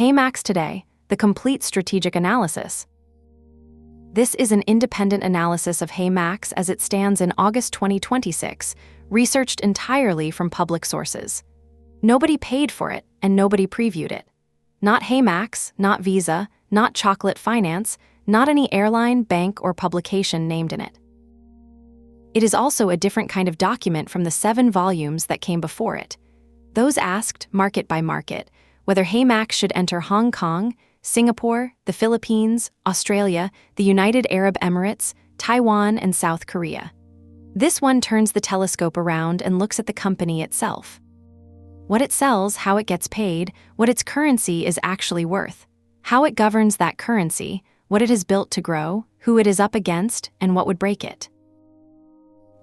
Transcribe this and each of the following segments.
HeyMax Today, the complete strategic analysis. This is an independent analysis of HeyMax as it stands in August 2026, researched entirely from public sources. Nobody paid for it, and nobody previewed it. Not HeyMax, not Visa, not Chocolate Finance, not any airline, bank, or publication named in it. It is also a different kind of document from the 7 volumes that came before it. Those asked, market by market, whether HeyMax should enter Hong Kong, Singapore, the Philippines, Australia, the United Arab Emirates, Taiwan, and South Korea. This one turns the telescope around and looks at the company itself. What it sells, how it gets paid, what its currency is actually worth, how it governs that currency, what it has built to grow, who it is up against, and what would break it.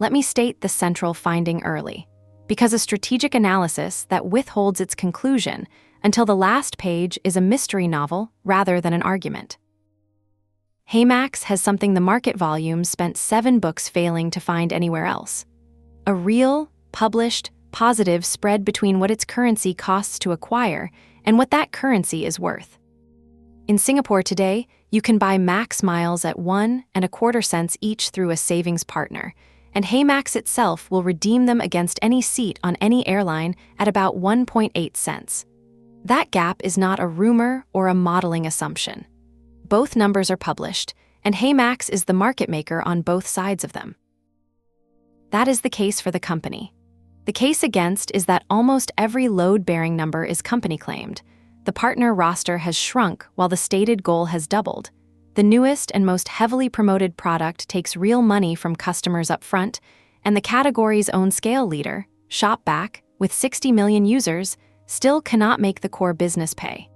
Let me state the central finding early, because a strategic analysis that withholds its conclusion until the last page is a mystery novel rather than an argument. HeyMax has something the market volume spent 7 books failing to find anywhere else. A real, published, positive spread between what its currency costs to acquire and what that currency is worth. In Singapore today, you can buy Max miles at 1.25 cents each through a savings partner, and HeyMax itself will redeem them against any seat on any airline at about 1.8 cents. That gap is not a rumor or a modeling assumption. Both numbers are published, and HeyMax is the market maker on both sides of them. That is the case for the company. The case against is that almost every load-bearing number is company-claimed. The partner roster has shrunk while the stated goal has doubled. The newest and most heavily promoted product takes real money from customers up front, and the category's own scale leader, ShopBack, with 60 million users, still cannot make the core business pay.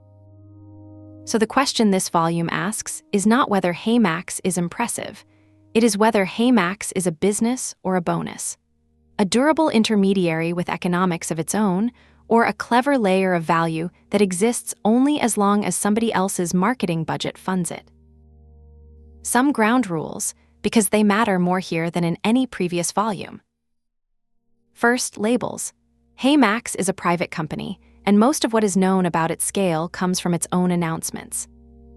So the question this volume asks is not whether HeyMax is impressive. It is whether HeyMax is a business or a bonus. A durable intermediary with economics of its own, or a clever layer of value that exists only as long as somebody else's marketing budget funds it. Some ground rules, because they matter more here than in any previous volume. First, labels. HeyMax is a private company, and most of what is known about its scale comes from its own announcements.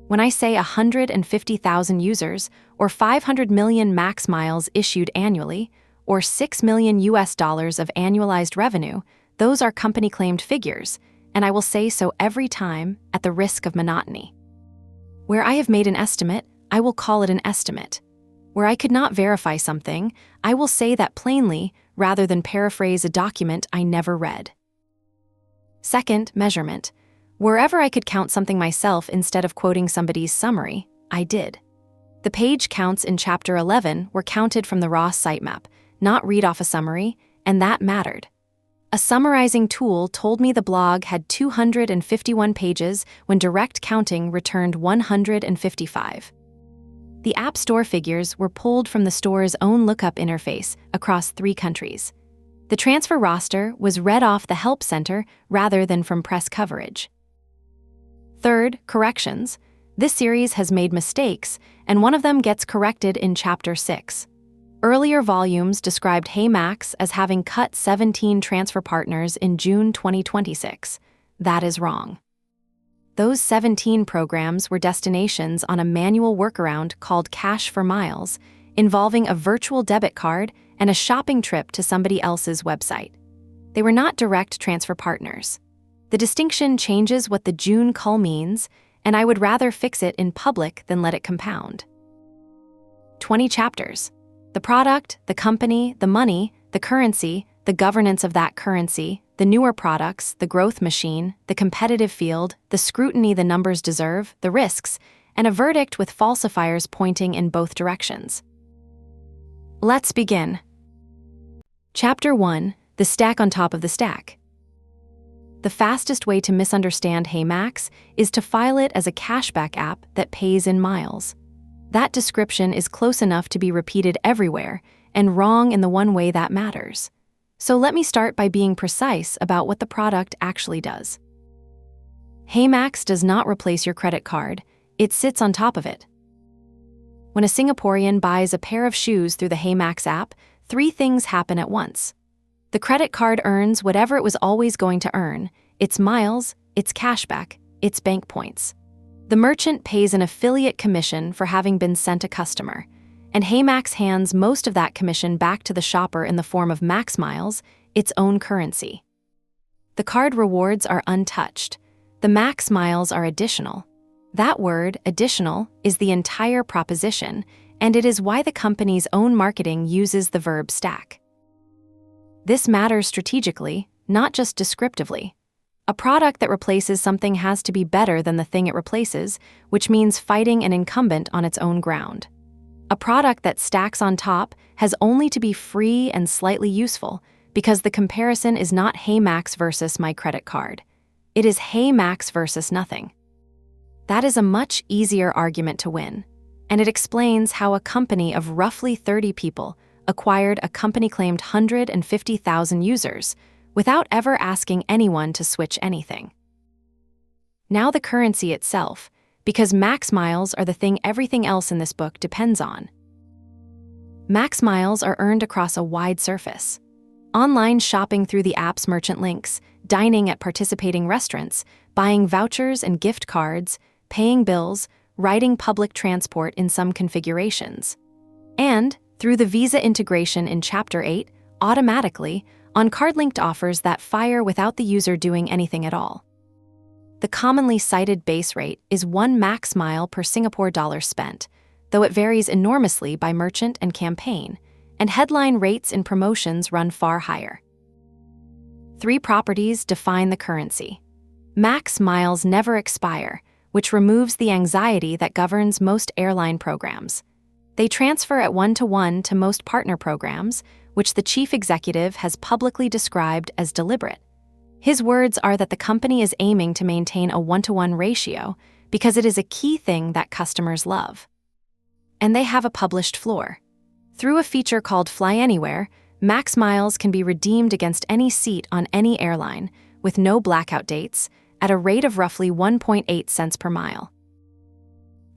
When I say 150,000 users, or 500 million Max miles issued annually, or $6 million of annualized revenue, those are company-claimed figures, and I will say so every time at the risk of monotony. Where I have made an estimate, I will call it an estimate. Where I could not verify something, I will say that plainly rather than paraphrase a document I never read. Second, measurement. Wherever I could count something myself instead of quoting somebody's summary, I did. The page counts in Chapter 11 were counted from the raw sitemap, not read off a summary, and that mattered. A summarizing tool told me the blog had 251 pages when direct counting returned 155. The App Store figures were pulled from the store's own lookup interface across 3 countries. The transfer roster was read off the Help Center rather than from press coverage. Third, corrections. This series has made mistakes, and one of them gets corrected in Chapter 6. Earlier volumes described HeyMax as having cut 17 transfer partners in June 2026. That is wrong. Those 17 programs were destinations on a manual workaround called Cash for Miles, involving a virtual debit card and a shopping trip to somebody else's website. They were not direct transfer partners. The distinction changes what the June cull means, and I would rather fix it in public than let it compound. 20 chapters. The product, the company, the money, the currency, the governance of that currency, the newer products, the growth machine, the competitive field, the scrutiny the numbers deserve, the risks, and a verdict with falsifiers pointing in both directions. Let's begin. Chapter 1, the stack on top of the stack. The fastest way to misunderstand HeyMax is to file it as a cashback app that pays in miles. That description is close enough to be repeated everywhere and wrong in the one way that matters. So let me start by being precise about what the product actually does. HeyMax does not replace your credit card, it sits on top of it. When a Singaporean buys a pair of shoes through the HeyMax app, 3 things happen at once. The credit card earns whatever it was always going to earn, its miles, its cashback, It's bank points. The merchant pays an affiliate commission for having been sent a customer, and HeyMax hands most of that commission back to the shopper in the form of Max Miles, its own currency. The card rewards are untouched. The Max Miles are additional. That word, additional, is the entire proposition, and it is why the company's own marketing uses the verb stack. This matters strategically, not just descriptively. A product that replaces something has to be better than the thing it replaces, which means fighting an incumbent on its own ground. A product that stacks on top has only to be free and slightly useful, because the comparison is not HeyMax versus my credit card. It is HeyMax versus nothing. That is a much easier argument to win, and it explains how a company of roughly 30 people acquired a company-claimed 150,000 users without ever asking anyone to switch anything. Now the currency itself, because Max Miles are the thing everything else in this book depends on. Max Miles are earned across a wide surface. Online shopping through the app's merchant links, dining at participating restaurants, buying vouchers and gift cards, paying bills, riding public transport in some configurations. And, through the Visa integration in Chapter 8, automatically, on card-linked offers that fire without the user doing anything at all. The commonly cited base rate is 1 Max Mile per Singapore dollar spent, though it varies enormously by merchant and campaign, and headline rates in promotions run far higher. 3 properties define the currency. Max Miles never expire, which removes the anxiety that governs most airline programs. They transfer at 1-to-1 to most partner programs, which the chief executive has publicly described as deliberate. His words are that the company is aiming to maintain a 1-to-1 ratio because it is a key thing that customers love. And they have a published floor. Through a feature called FlyAnywhere, Max Miles can be redeemed against any seat on any airline, with no blackout dates, at a rate of roughly 1.8 cents per mile.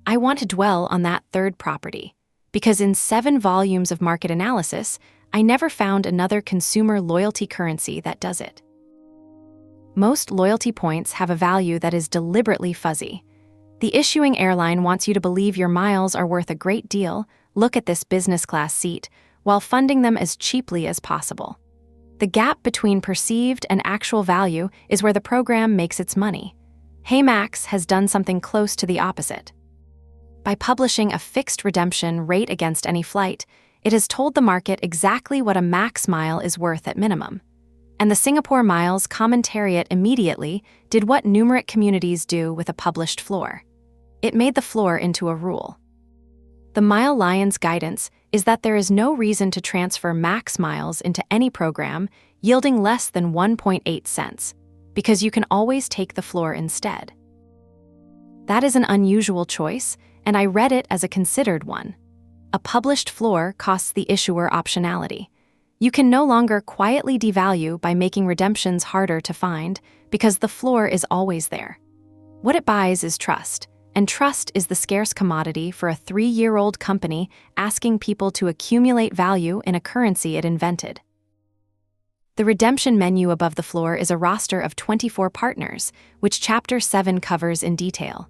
I want to dwell on that third property, because in 7 volumes of market analysis, I never found another consumer loyalty currency that does it. Most loyalty points have a value that is deliberately fuzzy. The issuing airline wants you to believe your miles are worth a great deal, look at this business class seat, while funding them as cheaply as possible. The gap between perceived and actual value is where the program makes its money. HeyMax has done something close to the opposite. By publishing a fixed redemption rate against any flight, it has told the market exactly what a Max Mile is worth at minimum. And the Singapore Miles Commentariat immediately did what numerate communities do with a published floor. It made the floor into a rule. The Mile Lion's guidance is that there is no reason to transfer Max Miles into any program yielding less than 1.8 cents, because you can always take the floor instead. That is an unusual choice, and I read it as a considered one. A published floor costs the issuer optionality. You can no longer quietly devalue by making redemptions harder to find, because the floor is always there. What it buys is trust, and trust is the scarce commodity for a 3-year-old company asking people to accumulate value in a currency it invented. The redemption menu above the floor is a roster of 24 partners, which Chapter 7 covers in detail.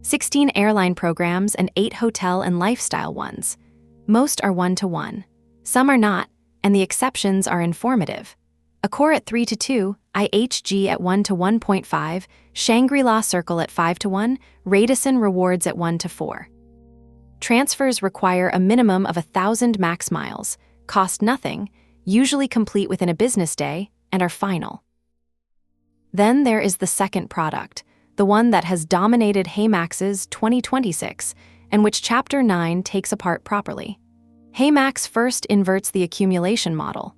16 airline programs and 8 hotel and lifestyle ones. Most are 1-to-1. Some are not, and the exceptions are informative. Accor at 3-to-2, IHG at 1-to-1.5, Shangri-La Circle at 5-to-1, Radisson Rewards at 1-to-4. Transfers require a minimum of 1,000 Max Miles, cost nothing, usually complete within a business day, and are final. Then there is the second product, the one that has dominated HeyMax's 2026, and which Chapter 9 takes apart properly. HeyMax First inverts the accumulation model.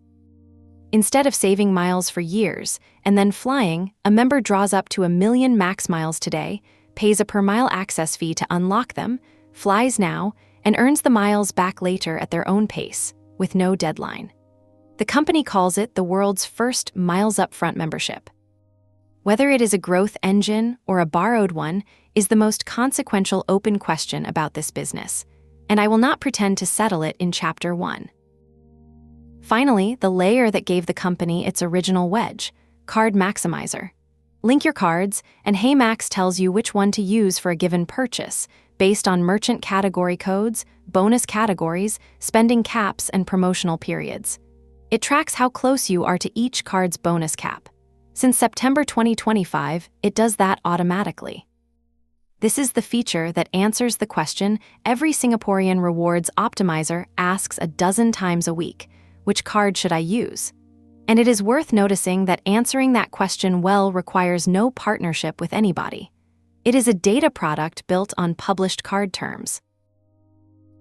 Instead of saving miles for years and then flying, a member draws up to 1 million Max Miles today, pays a per-mile access fee to unlock them, flies now, and earns the miles back later at their own pace, with no deadline. The company calls it the world's first Miles-Upfront membership. Whether it is a growth engine or a borrowed one is the most consequential open question about this business, and I will not pretend to settle it in Chapter 1. Finally, the layer that gave the company its original wedge, Card Maximizer. Link your cards, and HeyMax tells you which one to use for a given purchase, based on merchant category codes, bonus categories, spending caps, and promotional periods. It tracks how close you are to each card's bonus cap. Since September 2025, it does that automatically. This is the feature that answers the question every Singaporean rewards optimizer asks a dozen times a week: which card should I use? And it is worth noticing that answering that question well requires no partnership with anybody. It is a data product built on published card terms.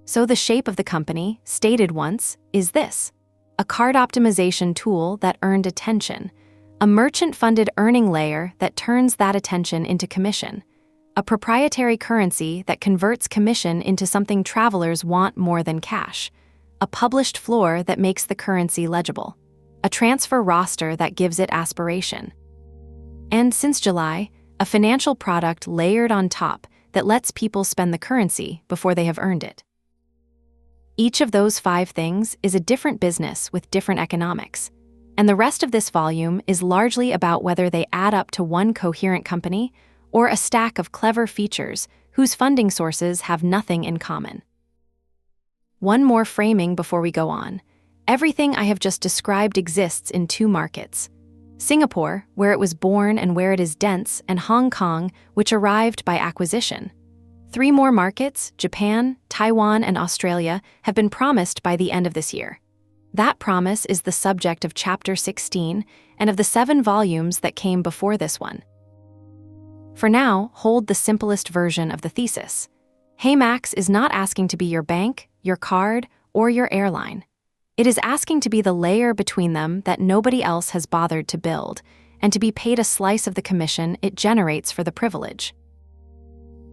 So the shape of the company, stated once, is this: a card optimization tool that earned attention, a merchant-funded earning layer that turns that attention into commission, a proprietary currency that converts commission into something travelers want more than cash, a published floor that makes the currency legible, a transfer roster that gives it aspiration. And since July, a financial product layered on top that lets people spend the currency before they have earned it. Each of those 5 things is a different business with different economics, and the rest of this volume is largely about whether they add up to one coherent company or a stack of clever features whose funding sources have nothing in common. One more framing before we go on. Everything I have just described exists in 2 markets: Singapore, where it was born and where it is dense, and Hong Kong, which arrived by acquisition. 3 more markets, Japan, Taiwan, and Australia, have been promised by the end of this year. That promise is the subject of Chapter 16 and of the 7 volumes that came before this one. For now, hold the simplest version of the thesis. HeyMax is not asking to be your bank, your card, or your airline. It is asking to be the layer between them that nobody else has bothered to build, and to be paid a slice of the commission it generates for the privilege.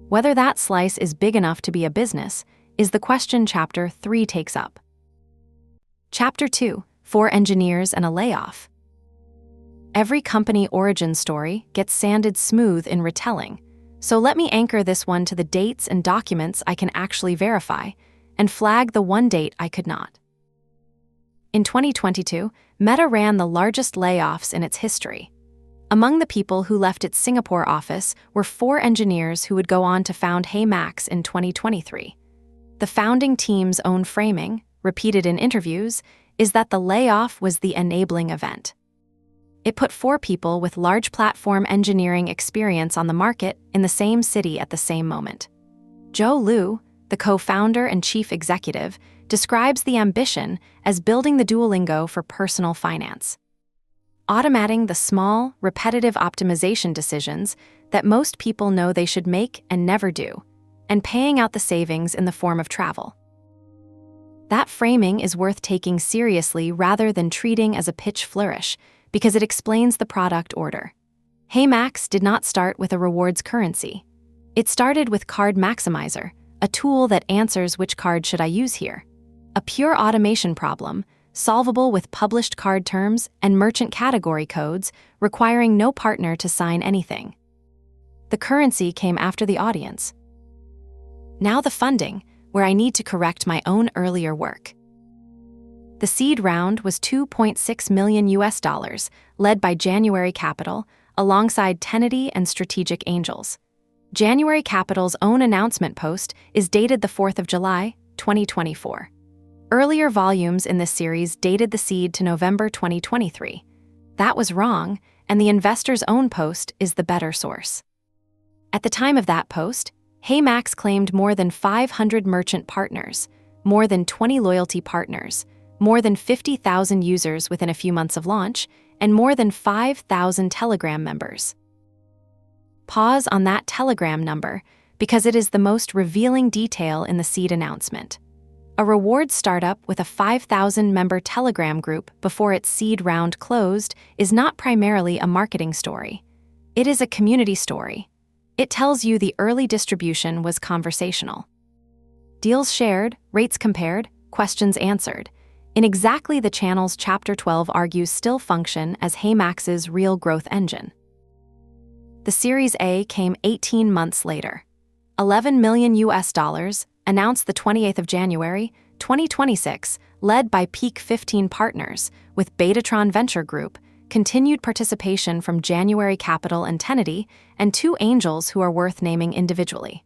Whether that slice is big enough to be a business is the question Chapter 3 takes up. Chapter 2, 4 engineers and a layoff. Every company origin story gets sanded smooth in retelling, so let me anchor this one to the dates and documents I can actually verify, and flag the one date I could not. In 2022, Meta ran the largest layoffs in its history. Among the people who left its Singapore office were 4 engineers who would go on to found HeyMax in 2023. The founding team's own framing, repeated in interviews, is that the layoff was the enabling event. It put 4 people with large platform engineering experience on the market in the same city at the same moment. Joe Liu, the co-founder and chief executive, describes the ambition as building the Duolingo for personal finance. Automating the small, repetitive optimization decisions that most people know they should make and never do, and paying out the savings in the form of travel. That framing is worth taking seriously rather than treating as a pitch flourish, because it explains the product order. HeyMax did not start with a rewards currency. It started with Card Maximizer, a tool that answers which card should I use here. A pure automation problem, solvable with published card terms and merchant category codes, requiring no partner to sign anything. The currency came after the audience. Now the funding, where I need to correct my own earlier work. The seed round was $2.6 million, led by January Capital, alongside Tenity and Strategic Angels. January Capital's own announcement post is dated the 4th of July, 2024. Earlier volumes in this series dated the seed to November 2023. That was wrong, and the investor's own post is the better source. At the time of that post, HeyMax claimed more than 500 merchant partners, more than 20 loyalty partners, more than 50,000 users within a few months of launch, and more than 5,000 Telegram members. Pause on that Telegram number because it is the most revealing detail in the seed announcement. A reward startup with a 5,000-member Telegram group before its seed round closed is not primarily a marketing story. It is a community story. It tells you the early distribution was conversational. Deals shared, rates compared, questions answered, in exactly the channels Chapter 12 argues still function as HeyMax's real growth engine. The Series A came 18 months later. $11 million, announced the 28th of January, 2026, led by Peak 15 Partners, with Betatron Venture Group, continued participation from January Capital and Tenity, and two angels who are worth naming individually.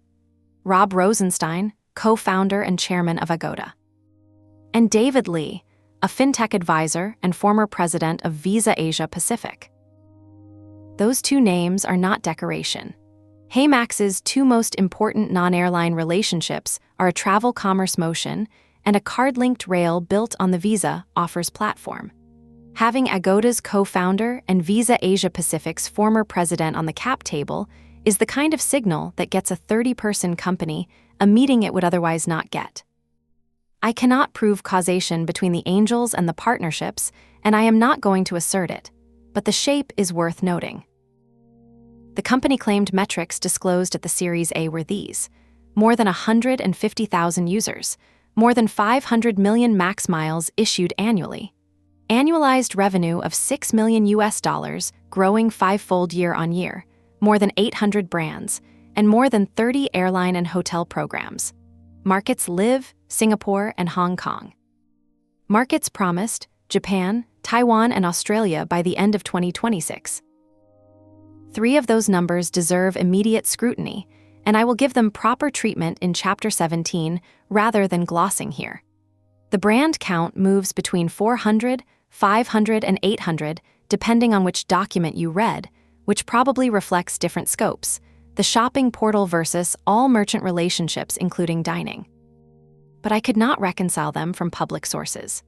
Rob Rosenstein, co-founder and chairman of Agoda. And David Lee, a fintech advisor and former president of Visa Asia Pacific. Those two names are not decoration. HeyMax's two most important non-airline relationships are a travel commerce motion and a card-linked rail built on the Visa Offers platform. Having Agoda's co-founder and Visa Asia Pacific's former president on the cap table is the kind of signal that gets a 30-person company a meeting it would otherwise not get. I cannot prove causation between the angels and the partnerships, and I am not going to assert it, but the shape is worth noting. The company-claimed metrics disclosed at the Series A were these: more than 150,000 users, more than 500 million max miles issued annually, annualized revenue of $6 million growing fivefold year-on-year, more than 800 brands, and more than 30 airline and hotel programs. Markets live, Singapore, and Hong Kong. Markets promised, Japan, Taiwan, and Australia by the end of 2026. 3 of those numbers deserve immediate scrutiny, and I will give them proper treatment in Chapter 17 rather than glossing here. The brand count moves between 400, 500, and 800, depending on which document you read, which probably reflects different scopes, the shopping portal versus all merchant relationships including dining. But I could not reconcile them from public sources.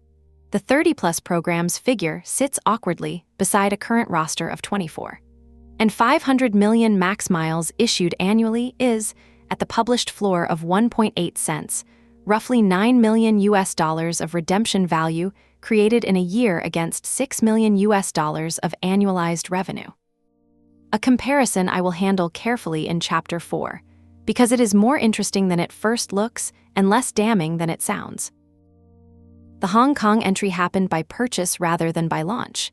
The 30-plus programs figure sits awkwardly beside a current roster of 24. And 500 million max miles issued annually is, at the published floor of 1.8 cents, roughly $9 million of redemption value created in a year against $6 million of annualized revenue. A comparison I will handle carefully in Chapter 4, because it is more interesting than it first looks and less damning than it sounds. The Hong Kong entry happened by purchase rather than by launch.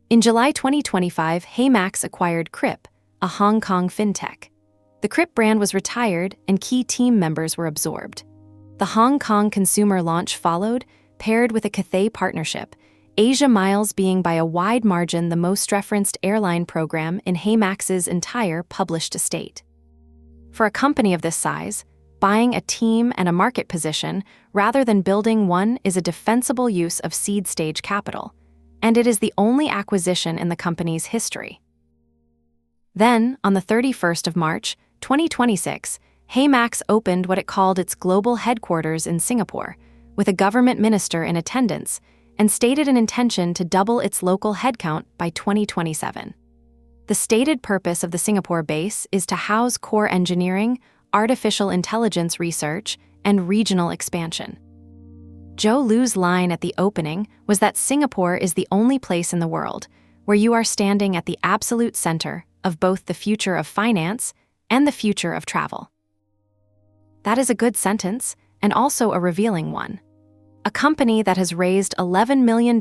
In July 2025, HeyMax acquired Krip, a Hong Kong fintech. The Krip brand was retired and key team members were absorbed. The Hong Kong consumer launch followed, paired with a Cathay partnership, Asia Miles being by a wide margin the most referenced airline program in HeyMax's entire published estate. For a company of this size, buying a team and a market position rather than building one is a defensible use of seed-stage capital, and it is the only acquisition in the company's history. Then, on the 31st of March, 2026, HeyMax opened what it called its global headquarters in Singapore, with a government minister in attendance, and stated an intention to double its local headcount by 2027. The stated purpose of the Singapore base is to house core engineering, artificial intelligence research, and regional expansion. Joe Liu's line at the opening was that Singapore is the only place in the world where you are standing at the absolute center of both the future of finance and the future of travel. That is a good sentence, and also a revealing one. A company that has raised $11 million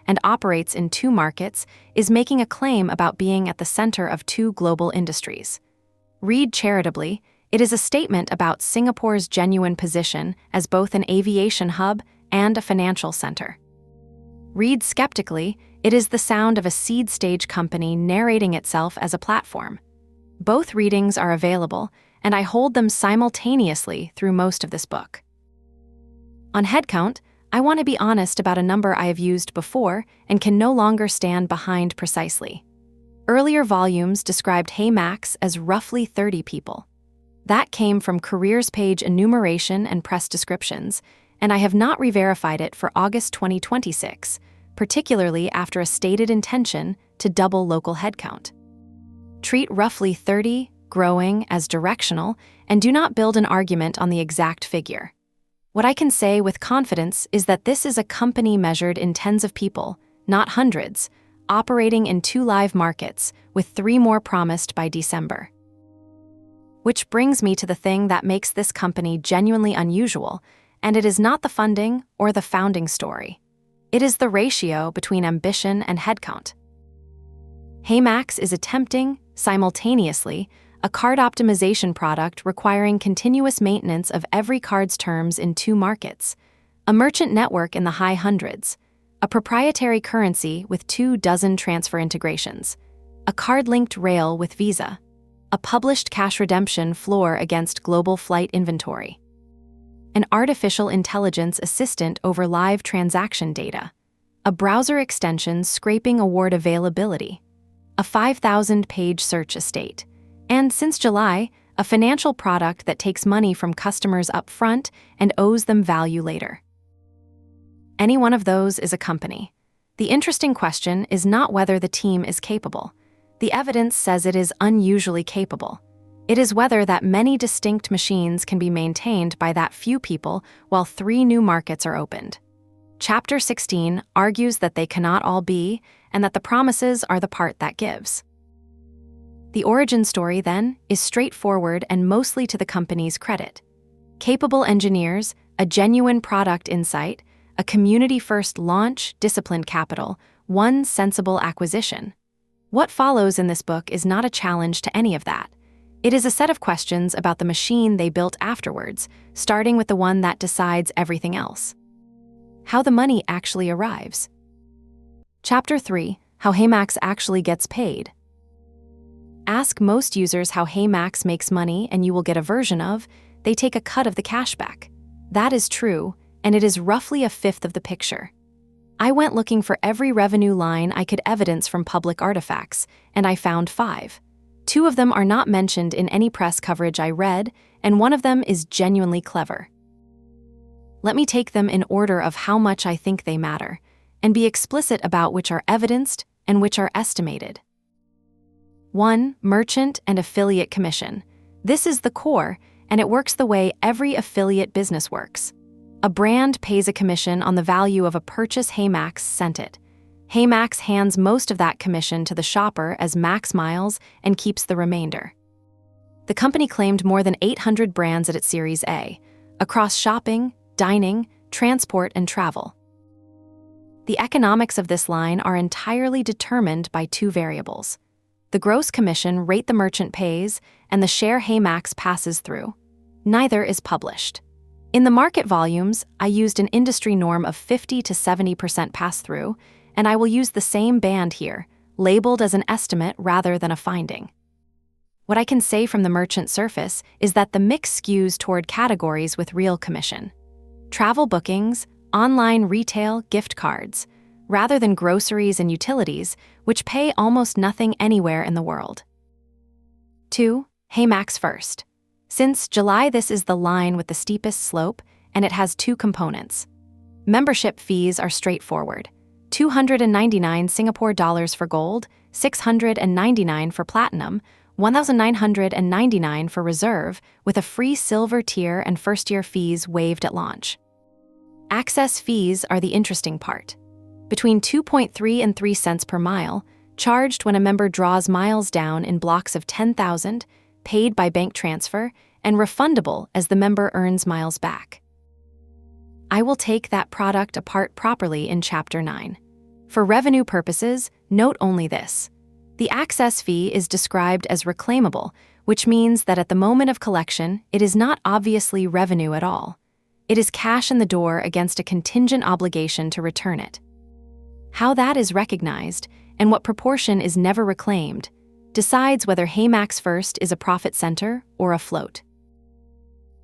and operates in 2 markets is making a claim about being at the center of 2 global industries. Read charitably, it is a statement about Singapore's genuine position as both an aviation hub and a financial center. Read skeptically, it is the sound of a seed-stage company narrating itself as a platform. Both readings are available, and I hold them simultaneously through most of this book. On headcount, I want to be honest about a number I have used before and can no longer stand behind precisely. Earlier volumes described HeyMax as roughly 30 people. That came from careers page enumeration and press descriptions, and I have not re-verified it for August 2026, particularly after a stated intention to double local headcount. Treat roughly 30, growing, as directional, and do not build an argument on the exact figure. What I can say with confidence is that this is a company measured in tens of people, not hundreds, operating in 2 live markets, with 3 more promised by December. Which brings me to the thing that makes this company genuinely unusual, and it is not the funding or the founding story. It is the ratio between ambition and headcount. HeyMax is attempting, simultaneously, a card optimization product requiring continuous maintenance of every card's terms in 2 markets, a merchant network in the high hundreds, a proprietary currency with 24 transfer integrations, a card-linked rail with Visa, a published cash redemption floor against global flight inventory, an artificial intelligence assistant over live transaction data, a browser extension scraping award availability, a 5,000-page search estate, and since July, a financial product that takes money from customers up front and owes them value later. Any one of those is a company. The interesting question is not whether the team is capable. The evidence says it is unusually capable. It is whether that many distinct machines can be maintained by that few people while 3 new markets are opened. Chapter 16 argues that they cannot all be, and that the promises are the part that gives. The origin story, then, is straightforward and mostly to the company's credit. Capable engineers, a genuine product insight, a community-first launch, disciplined capital, one sensible acquisition. What follows in this book is not a challenge to any of that. It is a set of questions about the machine they built afterwards, starting with the one that decides everything else. How the money actually arrives. Chapter 3, How HeyMax actually gets paid. Ask most users how HeyMax makes money and you will get a version of, they take a cut of the cashback. That is true, and it is roughly a fifth of the picture. I went looking for every revenue line I could evidence from public artifacts, and I found 5. 2 of them are not mentioned in any press coverage I read, and one of them is genuinely clever. Let me take them in order of how much I think they matter, and be explicit about which are evidenced and which are estimated. 1. Merchant and affiliate commission. This is the core, and it works the way every affiliate business works. A brand pays a commission on the value of a purchase HeyMax sent it. HeyMax hands most of that commission to the shopper as Max Miles and keeps the remainder. The company claimed more than 800 brands at its Series A, across shopping, dining, transport, and travel. The economics of this line are entirely determined by 2 variables: the gross commission rate the merchant pays and the share HeyMax passes through. Neither is published. In the market volumes, I used an industry norm of 50 to 70% pass-through, and I will use the same band here, labeled as an estimate rather than a finding. What I can say from the merchant surface is that the mix skews toward categories with real commission: travel bookings, online retail, gift cards, rather than groceries and utilities, which pay almost nothing anywhere in the world. 2. HeyMax First. Since July, this is the line with the steepest slope, and it has 2 components. Membership fees are straightforward: 299 Singapore dollars for gold, 699 for platinum, 1,999 for reserve, with a free silver tier and first-year fees waived at launch. Access fees are the interesting part. Between 2.3 and 3 cents per mile, charged when a member draws miles down in blocks of 10,000, paid by bank transfer, and refundable as the member earns miles back. I will take that product apart properly in Chapter 9. For revenue purposes, note only this: the access fee is described as reclaimable, which means that at the moment of collection, it is not obviously revenue at all. It is cash in the door against a contingent obligation to return it. How that is recognized, and what proportion is never reclaimed, decides whether HeyMax First is a profit center or a float.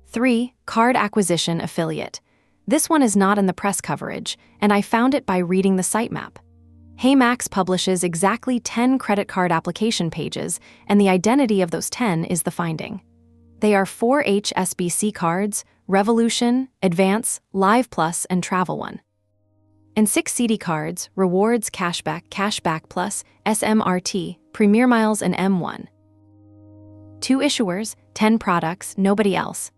3. Card acquisition affiliate. This one is not in the press coverage, and I found it by reading the sitemap. HeyMax publishes exactly 10 credit card application pages, and the identity of those 10 is the finding. They are 4 HSBC cards: Revolution, Advance, Live Plus, and Travel One. And 6 CD cards: Rewards, Cashback, Cashback Plus, SMRT, Premier Miles, and M1. 2 issuers, 10 products, nobody else.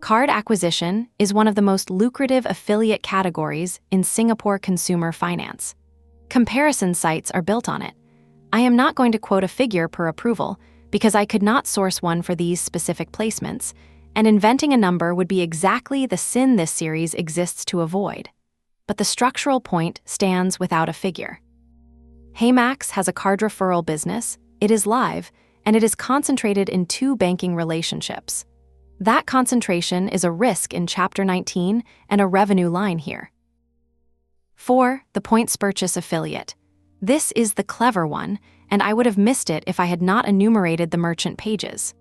Card acquisition is one of the most lucrative affiliate categories in Singapore consumer finance. Comparison sites are built on it. I am not going to quote a figure per approval because I could not source one for these specific placements, and inventing a number would be exactly the sin this series exists to avoid. But the structural point stands without a figure. HeyMax has a card referral business, it is live, and it is concentrated in 2 banking relationships. That concentration is a risk in Chapter 19 and a revenue line here. 4. The points purchase affiliate. This is the clever one, and I would have missed it if I had not enumerated the merchant pages.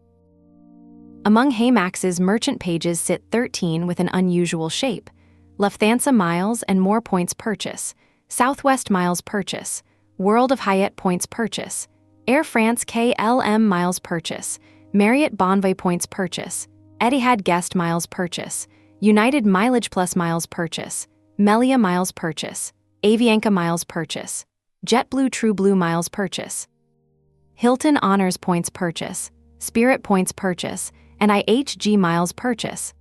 Among HeyMax's merchant pages sit 13 with an unusual shape: Lufthansa Miles and More Points Purchase, Southwest Miles Purchase, World of Hyatt Points Purchase, Air France KLM Miles Purchase, Marriott Bonvoy Points Purchase, Etihad Guest Miles Purchase, United Mileage Plus Miles Purchase, Melia Miles Purchase, Avianca Miles Purchase, JetBlue TrueBlue Miles Purchase, Hilton Honors Points Purchase, Spirit Points Purchase, and IHG Miles Purchase.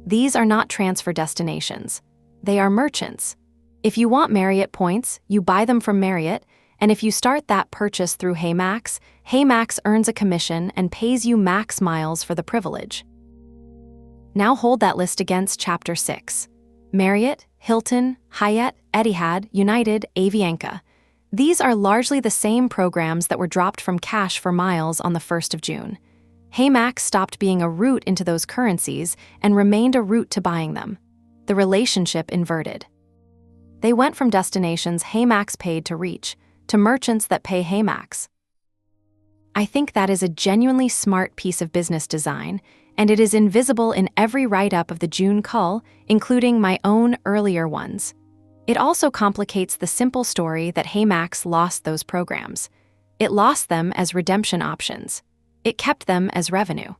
These are not transfer destinations. They are merchants. If you want Marriott points, you buy them from Marriott, and if you start that purchase through HeyMax, HeyMax earns a commission and pays you max miles for the privilege. Now hold that list against Chapter 6. Marriott, Hilton, Hyatt, Etihad, United, Avianca. These are largely the same programs that were dropped from cash for miles on the 1st of June. HeyMax stopped being a route into those currencies and remained a route to buying them. The relationship inverted. They went from destinations HeyMax paid to reach to merchants that pay HeyMax. I think that is a genuinely smart piece of business design, and it is invisible in every write-up of the June cull, including my own earlier ones. It also complicates the simple story that HeyMax lost those programs. It lost them as redemption options. It kept them as revenue.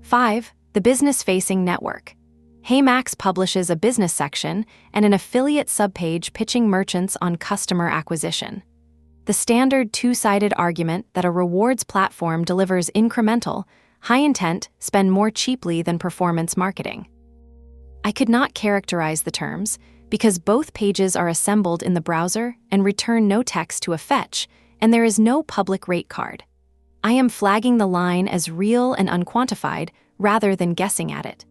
5. The business-facing network. HeyMax publishes a business section and an affiliate subpage pitching merchants on customer acquisition. The standard two-sided argument that a rewards platform delivers incremental, high-intent, spend more cheaply than performance marketing. I could not characterize the terms because both pages are assembled in the browser and return no text to a fetch, and there is no public rate card. I am flagging the line as real and unquantified rather than guessing at it.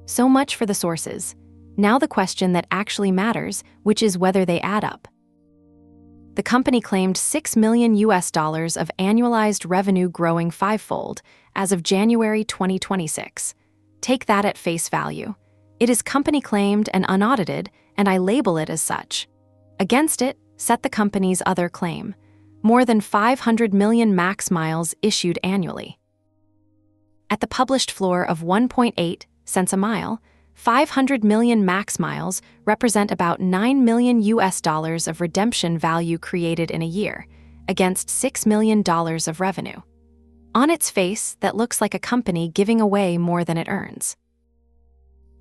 So much for the sources. Now the question that actually matters, which is whether they add up. The company claimed $6 million of annualized revenue growing fivefold as of January 2026. Take that at face value. It is company claimed and unaudited, and I label it as such. Against it, set the company's other claim: more than 500 million max miles issued annually. At the published floor of 1.8 cents a mile, 500 million max miles represent about $9 million of redemption value created in a year, against $6 million of revenue. On its face, that looks like a company giving away more than it earns.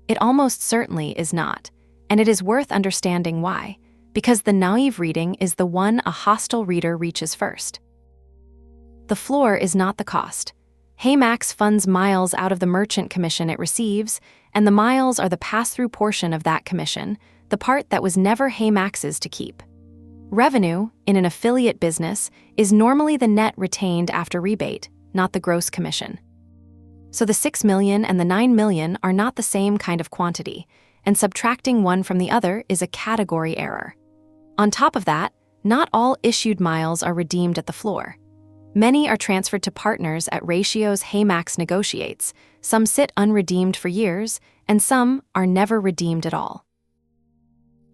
It almost certainly is not, and it is worth understanding why, because the naive reading is the one a hostile reader reaches first. The floor is not the cost. HeyMax funds miles out of the merchant commission it receives, and the miles are the pass-through portion of that commission, the part that was never HeyMax's to keep. Revenue, in an affiliate business, is normally the net retained after rebate, not the gross commission. So the $6 million and the $9 million are not the same kind of quantity, and subtracting one from the other is a category error. On top of that, not all issued miles are redeemed at the floor. Many are transferred to partners at ratios HeyMax negotiates, some sit unredeemed for years, and some are never redeemed at all.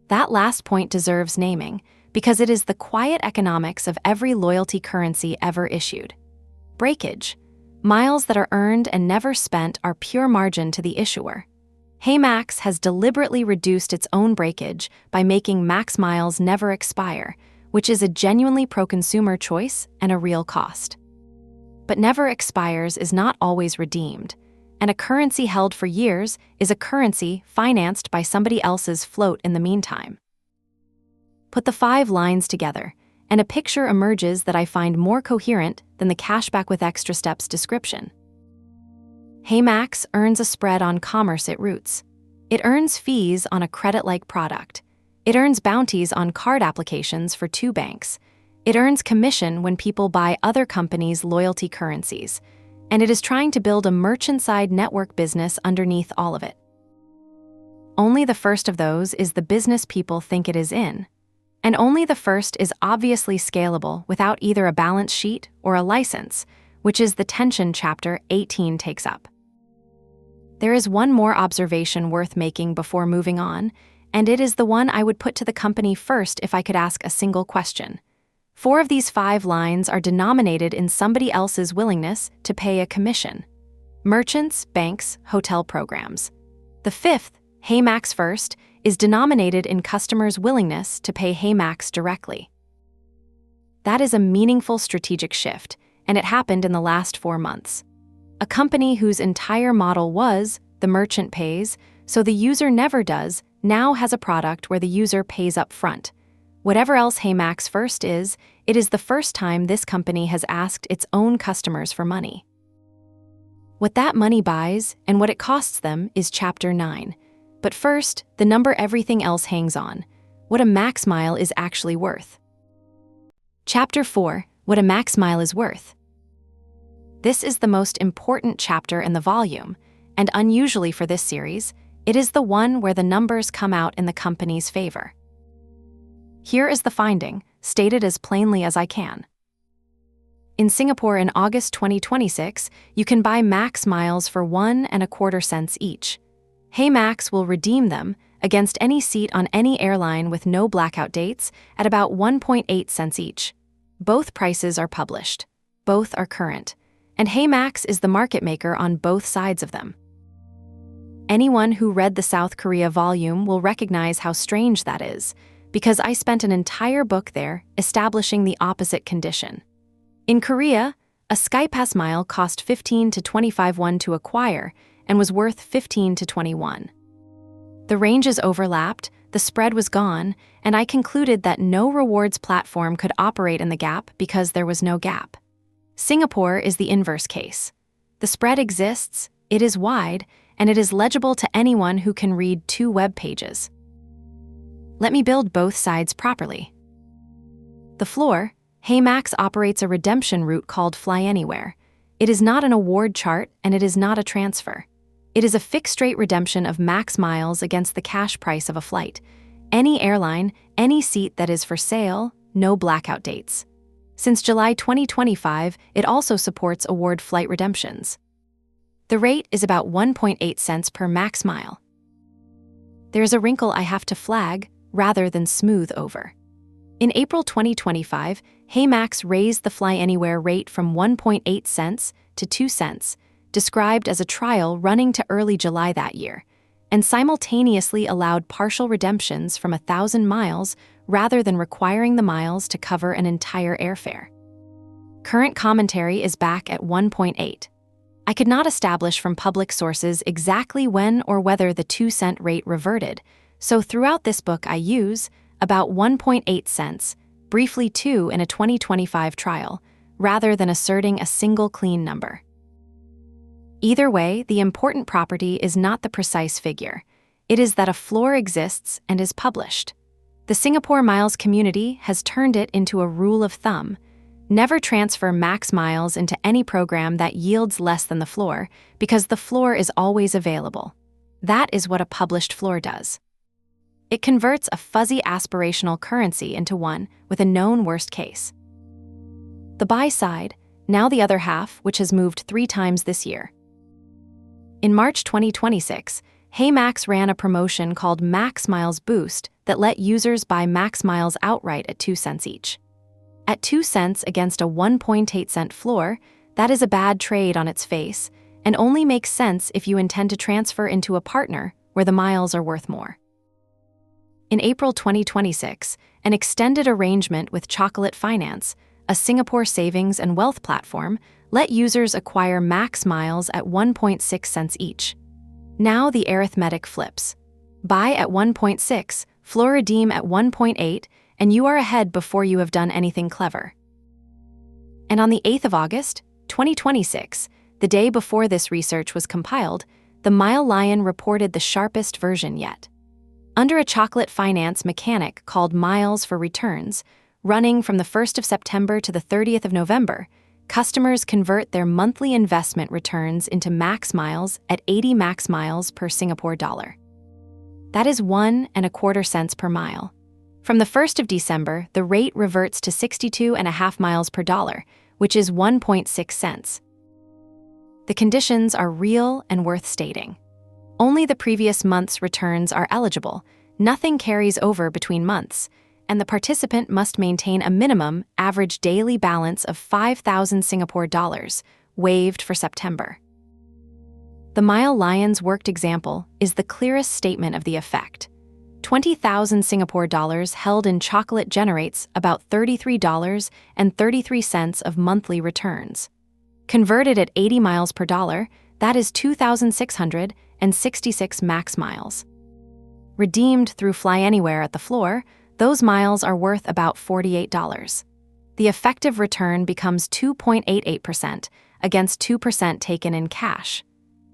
That last point deserves naming, because it is the quiet economics of every loyalty currency ever issued. Breakage. Miles that are earned and never spent are pure margin to the issuer. HeyMax has deliberately reduced its own breakage by making max miles never expire, which is a genuinely pro-consumer choice and a real cost. But never expires is not always redeemed, and a currency held for years is a currency financed by somebody else's float in the meantime. Put the 5 lines together, and a picture emerges that I find more coherent than the cashback with extra steps description. HeyMax earns a spread on commerce it routes. It earns fees on a credit-like product. It earns bounties on card applications for 2 banks. It earns commission when people buy other companies' loyalty currencies. And it is trying to build a merchant-side network business underneath all of it. Only the first of those is the business people think it is in. And only the first is obviously scalable without either a balance sheet or a license, which is the tension Chapter 18 takes up. There is one more observation worth making before moving on, and it is the one I would put to the company first if I could ask a single question. 4 of these 5 lines are denominated in somebody else's willingness to pay a commission. Merchants, banks, hotel programs. The 5th, HeyMax First, is denominated in customers' willingness to pay HeyMax directly. That is a meaningful strategic shift, and it happened in the last 4 months. A company whose entire model was, the merchant pays, so the user never does, now has a product where the user pays up front. Whatever else HeyMax First is, it is the first time this company has asked its own customers for money. What that money buys and what it costs them is Chapter 9. But first, the number everything else hangs on. What a max mile is actually worth. Chapter 4, What a Max Mile is Worth. This is the most important chapter in the volume, and unusually for this series, it is the one where the numbers come out in the company's favor. Here is the finding, stated as plainly as I can. In Singapore in August 2026, you can buy max miles for 1.25 cents each. HeyMax will redeem them against any seat on any airline with no blackout dates at about 1.8 cents each. Both prices are published. Both are current. And HeyMax is the market maker on both sides of them. Anyone who read the South Korea volume will recognize how strange that is, because I spent an entire book there establishing the opposite condition. In Korea, a SkyPass mile cost 15 to 25 won to acquire and was worth 15 to 21. The ranges overlapped, the spread was gone, and I concluded that no rewards platform could operate in the gap because there was no gap. Singapore is the inverse case. The spread exists, it is wide, and it is legible to anyone who can read 2 web pages. Let me build both sides properly. The floor, HeyMax operates a redemption route called FlyAnywhere. It is not an award chart and it is not a transfer. It is a fixed-rate redemption of max miles against the cash price of a flight. Any airline, any seat that is for sale, no blackout dates. Since July 2025, it also supports award flight redemptions. The rate is about 1.8 cents per max mile. There's a wrinkle I have to flag rather than smooth over. In April 2025, HeyMax raised the FlyAnywhere rate from 1.8 cents to 2 cents, described as a trial running to early July that year, and simultaneously allowed partial redemptions from 1,000 miles rather than requiring the miles to cover an entire airfare. Current commentary is back at 1.8. I could not establish from public sources exactly when or whether the 2-cent rate reverted, so throughout this book I use about 1.8 cents, briefly 2 in a 2025 trial, rather than asserting a single clean number. Either way, the important property is not the precise figure. It is that a floor exists and is published. The Singapore Miles community has turned it into a rule of thumb. Never transfer max miles into any program that yields less than the floor, because the floor is always available. That is what a published floor does. It converts a fuzzy aspirational currency into one with a known worst case. The buy side, now the other half, which has moved 3 times this year. In March 2026, HeyMax ran a promotion called Max Miles Boost that let users buy max miles outright at 2 cents each. At 2 cents against a 1.8 cent floor, that is a bad trade on its face, and only makes sense if you intend to transfer into a partner where the miles are worth more. In April 2026, an extended arrangement with Chocolate Finance, a Singapore savings and wealth platform, let users acquire max miles at 1.6 cents each. Now the arithmetic flips. Buy at 1.6, floor redeem at 1.8, and you are ahead before you have done anything clever. And on the 8th of August, 2026, the day before this research was compiled, the Mile Lion reported the sharpest version yet. Under a Chocolate Finance mechanic called Miles for Returns, running from the 1st of September to the 30th of November, customers convert their monthly investment returns into max miles at 80 max miles per Singapore dollar. That is 1.25 cents per mile. From the 1st of December, the rate reverts to 62.5 miles per dollar, which is 1.6 cents. The conditions are real and worth stating. Only the previous month's returns are eligible. Nothing carries over between months, and the participant must maintain a minimum average daily balance of 5,000 Singapore dollars, waived for September. The Mile Lions worked example is the clearest statement of the effect. 20,000 Singapore dollars held in chocolate generates about $33.33 of monthly returns. Converted at 80 miles per dollar, that is 2,666 max miles. Redeemed through FlyAnywhere at the floor, those miles are worth about $48. The effective return becomes 2.88% against 2% taken in cash.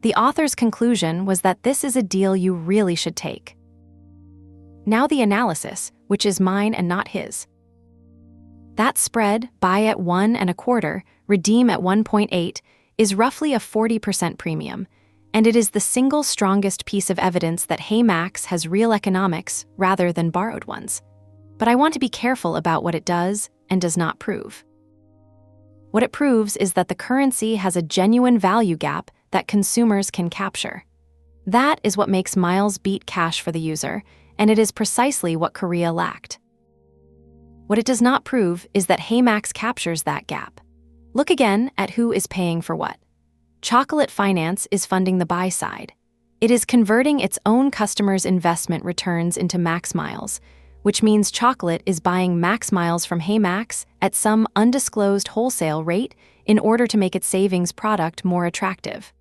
The author's conclusion was that this is a deal you really should take. Now the analysis, which is mine and not his. That spread, buy at 1.25, redeem at 1.8, is roughly a 40% premium, and it is the single strongest piece of evidence that HeyMax has real economics rather than borrowed ones. But I want to be careful about what it does and does not prove. What it proves is that the currency has a genuine value gap that consumers can capture. That is what makes miles beat cash for the user, and it is precisely what Korea lacked. What it does not prove is that HeyMax captures that gap. Look again at who is paying for what. Chocolate Finance is funding the buy side. It is converting its own customers' investment returns into max miles, which means Chocolate is buying max miles from HeyMax at some undisclosed wholesale rate in order to make its savings product more attractive.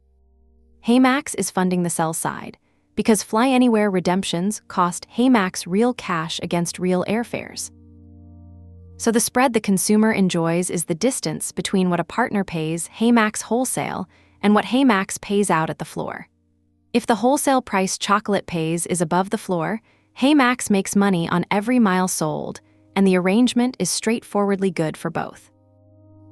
HeyMax is funding the sell side, because FlyAnywhere redemptions cost HeyMax real cash against real airfares. So the spread the consumer enjoys is the distance between what a partner pays HeyMax wholesale and what HeyMax pays out at the floor. If the wholesale price Chocolate pays is above the floor, HeyMax makes money on every mile sold, and the arrangement is straightforwardly good for both.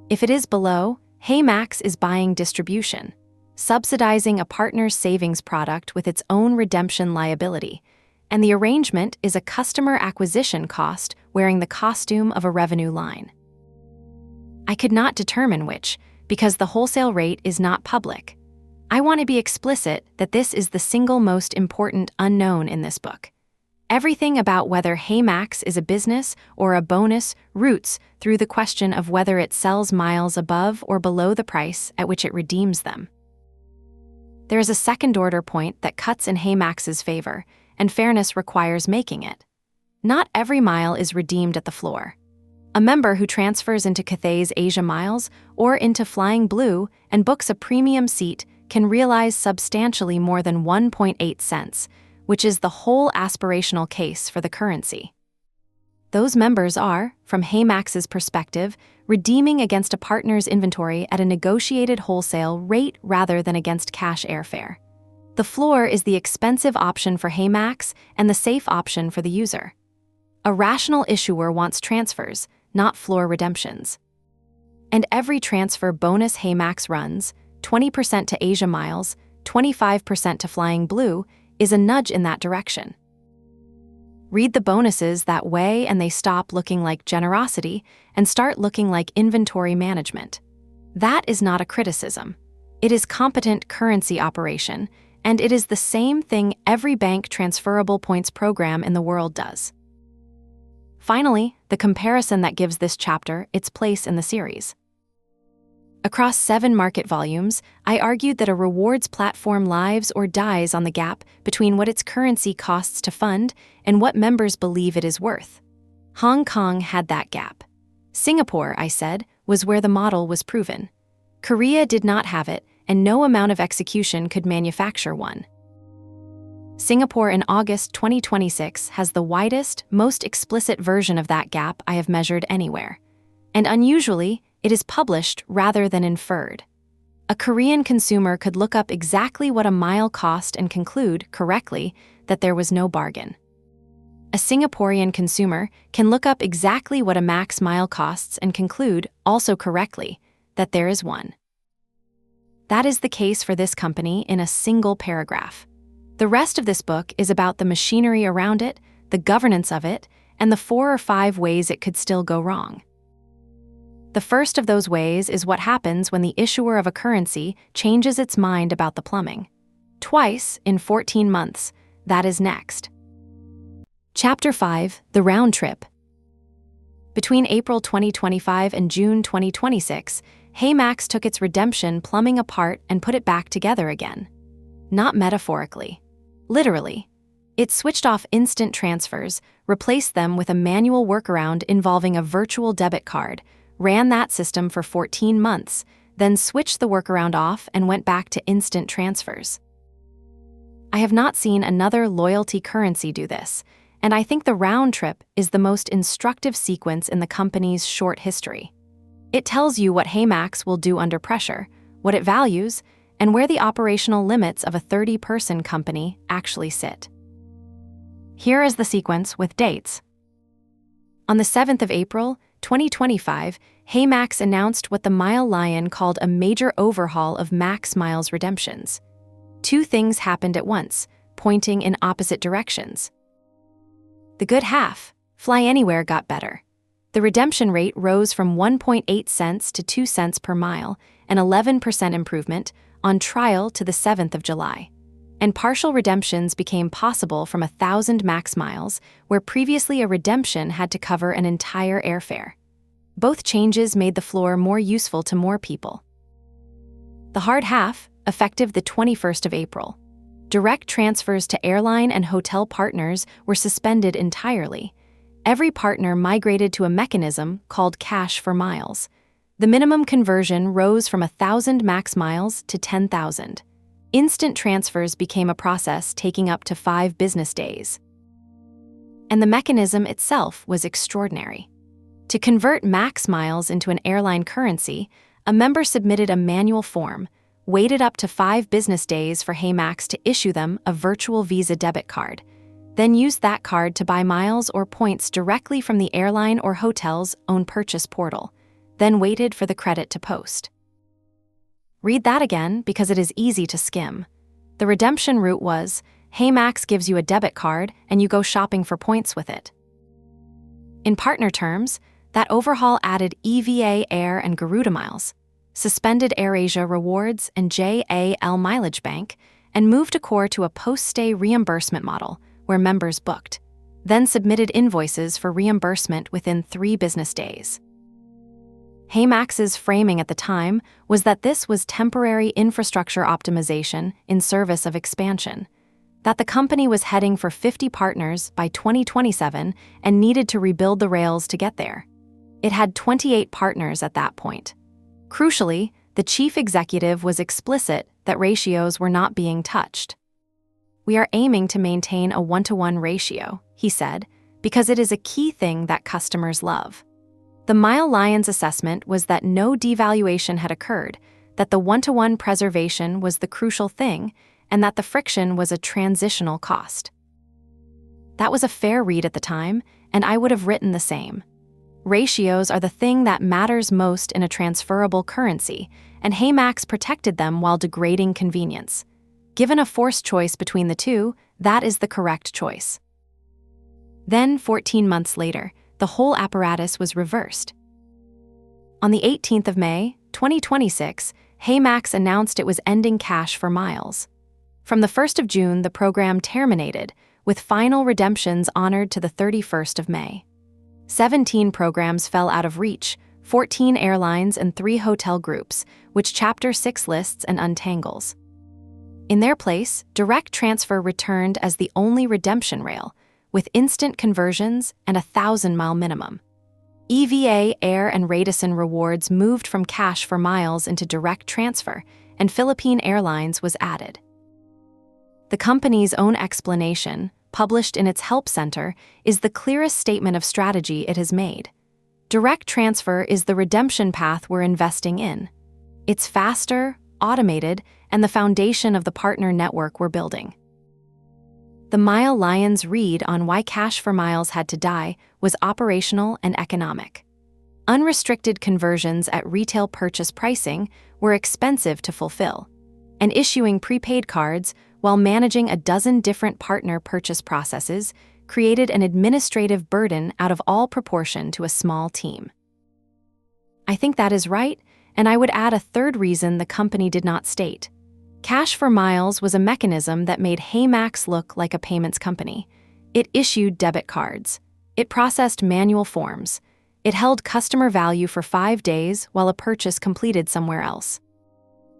If it is below, HeyMax is buying distribution, subsidizing a partner's savings product with its own redemption liability, and the arrangement is a customer acquisition cost wearing the costume of a revenue line. I could not determine which, because the wholesale rate is not public. I want to be explicit that this is the single most important unknown in this book. Everything about whether HeyMax is a business or a bonus roots through the question of whether it sells miles above or below the price at which it redeems them. There is a second-order point that cuts in HeyMax's favor, and fairness requires making it. Not every mile is redeemed at the floor. A member who transfers into Cathay's Asia Miles or into Flying Blue and books a premium seat can realize substantially more than 1.8 cents, which is the whole aspirational case for the currency. Those members are, from HeyMax's perspective, redeeming against a partner's inventory at a negotiated wholesale rate rather than against cash airfare. The floor is the expensive option for HeyMax and the safe option for the user. A rational issuer wants transfers, not floor redemptions. And every transfer bonus HeyMax runs, 20% to Asia Miles, 25% to Flying Blue, is a nudge in that direction. Read the bonuses that way and they stop looking like generosity and start looking like inventory management. That is not a criticism. It is competent currency operation, and it is the same thing every bank transferable points program in the world does. Finally, the comparison that gives this chapter its place in the series. Across 7 market volumes, I argued that a rewards platform lives or dies on the gap between what its currency costs to fund and what members believe it is worth. Hong Kong had that gap. Singapore, I said, was where the model was proven. Korea did not have it, and no amount of execution could manufacture one. Singapore in August 2026 has the widest, most explicit version of that gap I have measured anywhere. And unusually, it is published rather than inferred. A Korean consumer could look up exactly what a mile cost and conclude, correctly, that there was no bargain. A Singaporean consumer can look up exactly what a max mile costs and conclude, also correctly, that there is one. That is the case for this company in a single paragraph. The rest of this book is about the machinery around it, the governance of it, and the 4 or 5 ways it could still go wrong. The first of those ways is what happens when the issuer of a currency changes its mind about the plumbing. Twice in 14 months, that is next. Chapter 5: The Round Trip. Between April 2025 and June 2026, HeyMax took its redemption plumbing apart and put it back together again. Not metaphorically. Literally. It switched off instant transfers, replaced them with a manual workaround involving a virtual debit card, ran that system for 14 months, then switched the workaround off and went back to instant transfers. I have not seen another loyalty currency do this, and I think the round trip is the most instructive sequence in the company's short history. It tells you what HeyMax will do under pressure, what it values, and where the operational limits of a 30-person company actually sit. Here is the sequence with dates. On the 7th of April, 2025, HeyMax announced what the Mile Lion called a major overhaul of Max Miles redemptions. Two things happened at once, pointing in opposite directions. The good half, FlyAnywhere, got better. The redemption rate rose from 1.8 cents to 2 cents per mile, an 11% improvement, on trial to the 7th of July. And partial redemptions became possible from 1,000 max miles, where previously a redemption had to cover an entire airfare. Both changes made the floor more useful to more people. The hard half, effective the 21st of April. Direct transfers to airline and hotel partners were suspended entirely. Every partner migrated to a mechanism called cash for miles. The minimum conversion rose from 1,000 max miles to 10,000. Instant transfers became a process taking up to 5 business days. And the mechanism itself was extraordinary. To convert max miles into an airline currency, a member submitted a manual form, waited up to 5 business days for HeyMax to issue them a virtual Visa debit card, then used that card to buy miles or points directly from the airline or hotel's own purchase portal, then waited for the credit to post. Read that again because it is easy to skim. The redemption route was, HeyMax gives you a debit card and you go shopping for points with it. In partner terms, that overhaul added EVA Air and Garuda miles, suspended AirAsia rewards and JAL Mileage Bank, and moved Accor to a post-stay reimbursement model where members booked, then submitted invoices for reimbursement within 3 business days. HeyMax's framing at the time was that this was temporary infrastructure optimization in service of expansion, that the company was heading for 50 partners by 2027 and needed to rebuild the rails to get there. It had 28 partners at that point. Crucially, the chief executive was explicit that ratios were not being touched. "We are aiming to maintain a 1-to-1 ratio," he said, "because it is a key thing that customers love." The Mile Lion's assessment was that no devaluation had occurred, that the 1-to-1 preservation was the crucial thing, and that the friction was a transitional cost. That was a fair read at the time, and I would have written the same. Ratios are the thing that matters most in a transferable currency, and HeyMax protected them while degrading convenience. Given a forced choice between the two, that is the correct choice. Then, 14 months later, the whole apparatus was reversed. On the 18th of May, 2026, HeyMax announced it was ending cash for miles. From the 1st of June, the program terminated, with final redemptions honored to the 31st of May. 17 programs fell out of reach, 14 airlines and 3 hotel groups, which Chapter 6 lists and untangles. In their place, direct transfer returned as the only redemption rail, with instant conversions and a 1,000-mile minimum. EVA, Air, and Radisson rewards moved from cash for miles into direct transfer, and Philippine Airlines was added. The company's own explanation, published in its Help Center, is the clearest statement of strategy it has made. Direct transfer is the redemption path we're investing in. It's faster, automated, and the foundation of the partner network we're building. The Mile Lion's read on why cash for miles had to die was operational and economic. Unrestricted conversions at retail purchase pricing were expensive to fulfill, and issuing prepaid cards while managing a dozen different partner purchase processes created an administrative burden out of all proportion to a small team. I think that is right, and I would add a third reason the company did not state. Cash for miles was a mechanism that made HeyMax look like a payments company. It issued debit cards. It processed manual forms. It held customer value for 5 days while a purchase completed somewhere else.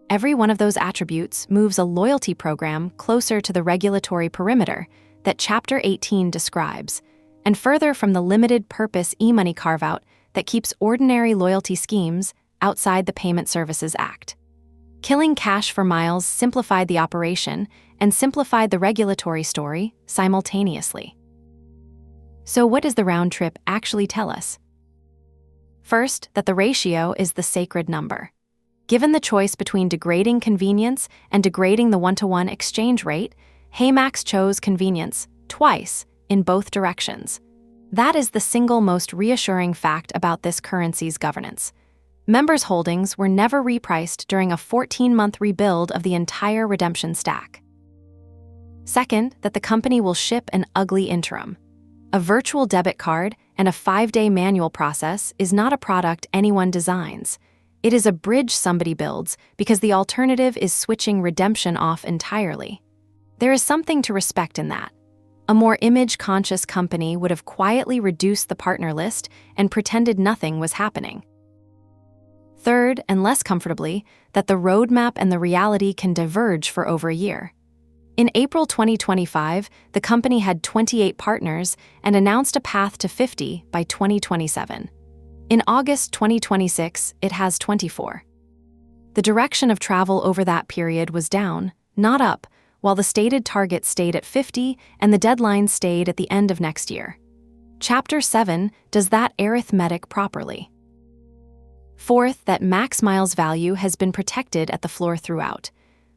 Every one of those attributes moves a loyalty program closer to the regulatory perimeter that Chapter 18 describes, and further from the limited-purpose e-money carve-out that keeps ordinary loyalty schemes outside the Payment Services Act. Killing cash for miles simplified the operation and simplified the regulatory story simultaneously. So what does the round trip actually tell us? First, that the ratio is the sacred number. Given the choice between degrading convenience and degrading the one-to-one exchange rate, HeyMax chose convenience twice in both directions. That is the single most reassuring fact about this currency's governance. Members' holdings were never repriced during a 14-month rebuild of the entire redemption stack. Second, that the company will ship an ugly interim. A virtual debit card and a 5-day manual process is not a product anyone designs. It is a bridge somebody builds because the alternative is switching redemption off entirely. There is something to respect in that. A more image-conscious company would have quietly reduced the partner list and pretended nothing was happening. Third, and less comfortably, that the roadmap and the reality can diverge for over a year. In April 2025, the company had 28 partners and announced a path to 50 by 2027. In August 2026, it has 24. The direction of travel over that period was down, not up, while the stated target stayed at 50 and the deadline stayed at the end of next year. Chapter 7 does that arithmetic properly. Fourth, that max miles value has been protected at the floor throughout.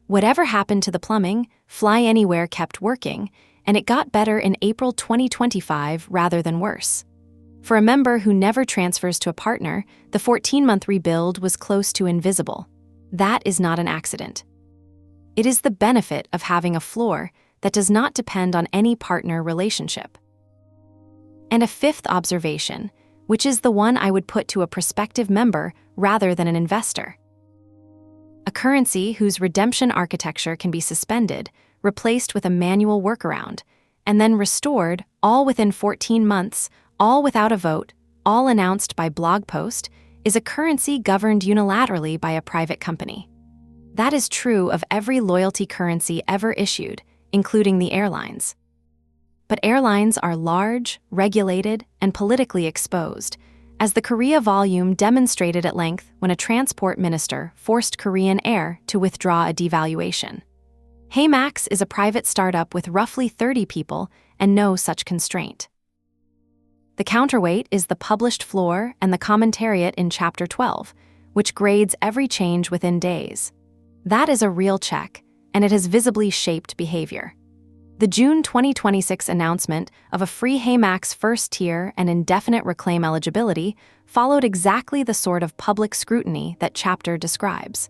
Whatever happened to the plumbing, FlyAnywhere kept working, and it got better in April 2025 rather than worse. For a member who never transfers to a partner, the 14-month rebuild was close to invisible. That is not an accident. It is the benefit of having a floor that does not depend on any partner relationship. And a fifth observation, which is the one I would put to a prospective member rather than an investor. A currency whose redemption architecture can be suspended, replaced with a manual workaround, and then restored all within 14 months, all without a vote, all announced by blog post, is a currency governed unilaterally by a private company. That is true of every loyalty currency ever issued, including the airlines. But airlines are large, regulated, and politically exposed, as the Korea volume demonstrated at length when a transport minister forced Korean Air to withdraw a devaluation. HeyMax is a private startup with roughly 30 people and no such constraint. The counterweight is the published floor and the Commentariat in Chapter 12, which grades every change within days. That is a real check, and it has visibly shaped behavior. The June 2026 announcement of a free HeyMax First tier and indefinite reclaim eligibility followed exactly the sort of public scrutiny that Chapter describes.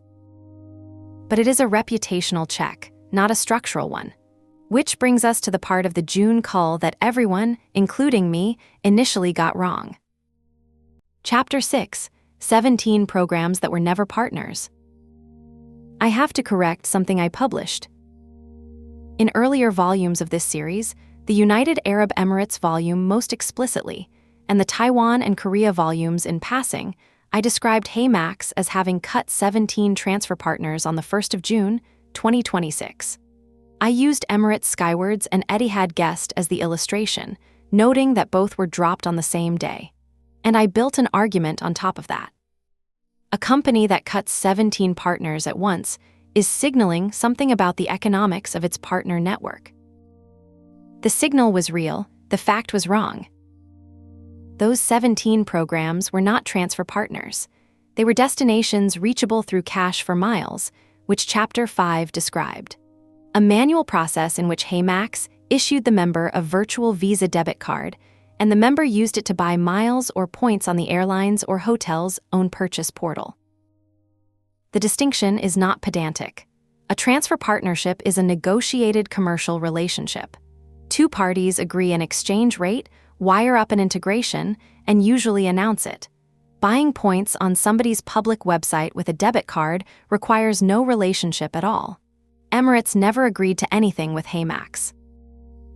But it is a reputational check, not a structural one. Which brings us to the part of the June call that everyone, including me, initially got wrong. Chapter 6, 17 programs that were never partners. I have to correct something I published. In earlier volumes of this series, the United Arab Emirates volume most explicitly, and the Taiwan and Korea volumes in passing, I described HeyMax as having cut 17 transfer partners on the 1st of June, 2026. I used Emirates Skywards and Etihad Guest as the illustration, noting that both were dropped on the same day. And I built an argument on top of that. A company that cuts 17 partners at once is signaling something about the economics of its partner network. The signal was real, the fact was wrong. Those 17 programs were not transfer partners. They were destinations reachable through cash for miles, which Chapter 5 described. A manual process in which HeyMax issued the member a virtual Visa debit card, and the member used it to buy miles or points on the airline's or hotel's own purchase portal. The distinction is not pedantic. A transfer partnership is a negotiated commercial relationship. Two parties agree an exchange rate, wire up an integration, and usually announce it. Buying points on somebody's public website with a debit card requires no relationship at all. Emirates never agreed to anything with HeyMax.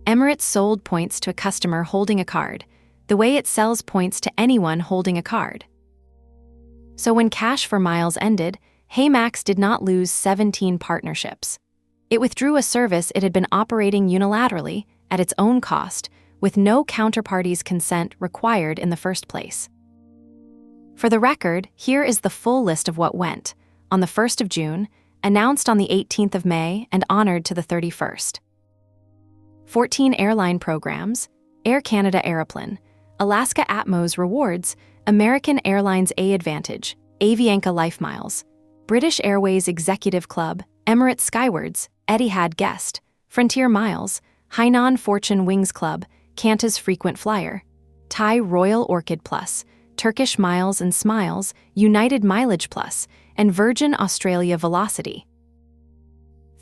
Emirates sold points to a customer holding a card, the way it sells points to anyone holding a card. So when Cash for Miles ended, HeyMax did not lose 17 partnerships. It withdrew a service it had been operating unilaterally at its own cost, with no counterparty's consent required in the first place. For the record, here is the full list of what went, on the 1st of June, announced on the 18th of May, and honored to the 31st. 14 airline programs: Air Canada Aeroplan, Alaska Atmos Rewards, American Airlines A Advantage, Avianca Life Miles, British Airways Executive Club, Emirates Skywards, Etihad Guest, Frontier Miles, Hainan Fortune Wings Club, Qantas Frequent Flyer, Thai Royal Orchid Plus, Turkish Miles and Smiles, United Mileage Plus, and Virgin Australia Velocity.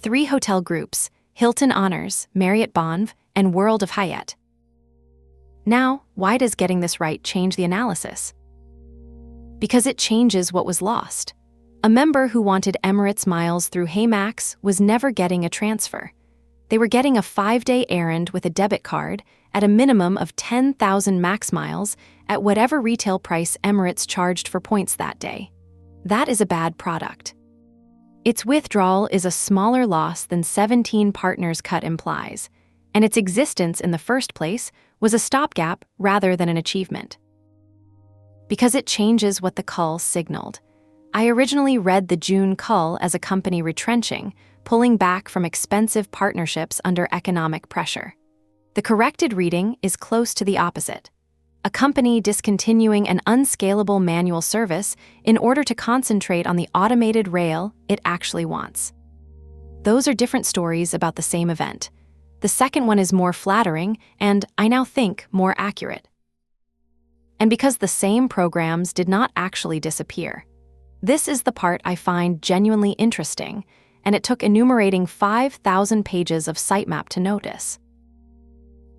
3 hotel groups: Hilton Honors, Marriott Bonvoy, and World of Hyatt. Now, why does getting this right change the analysis? Because it changes what was lost. A member who wanted Emirates miles through HeyMax was never getting a transfer. They were getting a 5-day errand with a debit card at a minimum of 10,000 max miles at whatever retail price Emirates charged for points that day. That is a bad product. Its withdrawal is a smaller loss than 17 partners cut implies, and its existence in the first place was a stopgap rather than an achievement. Because it changes what the cull signaled. I originally read the June cull as a company retrenching, pulling back from expensive partnerships under economic pressure. The corrected reading is close to the opposite. A company discontinuing an unscalable manual service in order to concentrate on the automated rail it actually wants. Those are different stories about the same event. The second one is more flattering and, I now think, more accurate. And because the same programs did not actually disappear. This is the part I find genuinely interesting, and it took enumerating 5,000 pages of sitemap to notice.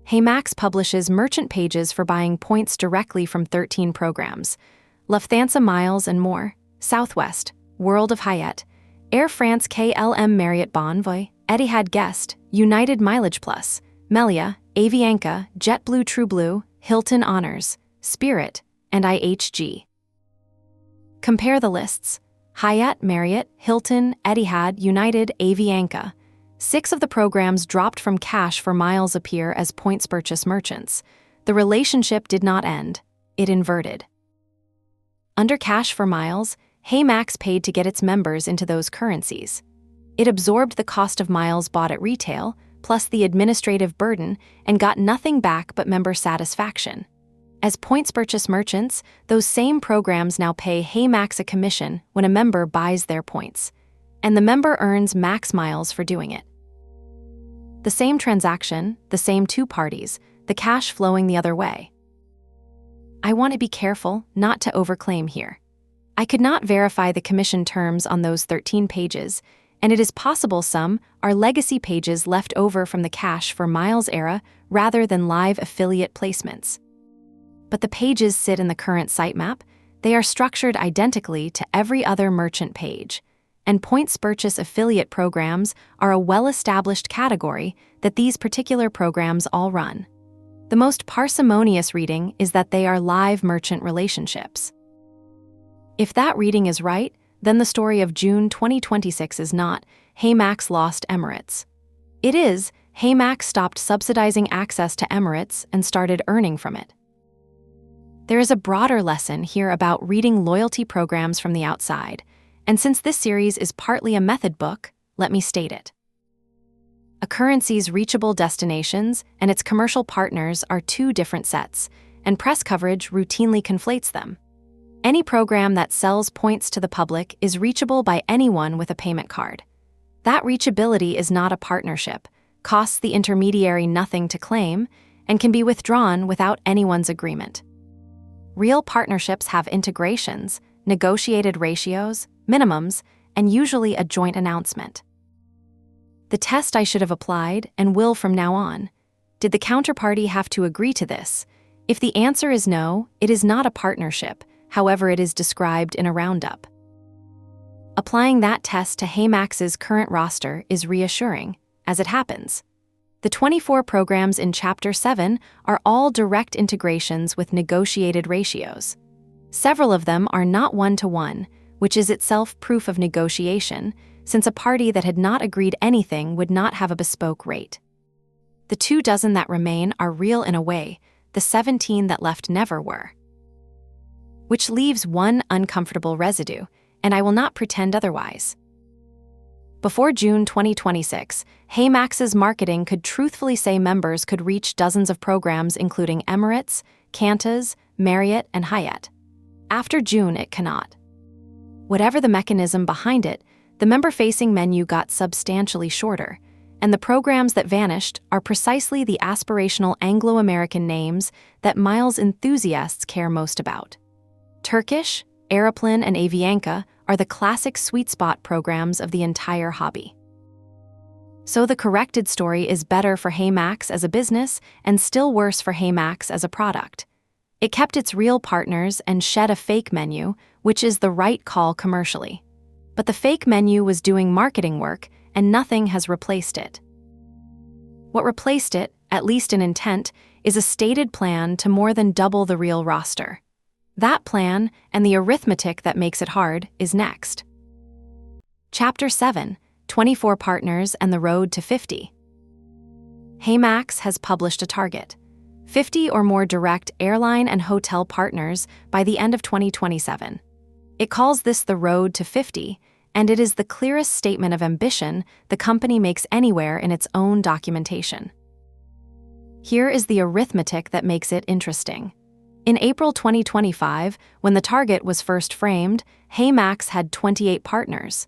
HeyMax publishes merchant pages for buying points directly from 13 programs: Lufthansa Miles and more, Southwest, World of Hyatt, Air France KLM Marriott Bonvoy, Etihad Guest, United Mileage Plus, Melia, Avianca, JetBlue TrueBlue, Hilton Honors, Spirit, and IHG. Compare the lists: Hyatt, Marriott, Hilton, Etihad, United, Avianca. 6 of the programs dropped from Cash for Miles appear as points purchase merchants. The relationship did not end, it inverted. Under Cash for Miles, HeyMax paid to get its members into those currencies. It absorbed the cost of miles bought at retail, plus the administrative burden, and got nothing back but member satisfaction. As points purchase merchants, those same programs now pay HeyMax a commission when a member buys their points, and the member earns max miles for doing it. The same transaction, the same 2 parties, the cash flowing the other way. I want to be careful not to overclaim here. I could not verify the commission terms on those 13 pages, and it is possible some are legacy pages left over from the Cash for Miles era rather than live affiliate placements. But the pages sit in the current sitemap. They are structured identically to every other merchant page, and points purchase affiliate programs are a well-established category that these particular programs all run. The most parsimonious reading is that they are live merchant relationships. If that reading is right, then the story of June 2026 is not HeyMax lost Emirates. It is HeyMax stopped subsidizing access to Emirates and started earning from it. There is a broader lesson here about reading loyalty programs from the outside, and since this series is partly a method book, let me state it. A currency's reachable destinations and its commercial partners are 2 different sets, and press coverage routinely conflates them. Any program that sells points to the public is reachable by anyone with a payment card. That reachability is not a partnership, costs the intermediary nothing to claim, and can be withdrawn without anyone's agreement. Real partnerships have integrations, negotiated ratios, minimums, and usually a joint announcement. The test I should have applied, and will from now on: did the counterparty have to agree to this? If the answer is no, it is not a partnership, however it is described in a roundup. Applying that test to HeyMax's current roster is reassuring, as it happens. The 24 programs in Chapter 7 are all direct integrations with negotiated ratios. Several of them are not one-to-one, which is itself proof of negotiation, since a party that had not agreed anything would not have a bespoke rate. The 24 that remain are real in a way, the 17 that left never were. Which leaves one uncomfortable residue, and I will not pretend otherwise. Before June 2026, HeyMax's marketing could truthfully say members could reach dozens of programs including Emirates, Qantas, Marriott, and Hyatt. After June, it cannot. Whatever the mechanism behind it, the member-facing menu got substantially shorter, and the programs that vanished are precisely the aspirational Anglo-American names that miles enthusiasts care most about. Turkish, Aeroplan, and Avianca are the classic sweet spot programs of the entire hobby. So the corrected story is better for HeyMax as a business and still worse for HeyMax as a product. It kept its real partners and shed a fake menu, which is the right call commercially. But the fake menu was doing marketing work, and nothing has replaced it. What replaced it, at least in intent, is a stated plan to more than double the real roster. That plan, and the arithmetic that makes it hard, is next. Chapter 7, 24 Partners and the Road to 50. HeyMax has published a target: 50 or more direct airline and hotel partners by the end of 2027. It calls this the Road to 50, and it is the clearest statement of ambition the company makes anywhere in its own documentation. Here is the arithmetic that makes it interesting. In April 2025, when the target was first framed, HeyMax had 28 partners.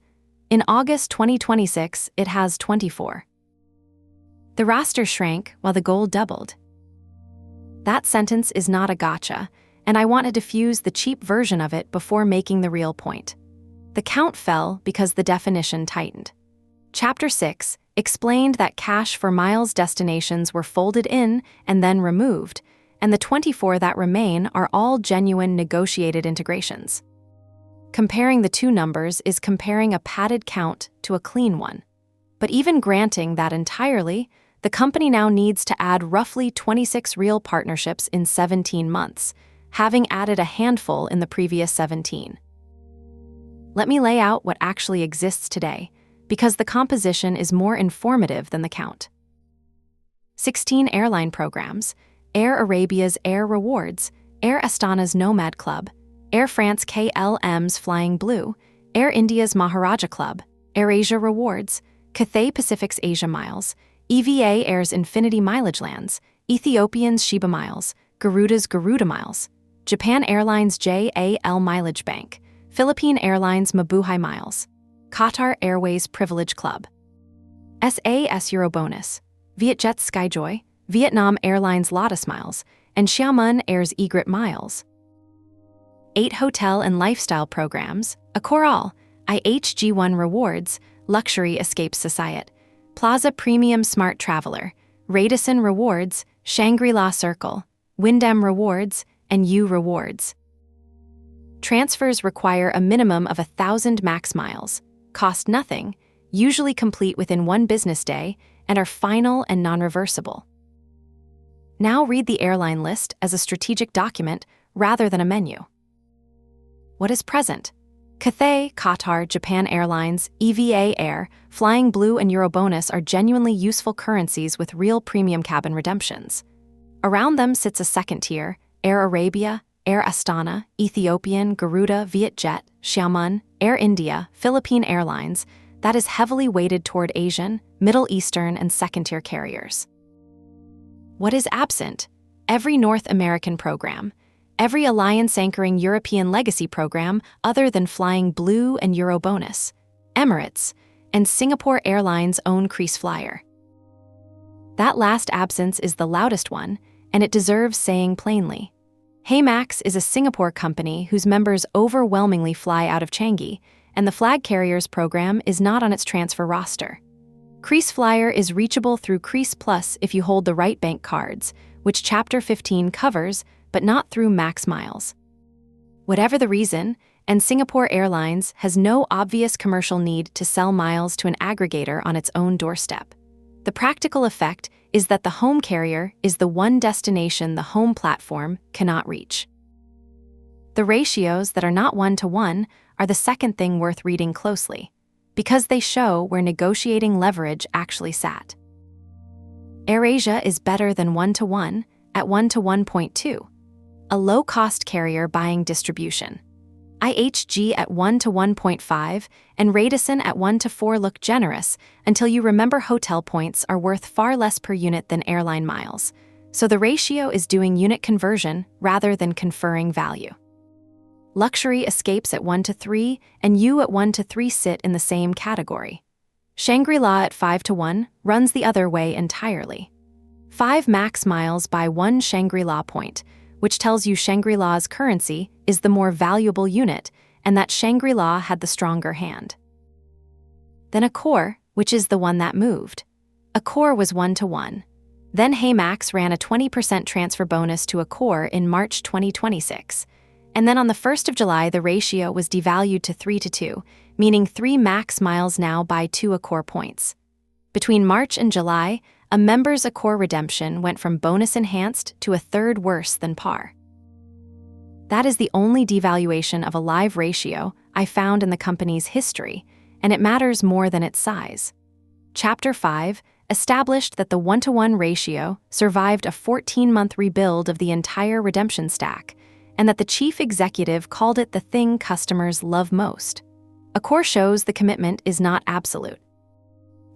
In August 2026, it has 24. The roster shrank while the goal doubled. That sentence is not a gotcha, and I want to diffuse the cheap version of it before making the real point. The count fell because the definition tightened. Chapter 6 explained that cash for miles destinations were folded in and then removed, and the 24 that remain are all genuine negotiated integrations. Comparing the two numbers is comparing a padded count to a clean one. But even granting that entirely, the company now needs to add roughly 26 real partnerships in 17 months, having added a handful in the previous 17. Let me lay out what actually exists today, because the composition is more informative than the count. 16 airline programs: Air Arabia's Air Rewards, Air Astana's Nomad Club, Air France KLM's Flying Blue, Air India's Maharaja Club, AirAsia Rewards, Cathay Pacific's Asia Miles, EVA Air's Infinity Mileage Lands, Ethiopian's Sheba Miles, Garuda's Garuda Miles, Japan Airlines JAL Mileage Bank, Philippine Airlines Mabuhay Miles, Qatar Airways Privilege Club, SAS Eurobonus, Vietjet's Skyjoy, Vietnam Airlines Lotus Miles, and Xiamen Air's Egret Miles. 8 hotel and lifestyle programs: Accor, IHG1 Rewards, Luxury Escape Society, Plaza Premium Smart Traveler, Radisson Rewards, Shangri-La Circle, Wyndham Rewards, and U Rewards. Transfers require a minimum of 1,000 max miles, cost nothing, usually complete within 1 business day, and are final and non-reversible. Now read the airline list as a strategic document rather than a menu. What is present? Cathay, Qatar, Japan Airlines, EVA Air, Flying Blue, and Eurobonus are genuinely useful currencies with real premium cabin redemptions. Around them sits a second tier: Air Arabia, Air Astana, Ethiopian, Garuda, Vietjet, Xiamen, Air India, Philippine Airlines, that is heavily weighted toward Asian, Middle Eastern, and second-tier carriers. What is absent? Every North American program, every alliance-anchoring European legacy program other than Flying Blue and Eurobonus, Emirates, and Singapore Airlines' own Kris Flyer. That last absence is the loudest one, and it deserves saying plainly. HeyMax is a Singapore company whose members overwhelmingly fly out of Changi, and the flag carriers program is not on its transfer roster. Kris Flyer is reachable through Kris Plus if you hold the right bank cards, which Chapter 15 covers, but not through Max Miles. Whatever the reason, and Singapore Airlines has no obvious commercial need to sell miles to an aggregator on its own doorstep. The practical effect is that the home carrier is the one destination the home platform cannot reach. The ratios that are not 1-to-1 are the second thing worth reading closely, because they show where negotiating leverage actually sat. AirAsia is better than 1-to-1 at 1-to-1.2, a low-cost carrier buying distribution. IHG at 1-to-1.5 and Radisson at 1-to-4 look generous until you remember hotel points are worth far less per unit than airline miles, so the ratio is doing unit conversion rather than conferring value. Luxury escapes at 1-to-3 and U at 1-to-3 sit in the same category. Shangri-La at 5-to-1 runs the other way entirely. 5 max miles buy 1 Shangri-La point, which tells you Shangri-La's currency is the more valuable unit and that Shangri-La had the stronger hand. Then Accor, which is the one that moved. Accor was 1-to-1. Then HeyMax ran a 20% transfer bonus to Accor in March 2026. And then on the 1st of July, the ratio was devalued to 3-to-2, meaning 3 max miles now buy 2 Accor points. Between March and July, a member's Accor redemption went from bonus enhanced to a third worse than par. That is the only devaluation of a live ratio I found in the company's history, and it matters more than its size. Chapter 5 established that the 1-to-1 ratio survived a 14-month rebuild of the entire redemption stack, and that the chief executive called it the thing customers love most. Accor shows the commitment is not absolute.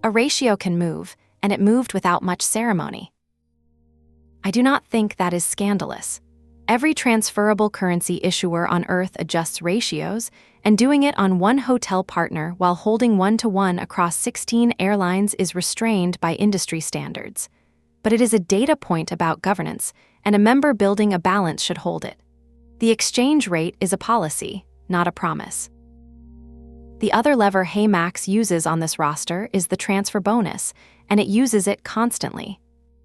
A ratio can move, and it moved without much ceremony. I do not think that is scandalous. Every transferable currency issuer on Earth adjusts ratios, and doing it on one hotel partner while holding 1-to-1 across 16 airlines is restrained by industry standards. But it is a data point about governance, and a member building a balance should hold it. The exchange rate is a policy, not a promise. The other lever HeyMax uses on this roster is the transfer bonus, and it uses it constantly.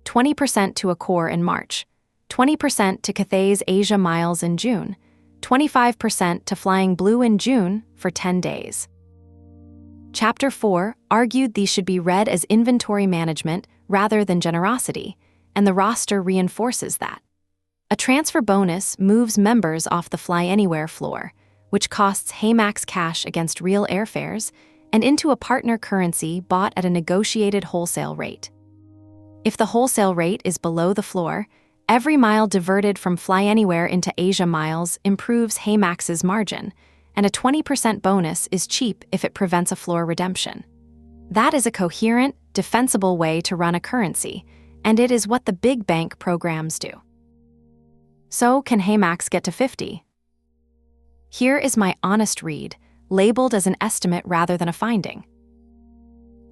20% to Accor in March, 20% to Cathay's Asia Miles in June, 25% to Flying Blue in June for 10 days. Chapter 4 argued these should be read as inventory management rather than generosity, and the roster reinforces that. A transfer bonus moves members off the FlyAnywhere floor, which costs HeyMax cash against real airfares, and into a partner currency bought at a negotiated wholesale rate. If the wholesale rate is below the floor, every mile diverted from FlyAnywhere into Asia Miles improves HeyMax's margin, and a 20% bonus is cheap if it prevents a floor redemption. That is a coherent, defensible way to run a currency, and it is what the big bank programs do. So can HeyMax get to 50? Here is my honest read, labeled as an estimate rather than a finding.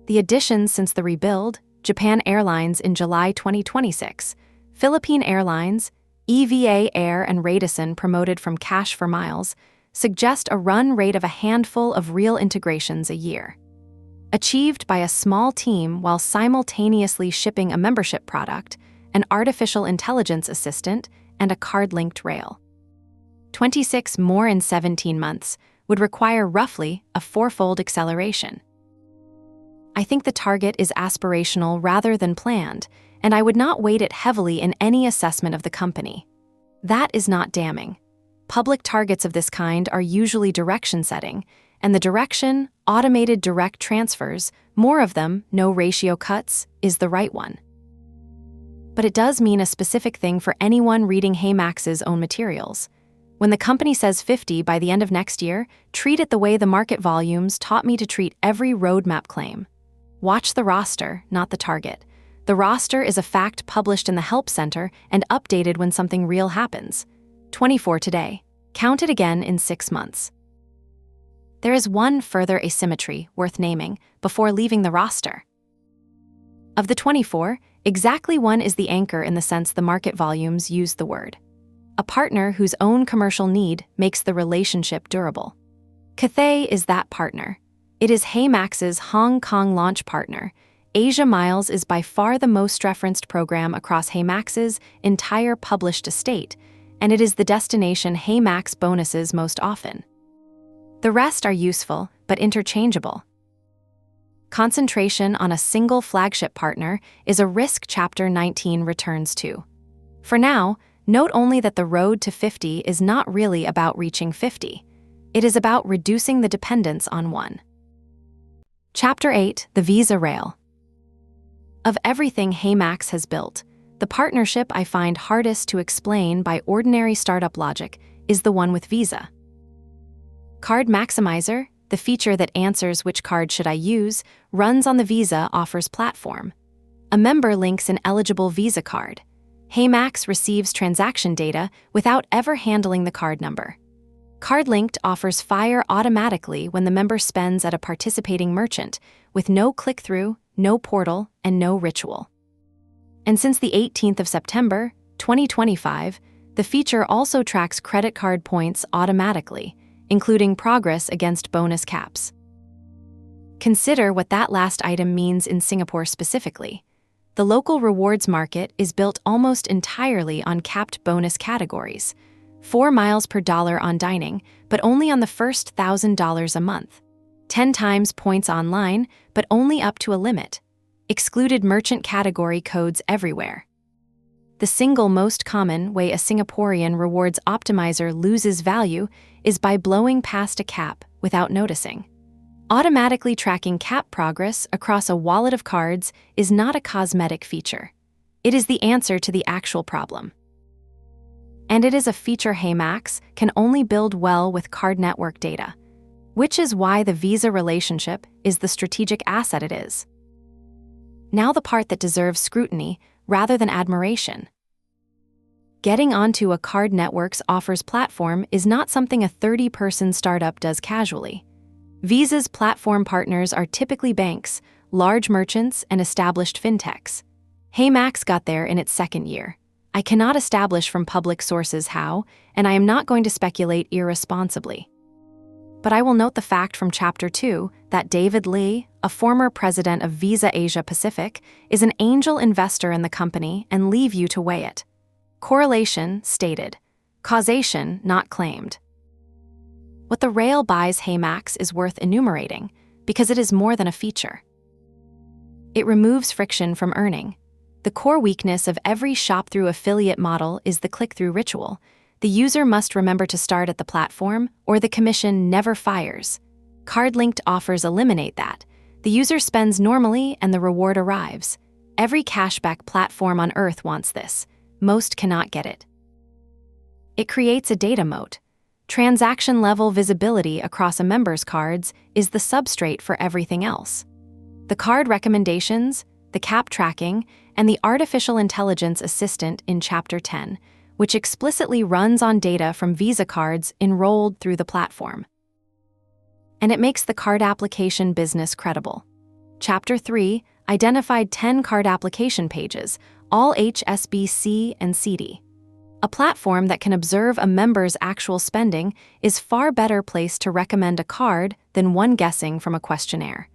The additions since the rebuild: Japan Airlines in July 2026, Philippine Airlines, EVA Air and Radisson promoted from cash for miles, suggest a run rate of a handful of real integrations a year. Achieved by a small team while simultaneously shipping a membership product, an artificial intelligence assistant, and a card-linked rail. 26 more in 17 months would require roughly a 4-fold acceleration. I think the target is aspirational rather than planned, and I would not weight it heavily in any assessment of the company. That is not damning. Public targets of this kind are usually direction setting, and the direction, automated direct transfers, more of them, no ratio cuts, is the right one. But it does mean a specific thing for anyone reading HeyMax's own materials. When the company says 50 by the end of next year, treat it the way the market volumes taught me to treat every roadmap claim. Watch the roster, not the target. The roster is a fact published in the Help Center and updated when something real happens. 24 today. Count it again in 6 months. There is one further asymmetry worth naming before leaving the roster. Of the 24, exactly one is the anchor in the sense the market volumes use the word. A partner whose own commercial need makes the relationship durable. Cathay is that partner. It is HeyMax's Hong Kong launch partner. Asia Miles is by far the most referenced program across HeyMax's entire published estate, and it is the destination HeyMax bonuses most often. The rest are useful, but interchangeable. Concentration on a single flagship partner is a risk Chapter 19 returns to. For now, note only that the road to 50 is not really about reaching 50. It is about reducing the dependence on one. Chapter 8, the Visa Rail. Of everything HeyMax has built, the partnership I find hardest to explain by ordinary startup logic is the one with Visa. Card Maximizer, the feature that answers which card should I use, runs on the Visa Offers platform. A member links an eligible Visa card. HeyMax receives transaction data without ever handling the card number. CardLinked offers fire automatically when the member spends at a participating merchant, with no click-through, no portal, and no ritual. And since the 18th of September, 2025, the feature also tracks credit card points automatically, including progress against bonus caps. Consider what that last item means in Singapore specifically. The local rewards market is built almost entirely on capped bonus categories. 4 miles per dollar on dining, but only on the first $1,000 a month. 10 times points online, but only up to a limit. Excluded merchant category codes everywhere. The single most common way a Singaporean rewards optimizer loses value is by blowing past a cap without noticing. Automatically tracking cap progress across a wallet of cards is not a cosmetic feature. It is the answer to the actual problem. And it is a feature HeyMax can only build well with card network data, which is why the Visa relationship is the strategic asset it is. Now the part that deserves scrutiny rather than admiration. Getting onto a card network's offers platform is not something a 30-person startup does casually. Visa's platform partners are typically banks, large merchants, and established fintechs. HeyMax got there in its second year. I cannot establish from public sources how, and I am not going to speculate irresponsibly. But I will note the fact from Chapter 2 that David Lee, a former president of Visa Asia Pacific, is an angel investor in the company and leave you to weigh it. Correlation stated. Causation not claimed. What the rail buys HeyMax is worth enumerating because it is more than a feature. It removes friction from earning. The core weakness of every shop-through affiliate model is the click-through ritual. The user must remember to start at the platform, or the commission never fires. Card-linked offers eliminate that. The user spends normally and the reward arrives. Every cashback platform on Earth wants this. Most cannot get it. It creates a data moat. Transaction-level visibility across a member's cards is the substrate for everything else. The card recommendations, the cap tracking, and the artificial intelligence assistant in Chapter 10, which explicitly runs on data from Visa cards enrolled through the platform. And it makes the card application business credible. Chapter 3 identified 10 card application pages, all HSBC and CD. A platform that can observe a member's actual spending is far better placed to recommend a card than one guessing from a questionnaire.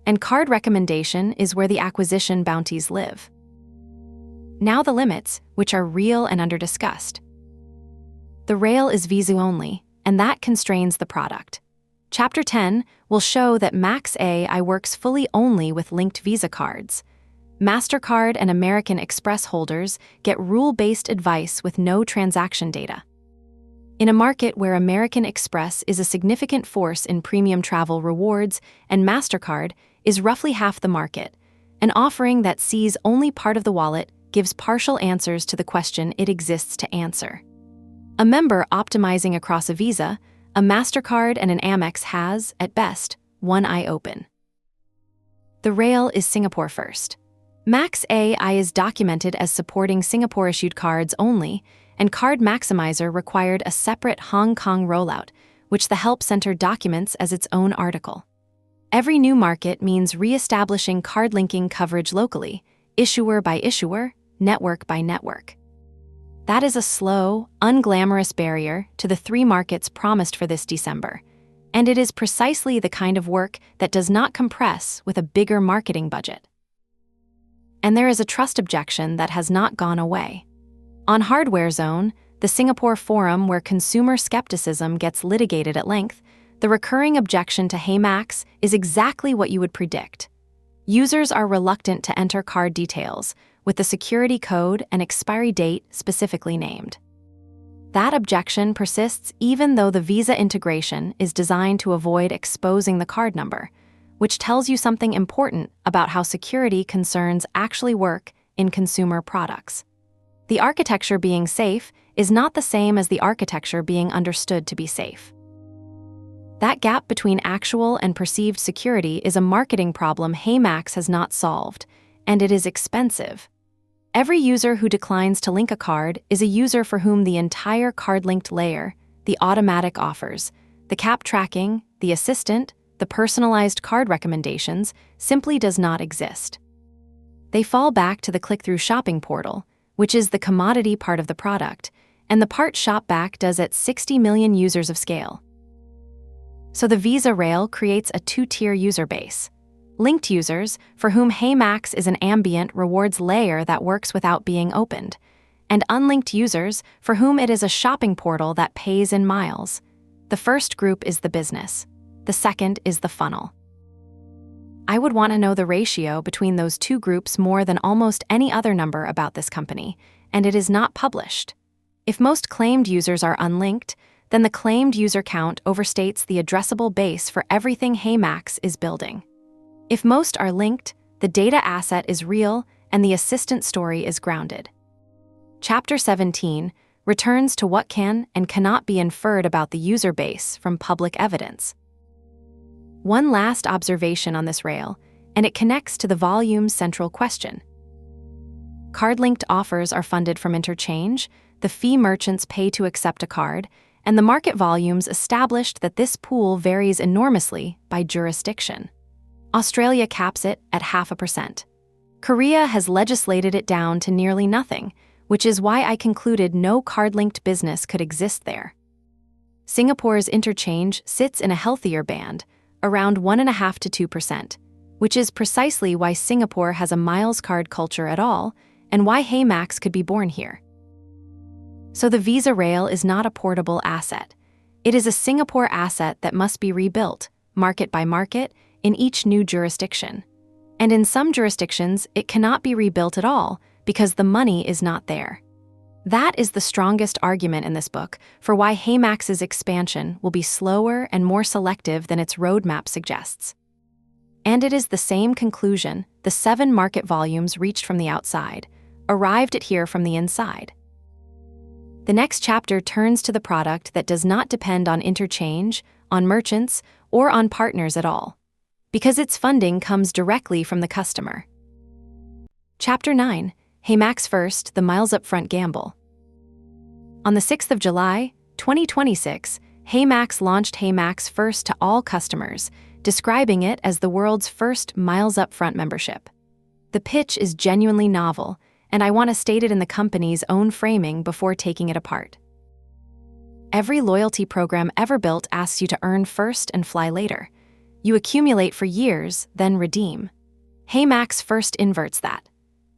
And card recommendation is where the acquisition bounties live. Now the limits, which are real and under-discussed. The rail is Visa only, and that constrains the product. Chapter 10 will show that Max AI works fully only with linked Visa cards. MasterCard and American Express holders get rule-based advice with no transaction data. In a market where American Express is a significant force in premium travel rewards and MasterCard is roughly half the market, an offering that sees only part of the wallet gives partial answers to the question it exists to answer. A member optimizing across a Visa, a MasterCard, and an Amex has, at best, one eye open. The rail is Singapore first. Max AI is documented as supporting Singapore-issued cards only, and Card Maximizer required a separate Hong Kong rollout, which the Help Center documents as its own article. Every new market means re-establishing card linking coverage locally, issuer by issuer, network by network. That is a slow, unglamorous barrier to the 3 markets promised for this December, and it is precisely the kind of work that does not compress with a bigger marketing budget. And there is a trust objection that has not gone away. On Hardware Zone, the Singapore forum where consumer skepticism gets litigated at length, the recurring objection to HeyMax is exactly what you would predict. Users are reluctant to enter card details, with the security code and expiry date specifically named. That objection persists even though the Visa integration is designed to avoid exposing the card number, which tells you something important about how security concerns actually work in consumer products. The architecture being safe is not the same as the architecture being understood to be safe. That gap between actual and perceived security is a marketing problem HeyMax has not solved, and it is expensive. Every user who declines to link a card is a user for whom the entire card-linked layer, the automatic offers, the cap tracking, the assistant, the personalized card recommendations, simply does not exist. They fall back to the click-through shopping portal, which is the commodity part of the product, and the part ShopBack does at 60 million users of scale. So the Visa rail creates a two-tier user base. Linked users, for whom HeyMax is an ambient rewards layer that works without being opened, and unlinked users, for whom it is a shopping portal that pays in miles. The first group is the business. The second is the funnel. I would want to know the ratio between those two groups more than almost any other number about this company, and it is not published. If most claimed users are unlinked, then the claimed user count overstates the addressable base for everything HeyMax is building. If most are linked, the data asset is real and the assistant story is grounded. Chapter 17 returns to what can and cannot be inferred about the user base from public evidence. One last observation on this rail, and it connects to the volume's central question. Card-linked offers are funded from interchange, the fee merchants pay to accept a card, and the market volumes established that this pool varies enormously by jurisdiction. Australia caps it at 0.5%. Korea has legislated it down to nearly nothing, which is why I concluded no card-linked business could exist there. Singapore's interchange sits in a healthier band, around 1.5% to 2%, which is precisely why Singapore has a miles card culture at all, and why HeyMax could be born here. So the Visa rail is not a portable asset. It is a Singapore asset that must be rebuilt, market by market, in each new jurisdiction. And in some jurisdictions, it cannot be rebuilt at all because the money is not there. That is the strongest argument in this book for why HeyMax's expansion will be slower and more selective than its roadmap suggests. And it is the same conclusion the 7 market volumes reached from the outside, arrived at here from the inside. The next chapter turns to the product that does not depend on interchange, on merchants, or on partners at all, because its funding comes directly from the customer. Chapter 9, HeyMax First, the Miles-Upfront Gamble. On the 6th of July, 2026, HeyMax launched HeyMax First to all customers, describing it as the world's first Miles-Upfront membership. The pitch is genuinely novel, and I want to state it in the company's own framing before taking it apart. Every loyalty program ever built asks you to earn first and fly later. You accumulate for years, then redeem. HeyMax First inverts that.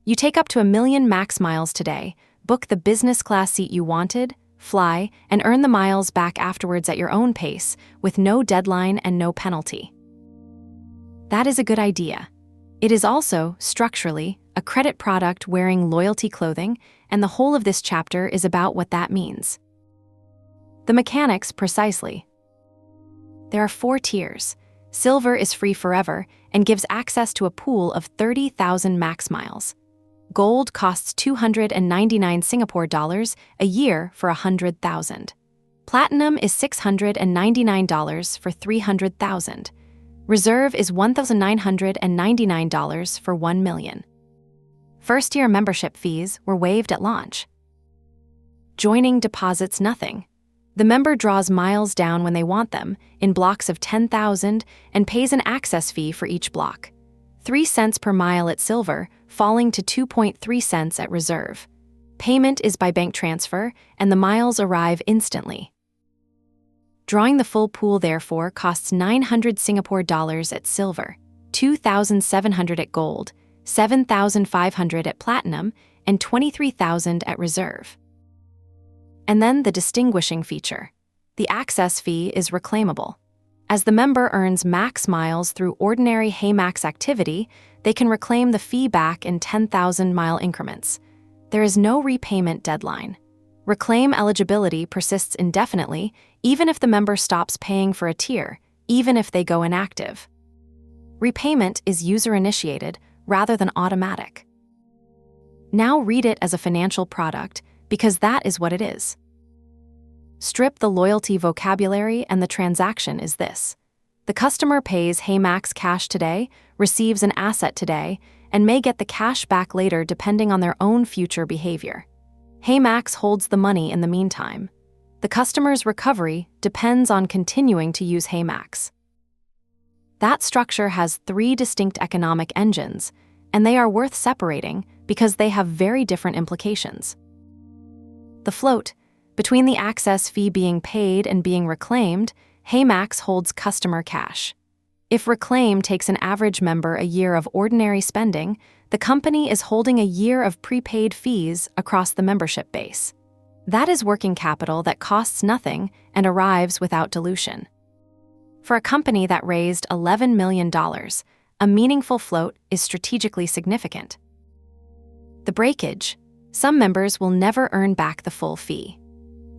You take up to 1 million max miles today, book the business class seat you wanted, fly, and earn the miles back afterwards at your own pace, with no deadline and no penalty. That is a good idea. It is also, structurally, a credit product wearing loyalty clothing, and the whole of this chapter is about what that means. The mechanics, precisely. There are 4 tiers. Silver is free forever and gives access to a pool of 30,000 max miles. Gold costs 299 Singapore dollars a year for 100,000. Platinum is $699 for 300,000. Reserve is $1,999 for 1 million. First-year membership fees were waived at launch. Joining deposits nothing. The member draws miles down when they want them, in blocks of 10,000, and pays an access fee for each block. 3 cents per mile at Silver, falling to 2.3 cents at Reserve. Payment is by bank transfer, and the miles arrive instantly. Drawing the full pool, therefore, costs 900 Singapore dollars at Silver, 2,700 at Gold, 7,500 at Platinum, and 23,000 at Reserve. And then the distinguishing feature. The access fee is reclaimable. As the member earns max miles through ordinary HeyMax activity, they can reclaim the fee back in 10,000-mile increments. There is no repayment deadline. Reclaim eligibility persists indefinitely, even if the member stops paying for a tier, even if they go inactive. Repayment is user-initiated rather than automatic. Now read it as a financial product, because that is what it is. Strip the loyalty vocabulary and the transaction is this. The customer pays HeyMax cash today, receives an asset today, and may get the cash back later depending on their own future behavior. HeyMax holds the money in the meantime. The customer's recovery depends on continuing to use HeyMax. That structure has 3 distinct economic engines, and they are worth separating because they have very different implications. The float, between the access fee being paid and being reclaimed, HeyMax holds customer cash. If reclaim takes an average member a year of ordinary spending, the company is holding a year of prepaid fees across the membership base. That is working capital that costs nothing and arrives without dilution. For a company that raised $11 million, a meaningful float is strategically significant. The breakage. Some members will never earn back the full fee.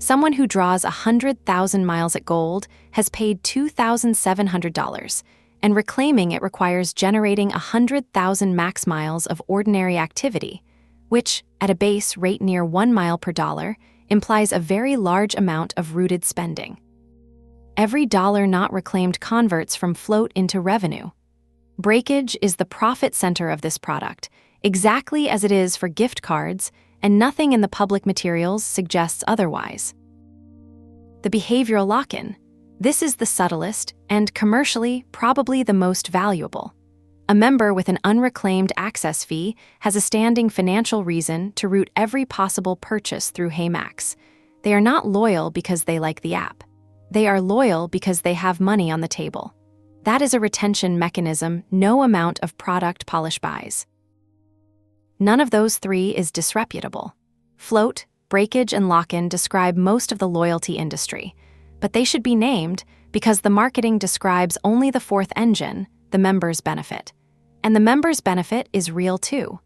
Someone who draws 100,000 miles at Gold has paid $2,700, and reclaiming it requires generating 100,000 max miles of ordinary activity, which, at a base rate near 1 mile per dollar, implies a very large amount of rooted spending. Every dollar not reclaimed converts from float into revenue. Breakage is the profit center of this product, exactly as it is for gift cards, and nothing in the public materials suggests otherwise. The behavioral lock-in. This is the subtlest and, commercially, probably the most valuable. A member with an unreclaimed access fee has a standing financial reason to route every possible purchase through HeyMax. They are not loyal because they like the app. They are loyal because they have money on the table. That is a retention mechanism no amount of product polish buys. None of those 3 is disreputable. Float, breakage, and lock-in describe most of the loyalty industry, but they should be named because the marketing describes only the 4th engine, the member's benefit. And the member's benefit is real too.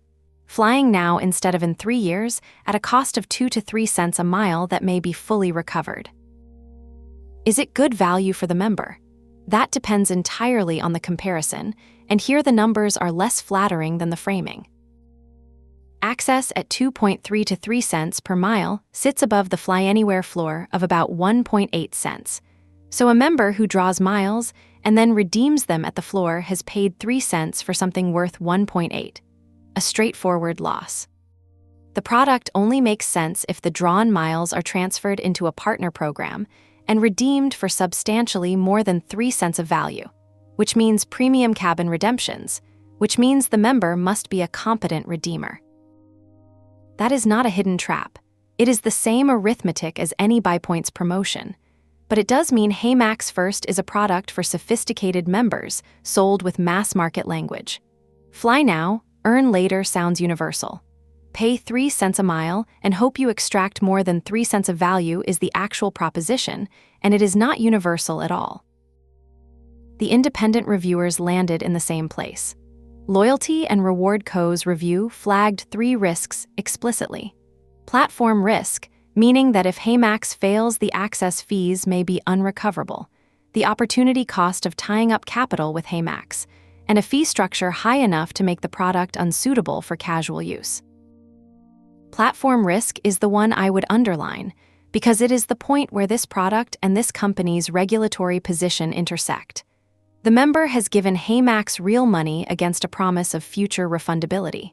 Flying now instead of in 3 years at a cost of 2 to 3 cents a mile that may be fully recovered. Is it good value for the member? That depends entirely on the comparison, and here the numbers are less flattering than the framing. Access at 2.3 to 3 cents per mile sits above the FlyAnywhere floor of about 1.8 cents. So a member who draws miles and then redeems them at the floor has paid 3 cents for something worth 1.8. A straightforward loss. The product only makes sense if the drawn miles are transferred into a partner program and redeemed for substantially more than 3 cents of value, which means premium cabin redemptions, which means the member must be a competent redeemer. That is not a hidden trap. It is the same arithmetic as any buy points promotion. But it does mean HeyMax First is a product for sophisticated members, sold with mass market language. Fly now, earn later sounds universal. Pay 3 cents a mile and hope you extract more than 3 cents of value is the actual proposition, and it is not universal at all. The independent reviewers landed in the same place. Loyalty and Reward Co.'s review flagged 3 risks explicitly. Platform risk, meaning that if HeyMax fails, the access fees may be unrecoverable, the opportunity cost of tying up capital with HeyMax, and a fee structure high enough to make the product unsuitable for casual use. Platform risk is the one I would underline, because it is the point where this product and this company's regulatory position intersect. The member has given HeyMax real money against a promise of future refundability.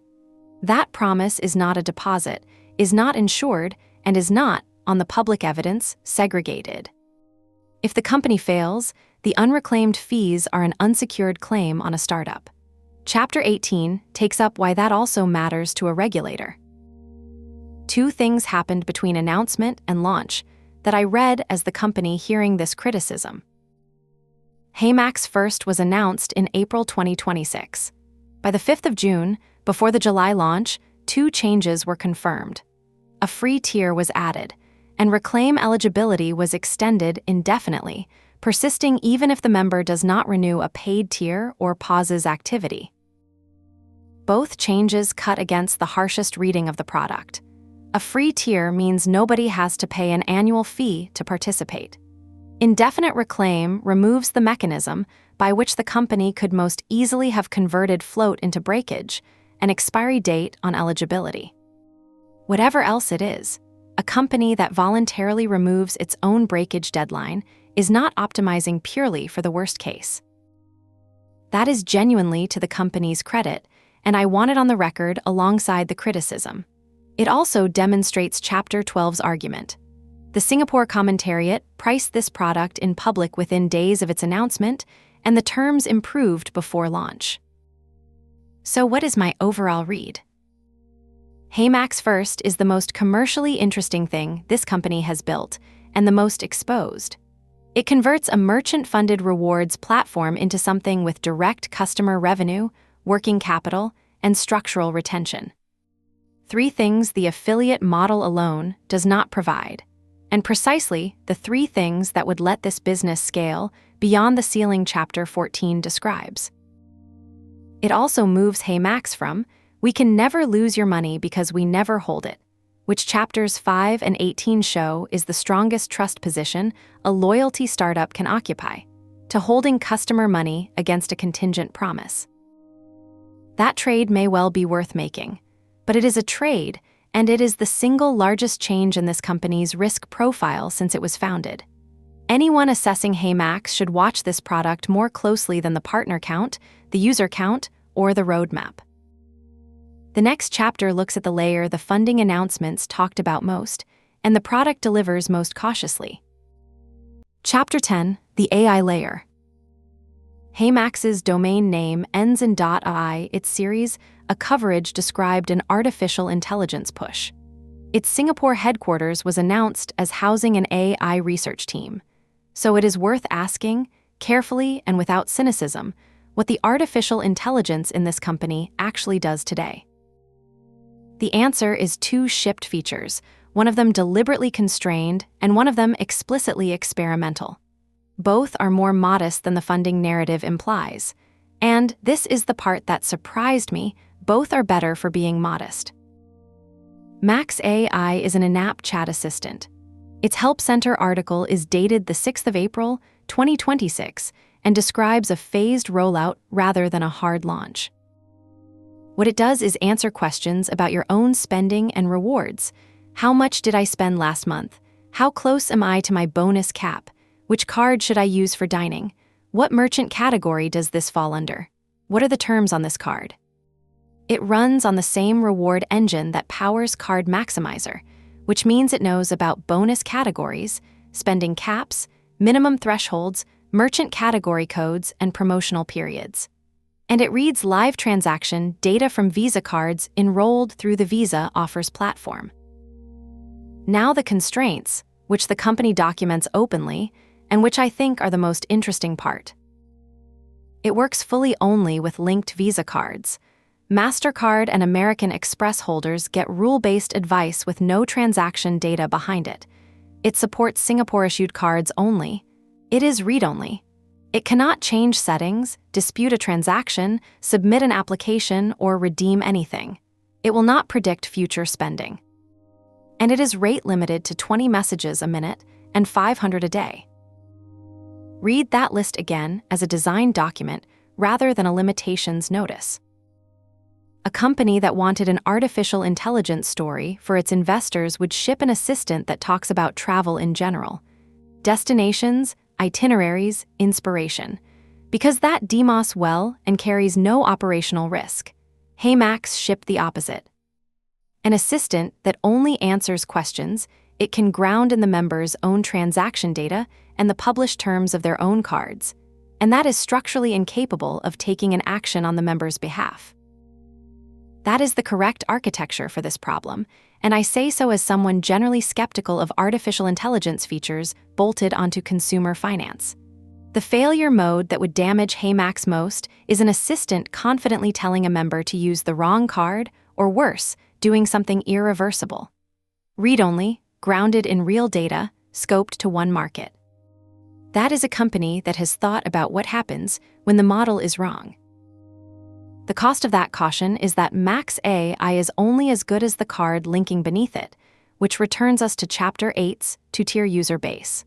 That promise is not a deposit, is not insured, and is not, on the public evidence, segregated. If the company fails, the unreclaimed fees are an unsecured claim on a startup. Chapter 18 takes up why that also matters to a regulator. 2 things happened between announcement and launch that I read as the company hearing this criticism. HeyMax First was announced in April 2026. By the 5th of June, before the July launch, 2 changes were confirmed. A free tier was added, and reclaim eligibility was extended indefinitely, persisting even if the member does not renew a paid tier or pauses activity. Both changes cut against the harshest reading of the product. A free tier means nobody has to pay an annual fee to participate. Indefinite reclaim removes the mechanism by which the company could most easily have converted float into breakage, an expiry date on eligibility. Whatever else it is, a company that voluntarily removes its own breakage deadline is not optimizing purely for the worst case. That is genuinely to the company's credit, and I want it on the record alongside the criticism. It also demonstrates Chapter 12's argument. The Singapore Commentariat priced this product in public within days of its announcement, and the terms improved before launch. So what is my overall read? HeyMax First is the most commercially interesting thing this company has built, and the most exposed. It converts a merchant-funded rewards platform into something with direct customer revenue, working capital, and structural retention. 3 things the affiliate model alone does not provide, and precisely the 3 things that would let this business scale beyond the ceiling Chapter 14 describes. It also moves HeyMax from, "We can never lose your money because we never hold it," which Chapters 5 and 18 show is the strongest trust position a loyalty startup can occupy, to holding customer money against a contingent promise. That trade may well be worth making, but it is a trade, and it is the single largest change in this company's risk profile since it was founded. Anyone assessing HeyMax should watch this product more closely than the partner count, the user count, or the roadmap. The next chapter looks at the layer the funding announcements talked about most, and the product delivers most cautiously. Chapter 10, the AI layer. HeyMax's domain name ends in .ai. Its series, a coverage described an artificial intelligence push. Its Singapore headquarters was announced as housing an AI research team. So it is worth asking, carefully and without cynicism, what the artificial intelligence in this company actually does today. The answer is 2 shipped features, one of them deliberately constrained and one of them explicitly experimental. Both are more modest than the funding narrative implies. And this is the part that surprised me, both are better for being modest. Max AI is an in-app chat assistant. Its Help Center article is dated the 6th of April, 2026, and describes a phased rollout rather than a hard launch. What it does is answer questions about your own spending and rewards. How much did I spend last month? How close am I to my bonus cap? Which card should I use for dining? What merchant category does this fall under? What are the terms on this card? It runs on the same reward engine that powers Card Maximizer, which means it knows about bonus categories, spending caps, minimum thresholds, merchant category codes, and promotional periods. And it reads live transaction data from Visa cards enrolled through the Visa Offers platform. Now the constraints, which the company documents openly, and which I think are the most interesting part. It works fully only with linked Visa cards. MasterCard and American Express holders get rule-based advice with no transaction data behind it. It supports Singapore-issued cards only. It is read-only. It cannot change settings, dispute a transaction, submit an application, or redeem anything. It will not predict future spending. And it is rate-limited to 20 messages a minute and 500 a day. Read that list again as a design document rather than a limitations notice. A company that wanted an artificial intelligence story for its investors would ship an assistant that talks about travel in general. Destinations, itineraries, inspiration. Because that DMOS well and carries no operational risk. HeyMax shipped the opposite. An assistant that only answers questions it can ground in the member's own transaction data and the published terms of their own cards, and that is structurally incapable of taking an action on the member's behalf. That is the correct architecture for this problem, and I say so as someone generally skeptical of artificial intelligence features bolted onto consumer finance. The failure mode that would damage HeyMax most is an assistant confidently telling a member to use the wrong card, or worse, doing something irreversible. Read-only, grounded in real data, scoped to one market. That is a company that has thought about what happens when the model is wrong. The cost of that caution is that Max AI is only as good as the card linking beneath it, which returns us to Chapter 8's two-tier user base.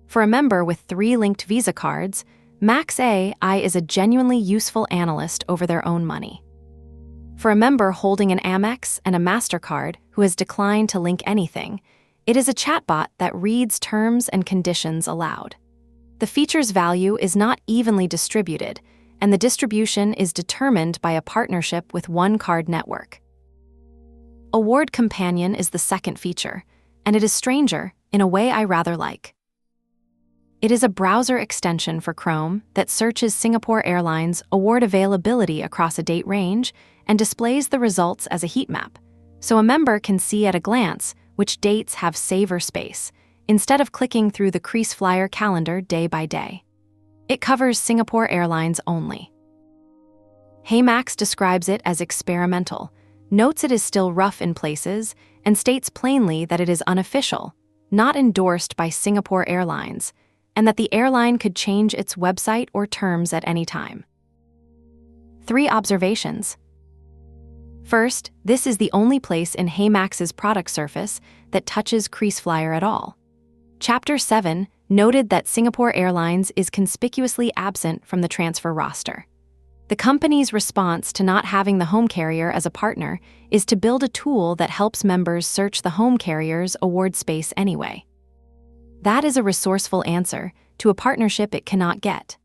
For a member with 3 linked Visa cards, Max AI is a genuinely useful analyst over their own money. For a member holding an Amex and a MasterCard who has declined to link anything, it is a chatbot that reads terms and conditions aloud. The feature's value is not evenly distributed, and the distribution is determined by a partnership with one card network. Award Companion is the second feature, and it is stranger in a way I rather like. It is a browser extension for Chrome that searches Singapore Airlines award availability across a date range and displays the results as a heat map, so a member can see at a glance which dates have saver space, instead of clicking through the Kris flyer calendar day by day. It covers Singapore Airlines only. HeyMax describes it as experimental, notes it is still rough in places, and states plainly that it is unofficial, not endorsed by Singapore Airlines, and that the airline could change its website or terms at any time. 3 observations. First, this is the only place in HeyMax's product surface that touches Kris flyer at all. Chapter 7 noted that Singapore Airlines is conspicuously absent from the transfer roster. The company's response to not having the home carrier as a partner is to build a tool that helps members search the home carrier's award space anyway. That is a resourceful answer to a partnership it cannot get.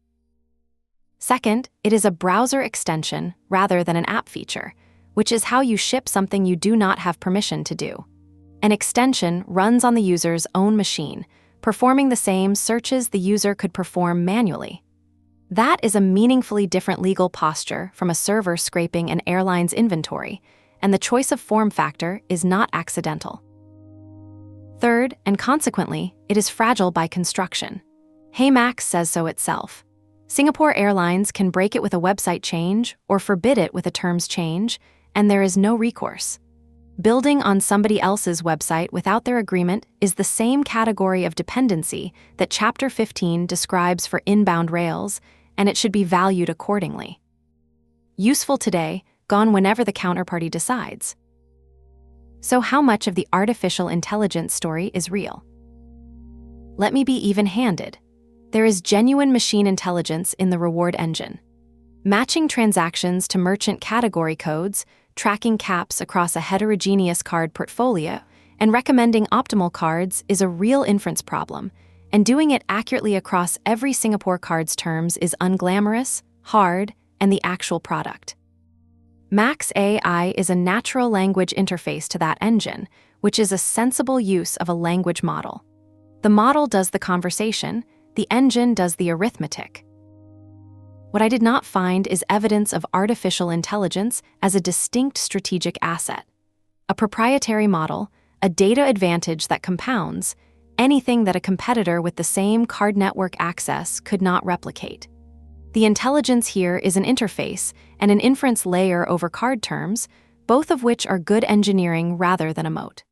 Second, it is a browser extension rather than an app feature, which is how you ship something you do not have permission to do. An extension runs on the user's own machine, performing the same searches the user could perform manually. That is a meaningfully different legal posture from a server scraping an airline's inventory, and the choice of form factor is not accidental. Third, and consequently, it is fragile by construction. HeyMax says so itself. Singapore Airlines can break it with a website change or forbid it with a terms change, and there is no recourse. Building on somebody else's website without their agreement is the same category of dependency that Chapter 15 describes for inbound rails, and it should be valued accordingly. Useful today, gone whenever the counterparty decides. So how much of the artificial intelligence story is real? Let me be even-handed. There is genuine machine intelligence in the reward engine. Matching transactions to merchant category codes, tracking caps across a heterogeneous card portfolio, and recommending optimal cards is a real inference problem, and doing it accurately across every Singapore card's terms is unglamorous, hard, and the actual product. Max AI is a natural language interface to that engine, which is a sensible use of a language model. The model does the conversation, the engine does the arithmetic. What I did not find is evidence of artificial intelligence as a distinct strategic asset. A proprietary model, a data advantage that compounds, anything that a competitor with the same card network access could not replicate. The intelligence here is an interface and an inference layer over card terms, both of which are good engineering rather than a moat.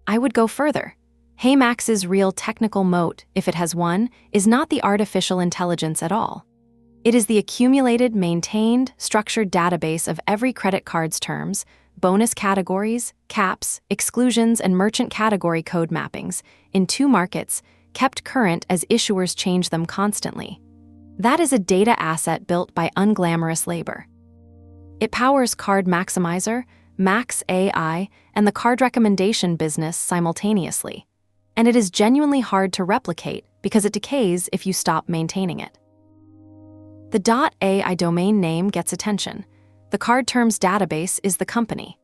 I would go further. HeyMax's real technical moat, if it has one, is not the artificial intelligence at all. It is the accumulated, maintained, structured database of every credit card's terms, bonus categories, caps, exclusions, and merchant category code mappings in 2 markets, kept current as issuers change them constantly. That is a data asset built by unglamorous labor. It powers Card Maximizer, Max AI, and the card recommendation business simultaneously. And it is genuinely hard to replicate because it decays if you stop maintaining it. The .ai domain name gets attention. The card terms database is the company.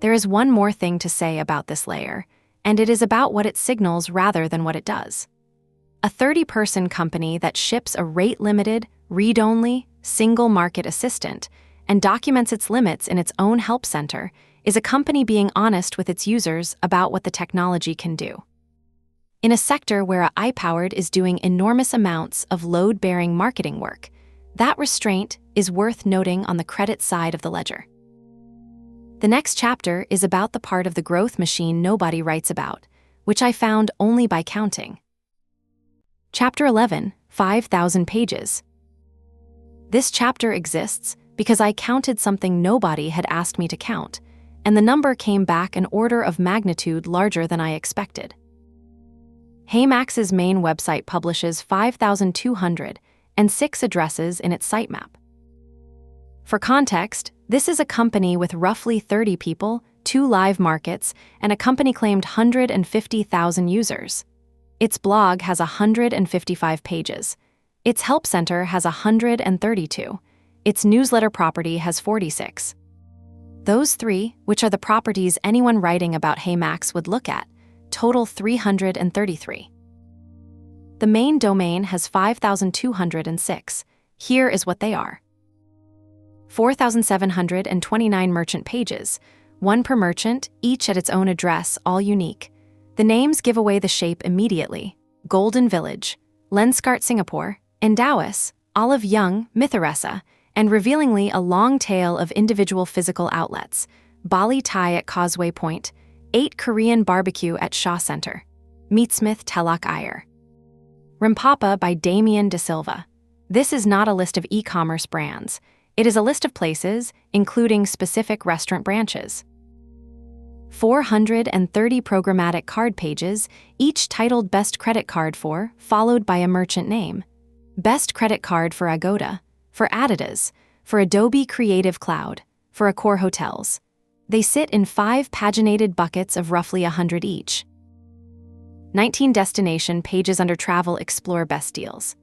There is one more thing to say about this layer, and it is about what it signals rather than what it does. A 30-person company that ships a rate-limited, read-only, single-market assistant and documents its limits in its own help center is a company being honest with its users about what the technology can do. In a sector where AI-powered is doing enormous amounts of load-bearing marketing work, that restraint is worth noting on the credit side of the ledger. The next chapter is about the part of the growth machine nobody writes about, which I found only by counting. Chapter 11, 5,000 pages. This chapter exists because I counted something nobody had asked me to count, and the number came back an order of magnitude larger than I expected. HeyMax's main website publishes 5,206 addresses in its sitemap. For context, this is a company with roughly 30 people, 2 live markets, and a company-claimed 150,000 users. Its blog has 155 pages. Its help center has 132. Its newsletter property has 46. Those 3, which are the properties anyone writing about HeyMax would look at, total 333. The main domain has 5,206. Here is what they are. 4,729 merchant pages, 1 per merchant, each at its own address, all unique. The names give away the shape immediately: Golden Village, Lenskart Singapore, Endowus, Olive Young, Mitharesa, and revealingly a long tail of individual physical outlets: Bali Thai at Causeway Point, 8 Korean Barbecue at Shaw Center, Meatsmith Telok Ayer. Rimpapa by Damien De Silva. This is not a list of e-commerce brands. It is a list of places, including specific restaurant branches. 430 programmatic card pages, each titled Best Credit Card for, followed by a merchant name. Best Credit Card for Agoda, for Adidas, for Adobe Creative Cloud, for Accor Hotels. They sit in 5 paginated buckets of roughly 100 each. 19 destination pages under Travel explore best deals.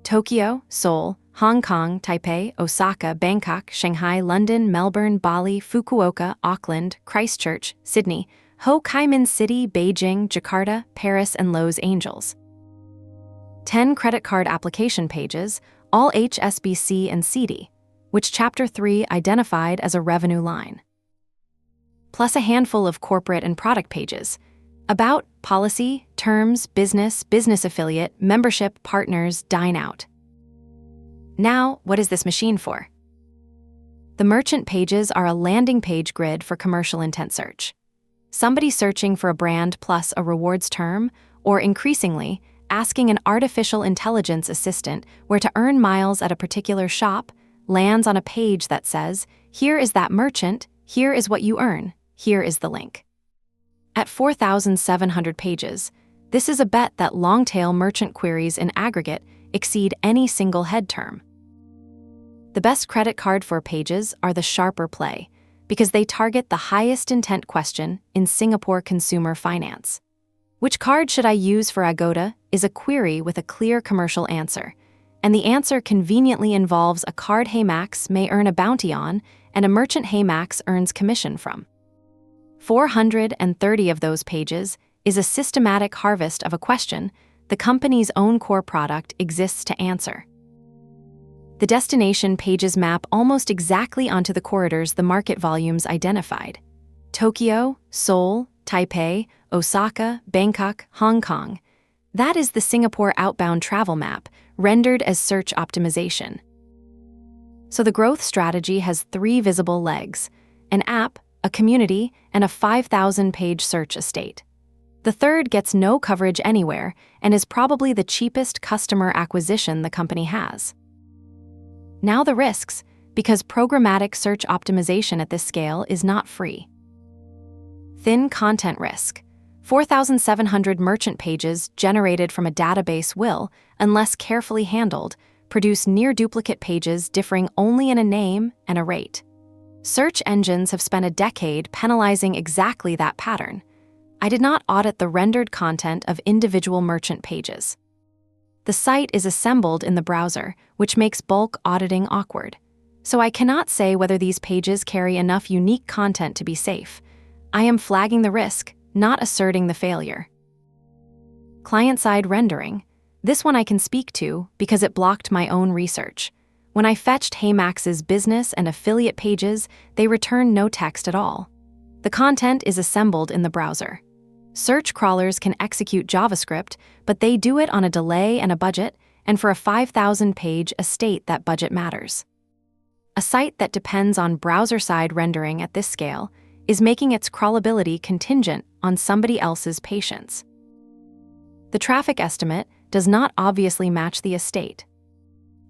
Tokyo, Seoul, Hong Kong, Taipei, Osaka, Bangkok, Shanghai, London, Melbourne, Bali, Fukuoka, Auckland, Christchurch, Sydney, Ho Chi Minh City, Beijing, Jakarta, Paris, and Los Angeles. 10 credit card application pages, all HSBC and CD, which Chapter 3 identified as a revenue line. Plus a handful of corporate and product pages: about, policy, terms, business affiliate, membership, partners, dine out. Now, what is this machine for? The merchant pages are a landing page grid for commercial intent search. Somebody searching for a brand plus a rewards term, or increasingly, asking an artificial intelligence assistant where to earn miles at a particular shop, lands on a page that says, "Here is that merchant, here is what you earn, here is the link." At 4,700 pages, this is a bet that long-tail merchant queries in aggregate exceed any single head term. The best credit card for pages are the sharper play, because they target the highest intent question in Singapore consumer finance. Which card should I use for Agoda is a query with a clear commercial answer, and the answer conveniently involves a card HeyMax may earn a bounty on and a merchant HeyMax earns commission from. 430 of those pages is a systematic harvest of a question the company's own core product exists to answer. The destination pages map almost exactly onto the corridors the market volumes identified: Tokyo, Seoul, Taipei, Osaka, Bangkok, Hong Kong. That is the Singapore outbound travel map, rendered as search optimization. So the growth strategy has 3 visible legs: an app, a community, and a 5,000-page search estate. The third gets no coverage anywhere and is probably the cheapest customer acquisition the company has. Now the risks, because programmatic search optimization at this scale is not free. Thin content risk. 4,700 merchant pages generated from a database will, unless carefully handled, produce near-duplicate pages differing only in a name and a rate. Search engines have spent a decade penalizing exactly that pattern. I did not audit the rendered content of individual merchant pages. The site is assembled in the browser, which makes bulk auditing awkward. So I cannot say whether these pages carry enough unique content to be safe. I am flagging the risk, not asserting the failure. Client-side rendering. This one I can speak to because it blocked my own research. When I fetched HeyMax's business and affiliate pages, they return no text at all. The content is assembled in the browser. Search crawlers can execute JavaScript, but they do it on a delay and a budget, and for a 5,000-page estate that budget matters. A site that depends on browser-side rendering at this scale is making its crawlability contingent on somebody else's patience. The traffic estimate does not obviously match the estate.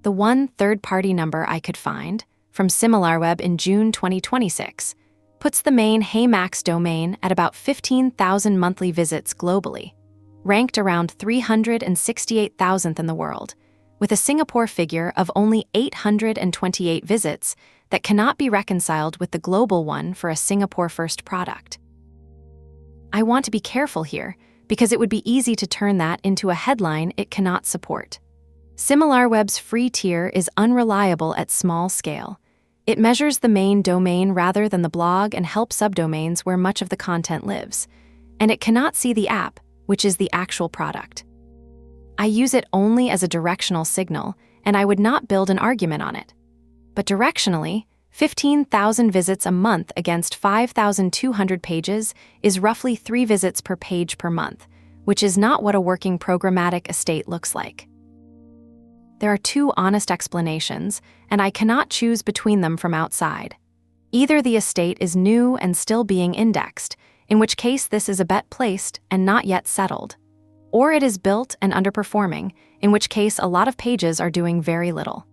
The one third-party number I could find, from SimilarWeb in June 2026, puts the main HeyMax domain at about 15,000 monthly visits globally, ranked around 368,000th in the world, with a Singapore figure of only 828 visits that cannot be reconciled with the global one for a Singapore First product. I want to be careful here because it would be easy to turn that into a headline it cannot support. SimilarWeb's free tier is unreliable at small scale. It measures the main domain rather than the blog and help subdomains where much of the content lives, and it cannot see the app, which is the actual product. I use it only as a directional signal, and I would not build an argument on it. But directionally, 15,000 visits a month against 5,200 pages is roughly 3 visits per page per month, which is not what a working programmatic estate looks like. There are 2 honest explanations, and I cannot choose between them from outside. Either the estate is new and still being indexed, in which case this is a bet placed and not yet settled, or it is built and underperforming, in which case a lot of pages are doing very little.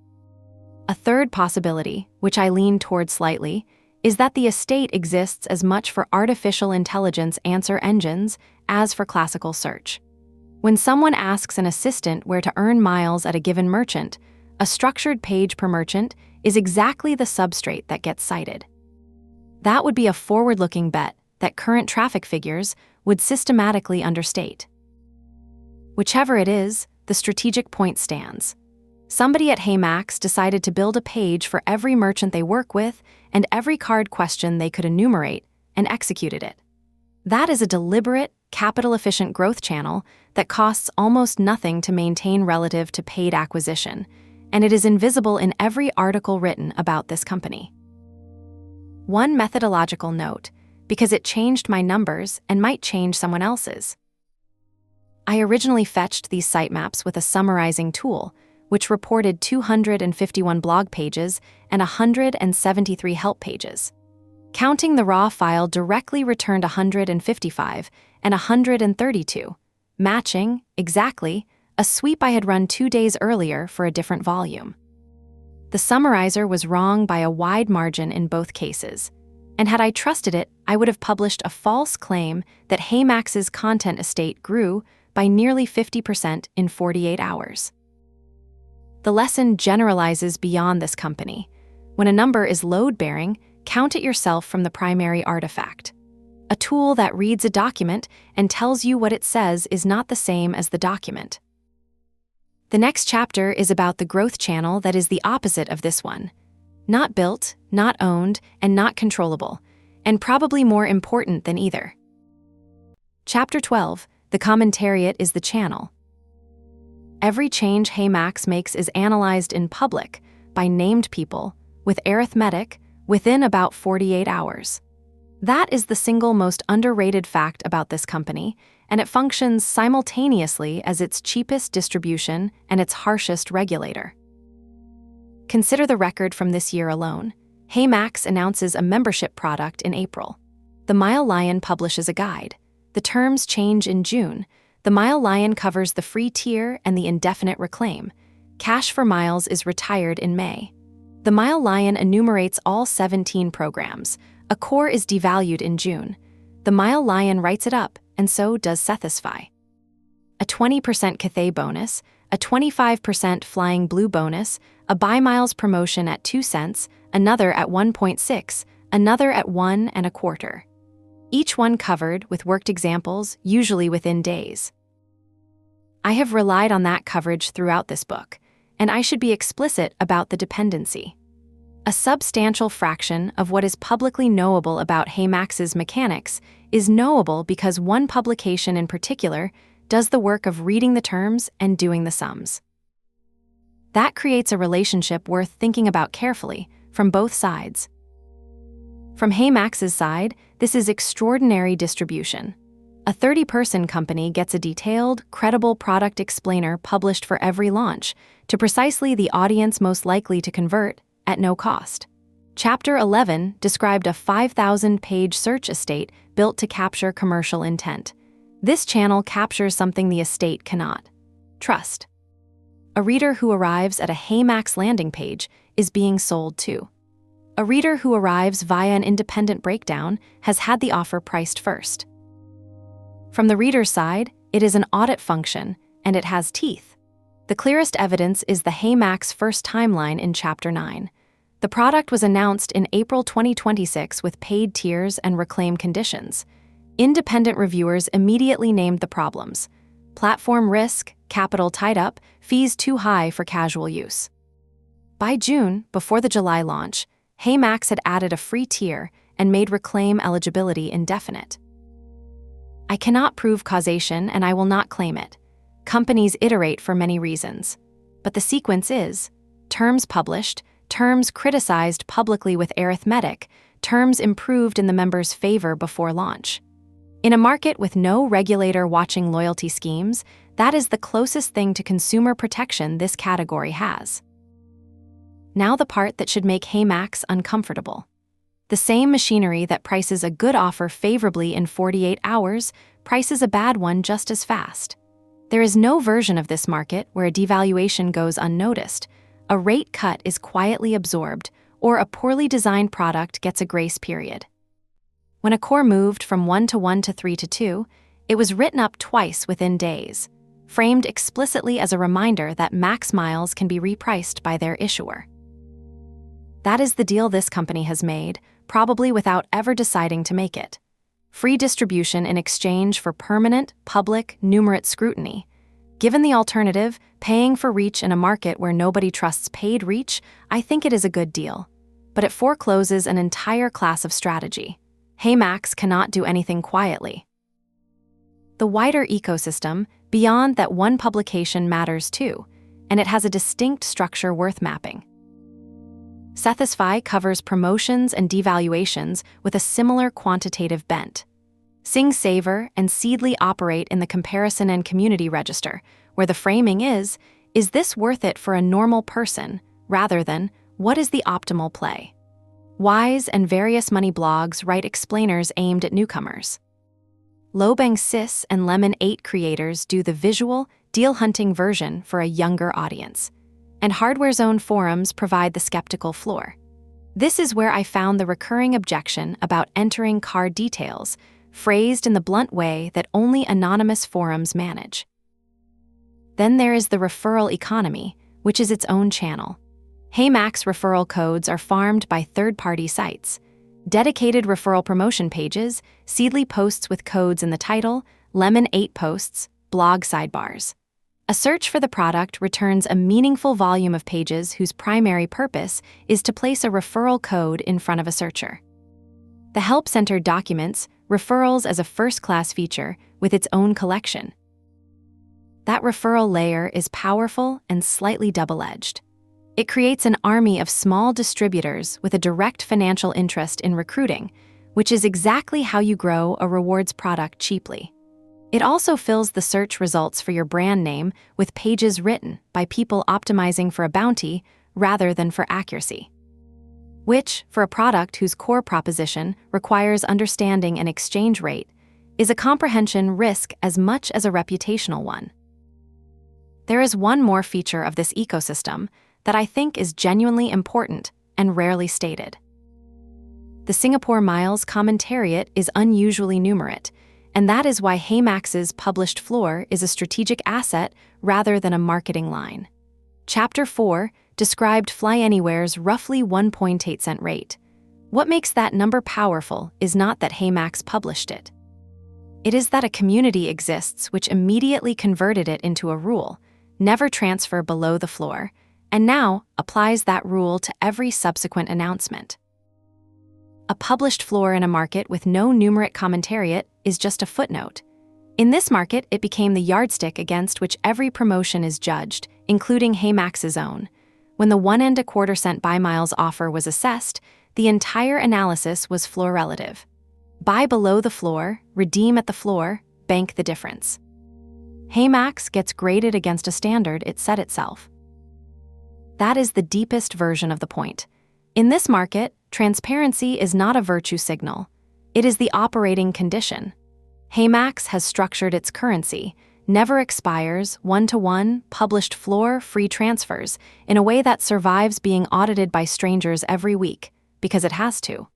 A third possibility, which I lean toward slightly, is that the estate exists as much for artificial intelligence answer engines as for classical search. When someone asks an assistant where to earn miles at a given merchant, a structured page per merchant is exactly the substrate that gets cited. That would be a forward-looking bet that current traffic figures would systematically understate. Whichever it is, the strategic point stands. Somebody at HeyMax decided to build a page for every merchant they work with and every card question they could enumerate, and executed it. That is a deliberate, capital-efficient growth channel that costs almost nothing to maintain relative to paid acquisition, and it is invisible in every article written about this company. One methodological note, because it changed my numbers and might change someone else's. I originally fetched these sitemaps with a summarizing tool, which reported 251 blog pages and 173 help pages. Counting the raw file directly returned 155 and 132, matching, exactly, a sweep I had run 2 days earlier for a different volume. The summarizer was wrong by a wide margin in both cases, and had I trusted it, I would have published a false claim that HeyMax's content estate grew by nearly 50% in 48 hours. The lesson generalizes beyond this company. When a number is load-bearing, count it yourself from the primary artifact. A tool that reads a document and tells you what it says is not the same as the document. The next chapter is about the growth channel that is the opposite of this one. Not built, not owned, and not controllable, and probably more important than either. Chapter 12, the Commentariat is the channel. Every change HeyMax makes is analyzed in public by named people, with arithmetic, within about 48 hours. That is the single most underrated fact about this company, and it functions simultaneously as its cheapest distribution and its harshest regulator. Consider the record from this year alone. HeyMax announces a membership product in April. The Mile Lion publishes a guide. The terms change in June. The Mile Lion covers the free tier and the indefinite reclaim. Cash for Miles is retired in May. The Mile Lion enumerates all 17 programs. A core is devalued in June. The Mile Lion writes it up, and so does Satisfy. A 20% Cathay bonus, a 25% Flying Blue bonus, a Buy Miles promotion at 2 cents, another at 1.6, another at 1 1/4. Each one covered with worked examples, usually within days. I have relied on that coverage throughout this book, and I should be explicit about the dependency. A substantial fraction of what is publicly knowable about HeyMax's mechanics is knowable because one publication in particular does the work of reading the terms and doing the sums. That creates a relationship worth thinking about carefully from both sides. From HeyMax's side, this is extraordinary distribution. A 30-person company gets a detailed, credible product explainer published for every launch to precisely the audience most likely to convert at no cost. Chapter 11 described a 5,000-page search estate built to capture commercial intent. This channel captures something the estate cannot. trust. A reader who arrives at a HeyMax landing page is being sold to. A reader who arrives via an independent breakdown has had the offer priced first. From the reader's side, it is an audit function, and it has teeth. The clearest evidence is the HeyMax First timeline in Chapter 9. The product was announced in April 2026 with paid tiers and reclaim conditions. Independent reviewers immediately named the problems: platform risk, capital tied up, fees too high for casual use. By June, before the July launch, HeyMax had added a free tier and made reclaim eligibility indefinite. I cannot prove causation and I will not claim it. Companies iterate for many reasons. But the sequence is: terms published, terms criticized publicly with arithmetic, terms improved in the member's favor before launch. In a market with no regulator watching loyalty schemes, that is the closest thing to consumer protection this category has. Now the part that should make HeyMax uncomfortable. The same machinery that prices a good offer favorably in 48 hours prices a bad one just as fast. There is no version of this market where a devaluation goes unnoticed, a rate cut is quietly absorbed, or a poorly designed product gets a grace period. When a core moved from 1 to 1 to 3 to 2, it was written up twice within days, framed explicitly as a reminder that max miles can be repriced by their issuer. That is the deal this company has made, probably without ever deciding to make it. Free distribution in exchange for permanent, public, numerate scrutiny. Given the alternative, paying for reach in a market where nobody trusts paid reach, I think it is a good deal. But it forecloses an entire class of strategy. HeyMax cannot do anything quietly. The wider ecosystem, beyond that one publication, matters too, and it has a distinct structure worth mapping. Satisfy covers promotions and devaluations with a similar quantitative bent. SingSaver and Seedly operate in the comparison and community register, where the framing is this worth it for a normal person, rather than, what is the optimal play? Wise and various money blogs write explainers aimed at newcomers. Lobang Sis and Lemon 8 creators do the visual, deal-hunting version for a younger audience. And Hardware Zone forums provide the skeptical floor. This is where I found the recurring objection about entering card details, phrased in the blunt way that only anonymous forums manage. Then there is the referral economy, which is its own channel. HeyMax referral codes are farmed by third-party sites. Dedicated referral promotion pages, Seedly posts with codes in the title, Lemon 8 posts, blog sidebars. A search for the product returns a meaningful volume of pages whose primary purpose is to place a referral code in front of a searcher. The Help Center documents referrals as a first-class feature with its own collection. That referral layer is powerful and slightly double-edged. It creates an army of small distributors with a direct financial interest in recruiting, which is exactly how you grow a rewards product cheaply. It also fills the search results for your brand name with pages written by people optimizing for a bounty rather than for accuracy. Which, for a product whose core proposition requires understanding an exchange rate, is a comprehension risk as much as a reputational one. There is one more feature of this ecosystem that I think is genuinely important and rarely stated. The Singapore Miles Commentariat is unusually numerate, and that is why HeyMax's published floor is a strategic asset rather than a marketing line. Chapter 4 described FlyAnywhere's roughly 1.8 cent rate. What makes that number powerful is not that HeyMax published it. It is that a community exists which immediately converted it into a rule, never transfer below the floor, and now applies that rule to every subsequent announcement. A published floor in a market with no numerate commentariat is just a footnote. In this market, it became the yardstick against which every promotion is judged, including HeyMax's own. When the 1 and a quarter cent buy miles offer was assessed, the entire analysis was floor relative. Buy below the floor, redeem at the floor, bank the difference. HeyMax gets graded against a standard it set itself. That is the deepest version of the point. In this market, transparency is not a virtue signal. It is the operating condition. HeyMax has structured its currency, never expires, one-to-one, published floor, free transfers, in a way that survives being audited by strangers every week, because it has to.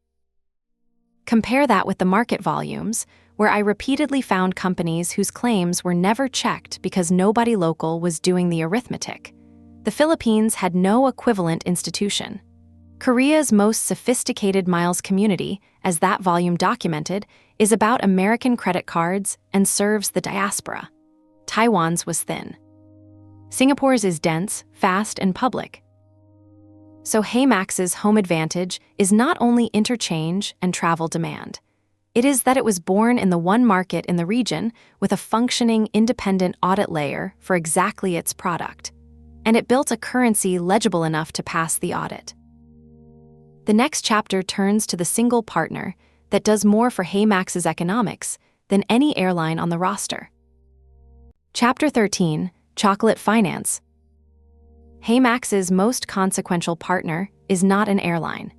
Compare that with the market volumes, where I repeatedly found companies whose claims were never checked because nobody local was doing the arithmetic. The Philippines had no equivalent institution. Korea's most sophisticated Miles community, as that volume documented, is about American credit cards and serves the diaspora. Taiwan's was thin. Singapore's is dense, fast, and public. So HeyMax's home advantage is not only interchange and travel demand. It is that it was born in the one market in the region with a functioning independent audit layer for exactly its product. And it built a currency legible enough to pass the audit. The next chapter turns to the single partner that does more for HeyMax's economics than any airline on the roster. Chapter 13, Chocolate Finance. HeyMax's most consequential partner is not an airline.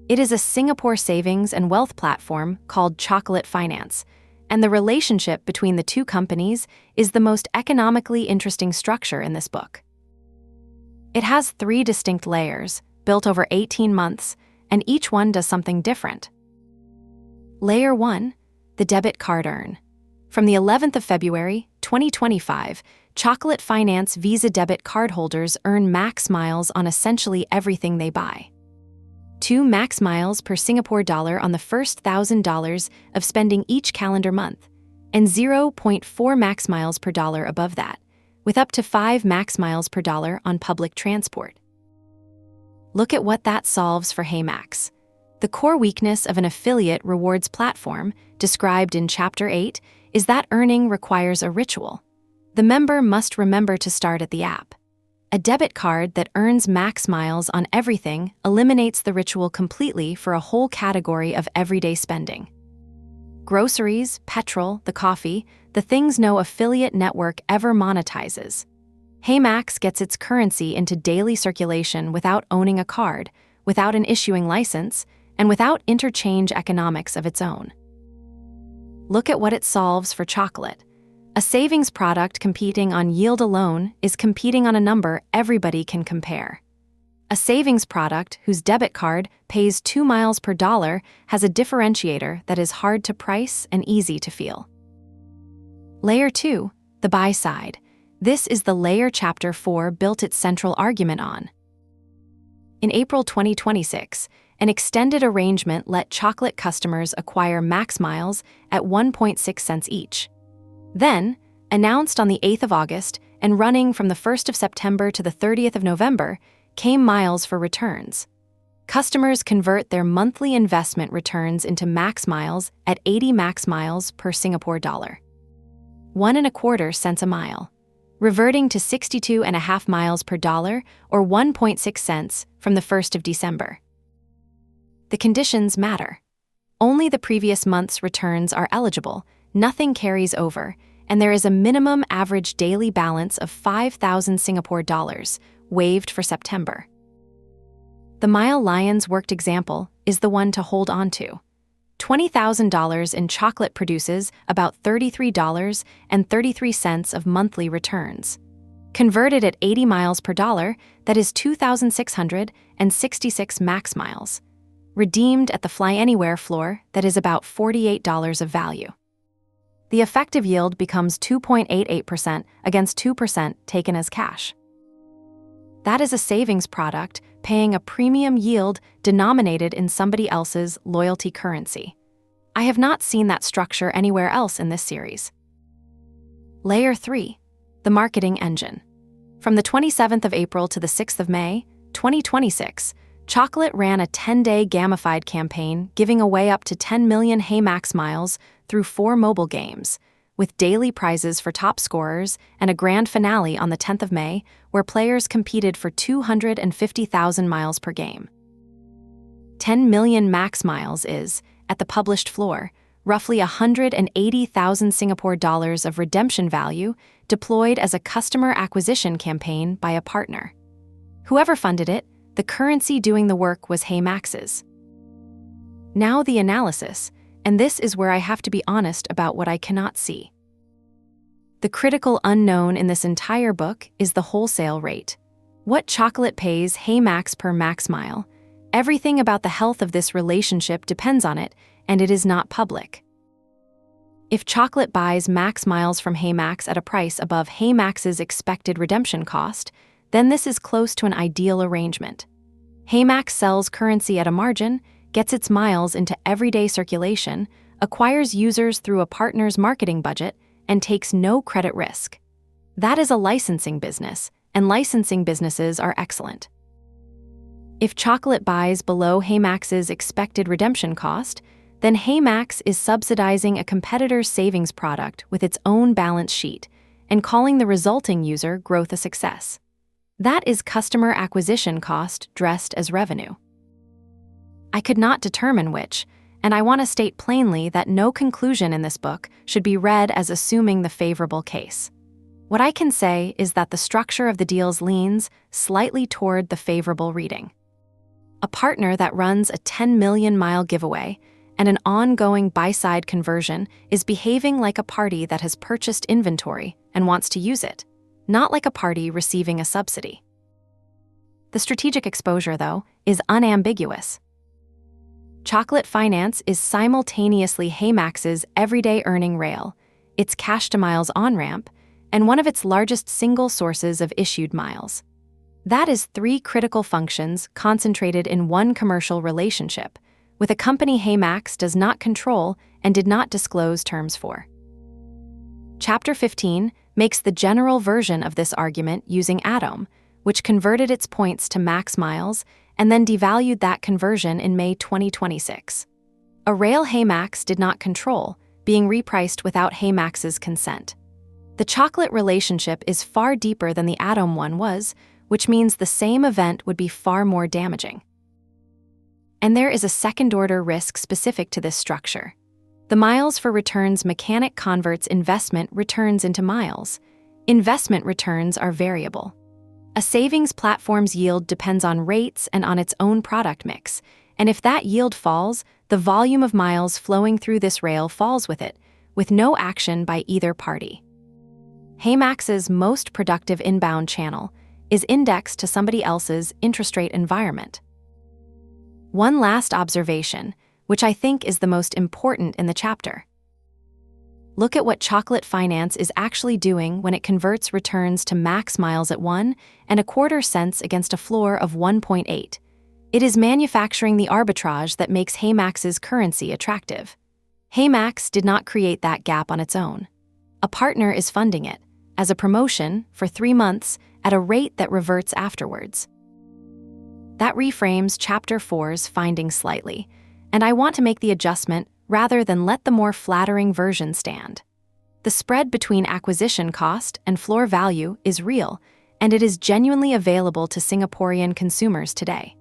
It is a Singapore savings and wealth platform called Chocolate Finance, and the relationship between the two companies is the most economically interesting structure in this book. It has 3 distinct layers, built over 18 months, and each one does something different. Layer 1, the debit card earn. From the 11th of February, 2025, Chocolate Finance Visa debit cardholders earn max miles on essentially everything they buy. 2 max miles per Singapore dollar on the first $1,000 of spending each calendar month, and 0.4 max miles per dollar above that, with up to 5 max miles per dollar on public transport. Look at what that solves for HeyMax. The core weakness of an affiliate rewards platform, described in Chapter 8, is that earning requires a ritual. The member must remember to start at the app. A debit card that earns max miles on everything eliminates the ritual completely for a whole category of everyday spending. Groceries, petrol, the coffee, the things no affiliate network ever monetizes. HeyMax gets its currency into daily circulation without owning a card, without an issuing license, and without interchange economics of its own. Look at what it solves for chocolate. A savings product competing on yield alone is competing on a number everybody can compare. A savings product whose debit card pays 2 miles per dollar has a differentiator that is hard to price and easy to feel. Layer 2, the buy side. This is the layer Chapter 4 built its central argument on. In April 2026, an extended arrangement let chocolate customers acquire max miles at 1.6 cents each. Then, announced on the 8th of August and running from the 1st of September to the 30th of November, came miles for returns. Customers convert their monthly investment returns into max miles at 80 max miles per Singapore dollar. 1.25 cents a mile, reverting to 62.5 miles per dollar or 1.6 cents from the 1st of December. The conditions matter. Only the previous month's returns are eligible, nothing carries over, and there is a minimum average daily balance of 5,000 Singapore dollars, waived for September. The Mile Lions worked example is the one to hold on to. $20,000 in chocolate produces about $33.33 of monthly returns. Converted at 80 miles per dollar, that is 2,666 max miles. Redeemed at the FlyAnywhere floor, that is about $48 of value. The effective yield becomes 2.88% against 2% taken as cash. That is a savings product paying a premium yield denominated in somebody else's loyalty currency. I have not seen that structure anywhere else in this series. Layer 3, the marketing engine. From the 27th of April to the 6th of May, 2026, Chocolate ran a 10-day gamified campaign giving away up to 10 million HeyMax miles through 4 mobile games, with daily prizes for top scorers and a grand finale on the 10th of May where players competed for 250,000 miles per game. 10 million max miles is, at the published floor, roughly 180,000 Singapore dollars of redemption value deployed as a customer acquisition campaign by a partner. Whoever funded it, the currency doing the work was HeyMax's. Now the analysis, and this is where I have to be honest about what I cannot see. The critical unknown in this entire book is the wholesale rate. What chocolate pays HeyMax per max mile? Everything about the health of this relationship depends on it, and it is not public. If chocolate buys max miles from HeyMax at a price above HeyMax's expected redemption cost, then this is close to an ideal arrangement. HeyMax sells currency at a margin, gets its miles into everyday circulation, acquires users through a partner's marketing budget, and takes no credit risk. That is a licensing business, and licensing businesses are excellent. If chocolate buys below HeyMax's expected redemption cost, then HeyMax is subsidizing a competitor's savings product with its own balance sheet and calling the resulting user growth a success. That is customer acquisition cost dressed as revenue. I could not determine which, and I want to state plainly that no conclusion in this book should be read as assuming the favorable case. What I can say is that the structure of the deals leans slightly toward the favorable reading. A partner that runs a 10 million mile giveaway and an ongoing buy-side conversion is behaving like a party that has purchased inventory and wants to use it, not like a party receiving a subsidy. The strategic exposure, though, is unambiguous. Chocolate Finance is simultaneously HeyMax's everyday earning rail, its cash-to-miles on-ramp, and one of its largest single sources of issued miles. That is 3 critical functions concentrated in one commercial relationship, with a company HeyMax does not control and did not disclose terms for. Chapter 15 makes the general version of this argument using Atome, which converted its points to max miles and then devalued that conversion in May 2026. A rail HeyMax did not control, being repriced without HeyMax's consent. The chocolate relationship is far deeper than the Atome one was, which means the same event would be far more damaging. And there is a second-order risk specific to this structure. The miles for returns mechanic converts investment returns into miles. Investment returns are variable. A savings platform's yield depends on rates and on its own product mix, and if that yield falls, the volume of miles flowing through this rail falls with it, with no action by either party. HeyMax's most productive inbound channel is indexed to somebody else's interest rate environment. One last observation, which I think is the most important in the chapter. Look at what Chocolate Finance is actually doing when it converts returns to max miles at 1.25 cents against a floor of 1.8. It is manufacturing the arbitrage that makes HeyMax's currency attractive. HeyMax did not create that gap on its own. A partner is funding it, as a promotion, for 3 months at a rate that reverts afterwards. That reframes Chapter 4's findings slightly, and I want to make the adjustment rather than let the more flattering version stand. The spread between acquisition cost and floor value is real, and it is genuinely available to Singaporean consumers today.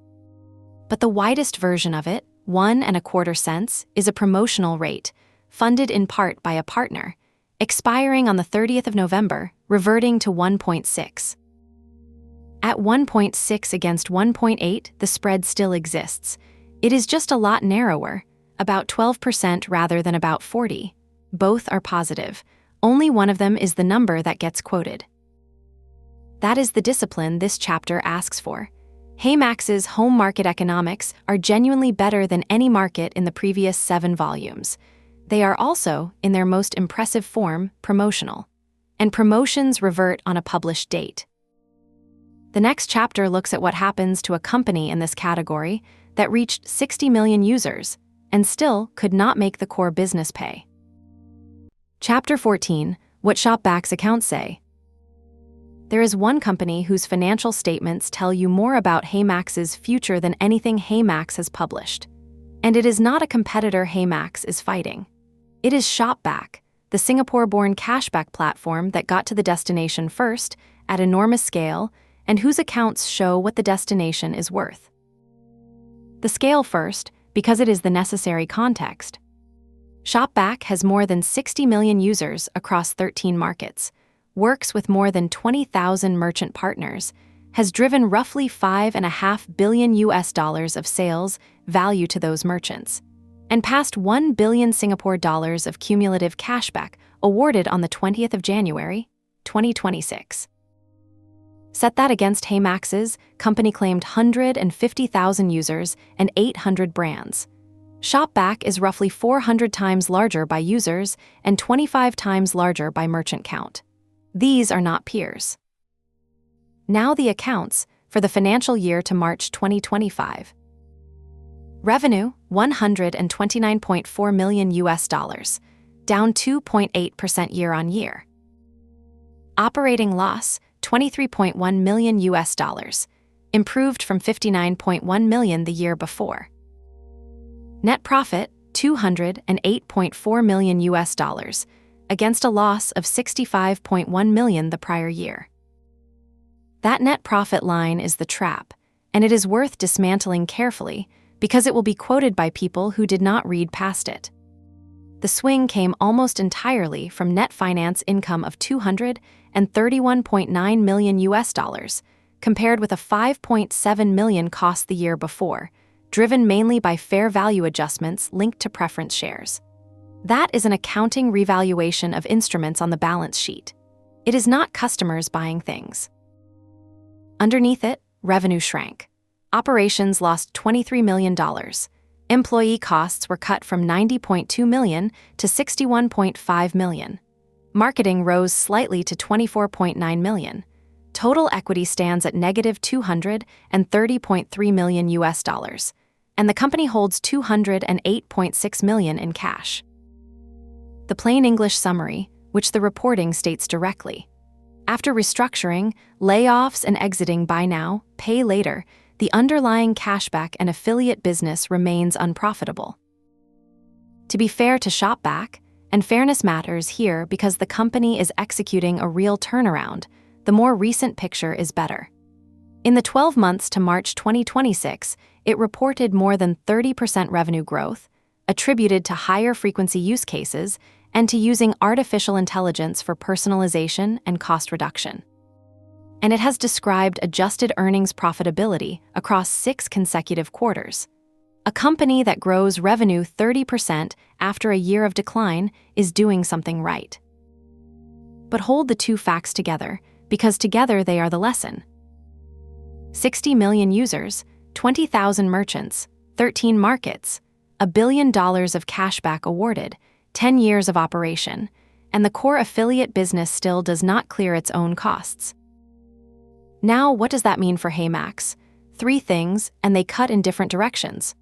But the widest version of it, 1.25 cents, is a promotional rate, funded in part by a partner, expiring on the 30th of November, reverting to 1.6. At 1.6 against 1.8, the spread still exists. It is just a lot narrower, about 12% rather than about 40%. Both are positive. Only one of them is the number that gets quoted. That is the discipline this chapter asks for. HeyMax's home market economics are genuinely better than any market in the previous 7 volumes. They are also, in their most impressive form, promotional. And promotions revert on a published date. The next chapter looks at what happens to a company in this category that reached 60 million users and still could not make the core business pay. Chapter 14, What ShopBack's accounts say. There is one company whose financial statements tell you more about HeyMax's future than anything HeyMax has published. And it is not a competitor HeyMax is fighting. It is ShopBack, the Singapore-born cashback platform that got to the destination first, at enormous scale, and whose accounts show what the destination is worth. The scale first, because it is the necessary context. ShopBack has more than 60 million users across 13 markets, works with more than 20,000 merchant partners, has driven roughly $5.5 billion of sales value to those merchants, and passed $1 billion Singapore dollars of cumulative cashback awarded on the 20th of January, 2026. Set that against HeyMax's company claimed 150,000 users and 800 brands. ShopBack is roughly 400 times larger by users and 25 times larger by merchant count. These are not peers. Now the accounts for the financial year to March 2025. Revenue, $129.4 million, down 2.8% year-on-year. Operating loss, $23.1 million, improved from $59.1 million the year before. Net profit, $208.4 million, against a loss of $65.1 million the prior year. That net profit line is the trap, and it is worth dismantling carefully because it will be quoted by people who did not read past it. The swing came almost entirely from net finance income of $231.9 million, compared with a $5.7 million cost the year before, driven mainly by fair value adjustments linked to preference shares. That is an accounting revaluation of instruments on the balance sheet. It is not customers buying things. Underneath it, revenue shrank. Operations lost $23 million. Employee costs were cut from $90.2 million to $61.5 million. Marketing rose slightly to $24.9 million. Total equity stands at negative $230.3 million, and the company holds $208.6 million in cash. The plain English summary, which the reporting states directly. After restructuring, layoffs, and exiting buy now, pay later, the underlying cashback and affiliate business remains unprofitable. To be fair to ShopBack, and fairness matters here because the company is executing a real turnaround, the more recent picture is better. In the 12 months to March 2026, it reported more than 30% revenue growth, attributed to higher frequency use cases, and to using artificial intelligence for personalization and cost reduction. And it has described adjusted earnings profitability across 6 consecutive quarters. A company that grows revenue 30% after a year of decline is doing something right. But hold the two facts together, because together they are the lesson. 60 million users, 20,000 merchants, 13 markets, $1 billion of cashback awarded, 10 years of operation, and the core affiliate business still does not clear its own costs. Now, what does that mean for HeyMax? 3 things, and they cut in different directions.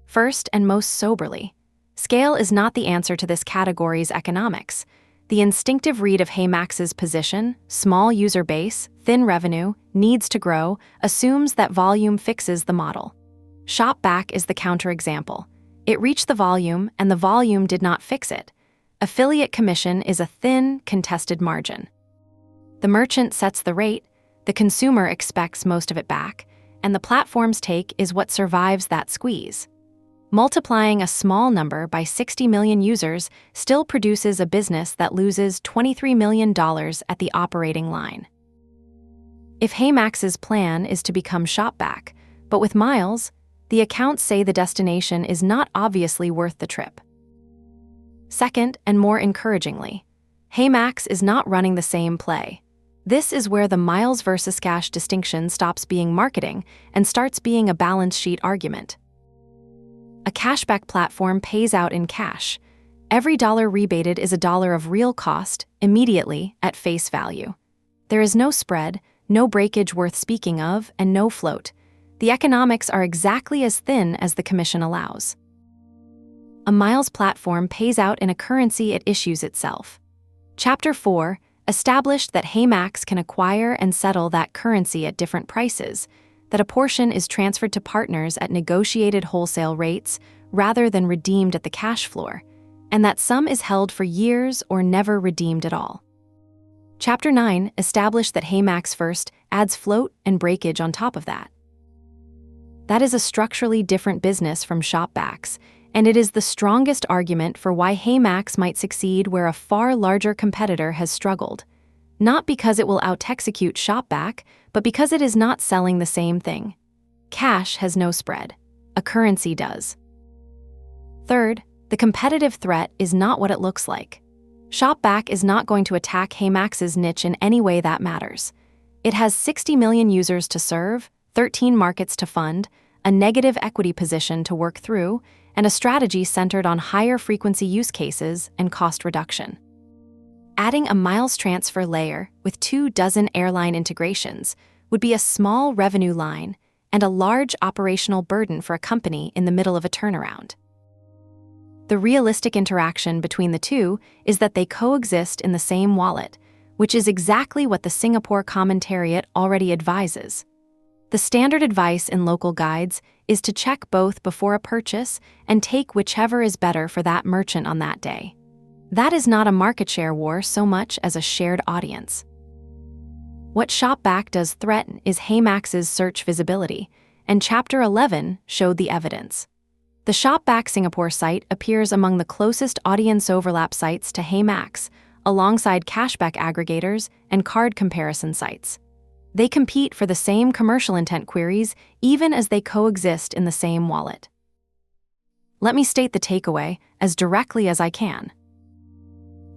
First, and most soberly, scale is not the answer to this category's economics. The instinctive read of HeyMax's position, small user base, thin revenue, needs to grow, assumes that volume fixes the model. ShopBack is the counterexample. It reached the volume, and the volume did not fix it. Affiliate commission is a thin, contested margin. The merchant sets the rate, the consumer expects most of it back, and the platform's take is what survives that squeeze. Multiplying a small number by 60 million users still produces a business that loses $23 million at the operating line. If HeyMax's plan is to become ShopBack, but with Miles, the accounts say the destination is not obviously worth the trip. Second, and more encouragingly, HeyMax is not running the same play. This is where the Miles versus cash distinction stops being marketing and starts being a balance sheet argument. A cashback platform pays out in cash. Every dollar rebated is a dollar of real cost, immediately, at face value. There is no spread, no breakage worth speaking of, and no float. The economics are exactly as thin as the commission allows. A Miles platform pays out in a currency it issues itself. Chapter 4 established that HeyMax can acquire and settle that currency at different prices, that a portion is transferred to partners at negotiated wholesale rates rather than redeemed at the cash floor, and that some is held for years or never redeemed at all. Chapter 9 established that HeyMax First adds float and breakage on top of that. That is a structurally different business from ShopBack's, and it is the strongest argument for why HeyMax might succeed where a far larger competitor has struggled. Not because it will out-execute ShopBack, but because it is not selling the same thing. Cash has no spread. A currency does. Third, the competitive threat is not what it looks like. ShopBack is not going to attack HeyMax's niche in any way that matters. It has 60 million users to serve, 13 markets to fund, a negative equity position to work through, and a strategy centered on higher frequency use cases and cost reduction. Adding a miles transfer layer with 24 airline integrations would be a small revenue line and a large operational burden for a company in the middle of a turnaround. The realistic interaction between the two is that they coexist in the same wallet, which is exactly what the Singapore Commentariat already advises. The standard advice in local guides is to check both before a purchase and take whichever is better for that merchant on that day. That is not a market share war so much as a shared audience. What ShopBack does threaten is HeyMax's search visibility, and Chapter 11 showed the evidence. The ShopBack Singapore site appears among the closest audience overlap sites to HeyMax, alongside cashback aggregators and card comparison sites. They compete for the same commercial intent queries even as they coexist in the same wallet. Let me state the takeaway as directly as I can.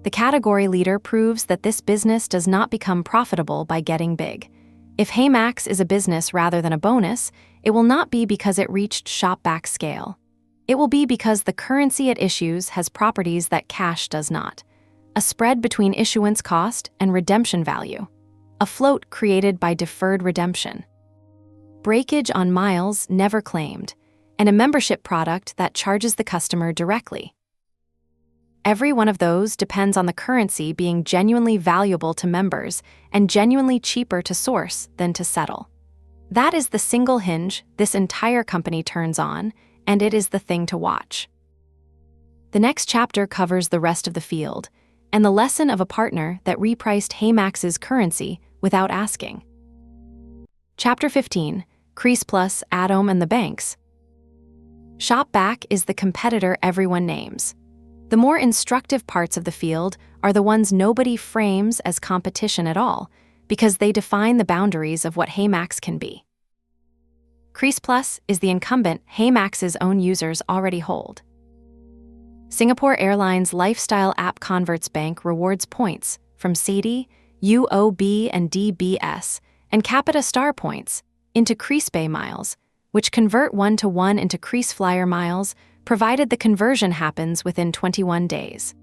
The category leader proves that this business does not become profitable by getting big. If HeyMax is a business rather than a bonus, it will not be because it reached ShopBack scale. It will be because the currency it issues has properties that cash does not. A spread between issuance cost and redemption value. A float created by deferred redemption. Breakage on miles never claimed, and a membership product that charges the customer directly. Every one of those depends on the currency being genuinely valuable to members and genuinely cheaper to source than to settle. That is the single hinge this entire company turns on, and it is the thing to watch. The next chapter covers the rest of the field, and the lesson of a partner that repriced HeyMax's currency without asking. Chapter 15, Kris plus Atome and the banks. ShopBack is the competitor everyone names. The more instructive parts of the field are the ones nobody frames as competition at all, because they define the boundaries of what HeyMax can be. Kris Plus is the incumbent HeyMax's own users already hold. Singapore Airlines lifestyle app converts bank rewards points from SADI, UOB and DBS, and Capita Star points into KrisBay miles, which convert 1-to-1 into KrisFlyer miles, provided the conversion happens within 21 days.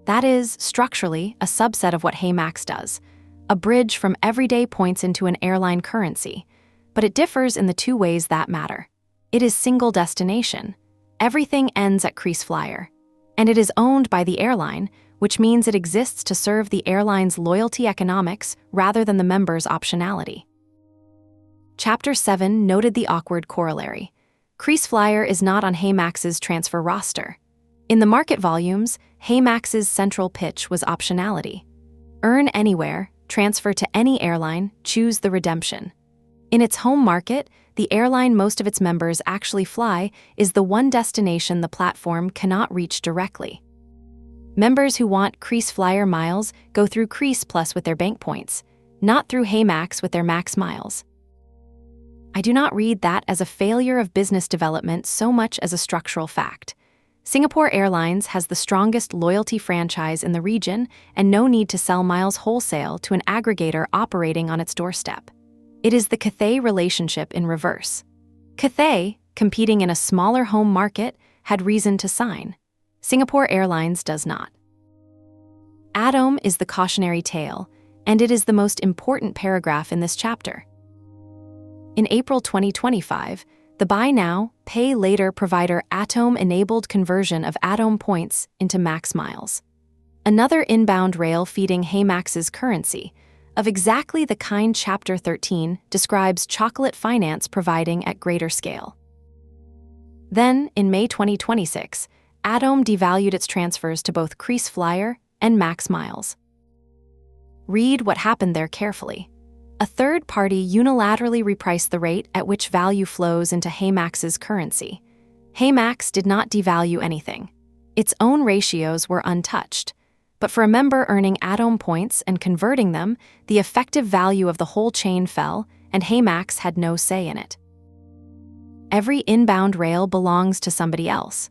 That is, structurally, a subset of what HeyMax does, a bridge from everyday points into an airline currency, but it differs in the two ways that matter. It is single destination. Everything ends at KrisFlyer, and it is owned by the airline, which means it exists to serve the airline's loyalty economics rather than the member's optionality. Chapter 7 noted the awkward corollary. KrisFlyer is not on HeyMax's transfer roster. In the market volumes, HeyMax's central pitch was optionality. Earn anywhere, transfer to any airline, choose the redemption. In its home market, the airline most of its members actually fly is the one destination the platform cannot reach directly. Members who want KrisFlyer miles go through Kris Plus with their bank points, not through HeyMax with their max miles. I do not read that as a failure of business development so much as a structural fact. Singapore Airlines has the strongest loyalty franchise in the region and no need to sell miles wholesale to an aggregator operating on its doorstep. It is the Cathay relationship in reverse. Cathay, competing in a smaller home market, had reason to sign. Singapore Airlines does not. Atome is the cautionary tale, and it is the most important paragraph in this chapter. In April 2025, the buy now, pay later provider Atome enabled conversion of Atome points into max miles. Another inbound rail feeding HeyMax's currency, of exactly the kind Chapter 13 describes chocolate finance providing at greater scale. Then, in May 2026, Atome devalued its transfers to both KrisFlyer and Max Miles. Read what happened there carefully. A third party unilaterally repriced the rate at which value flows into HeyMax's currency. HeyMax did not devalue anything. Its own ratios were untouched. But for a member earning Atome points and converting them, the effective value of the whole chain fell, and HeyMax had no say in it. Every inbound rail belongs to somebody else.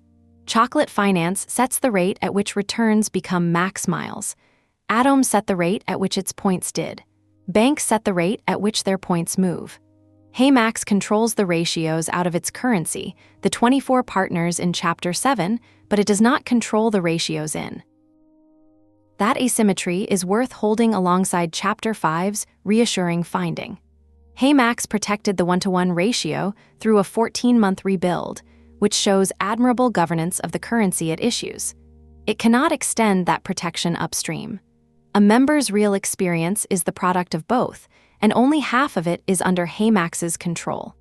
Chocolate Finance sets the rate at which returns become max miles. Atome set the rate at which its points did. Banks set the rate at which their points move. HeyMax controls the ratios out of its currency, the 24 partners in Chapter 7, but it does not control the ratios in. That asymmetry is worth holding alongside Chapter 5's reassuring finding. HeyMax protected the 1-to-1 ratio through a 14-month rebuild, which shows admirable governance of the currency it issues. It cannot extend that protection upstream. A member's real experience is the product of both, and only half of it is under HeyMax's control.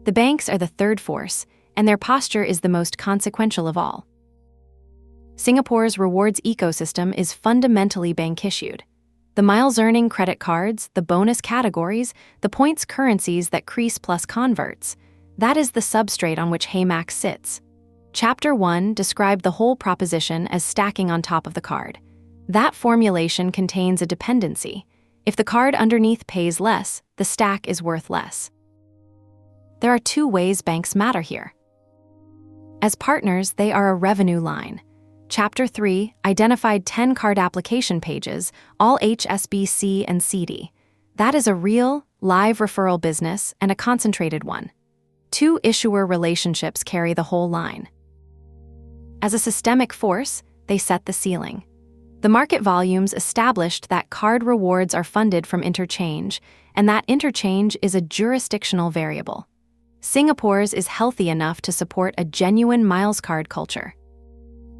The banks are the third force, and their posture is the most consequential of all. Singapore's rewards ecosystem is fundamentally bank-issued. The miles-earning credit cards, the bonus categories, the points currencies that Kris Plus converts, that is the substrate on which HeyMax sits. Chapter 1 described the whole proposition as stacking on top of the card. That formulation contains a dependency. If the card underneath pays less, the stack is worth less. There are two ways banks matter here. As partners, they are a revenue line. Chapter 3 identified 10 card application pages, all HSBC and CD. That is a real, live referral business and a concentrated one. 2 issuer relationships carry the whole line. As a systemic force, they set the ceiling. The market volumes established that card rewards are funded from interchange, and that interchange is a jurisdictional variable. Singapore's is healthy enough to support a genuine miles card culture.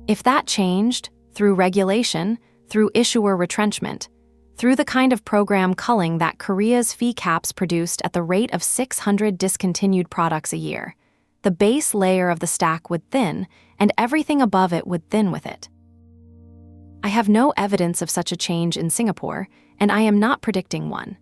If that changed, through regulation, through issuer retrenchment, through the kind of program culling that Korea's fee caps produced at the rate of 600 discontinued products a year, the base layer of the stack would thin, and everything above it would thin with it. I have no evidence of such a change in Singapore, and I am not predicting one.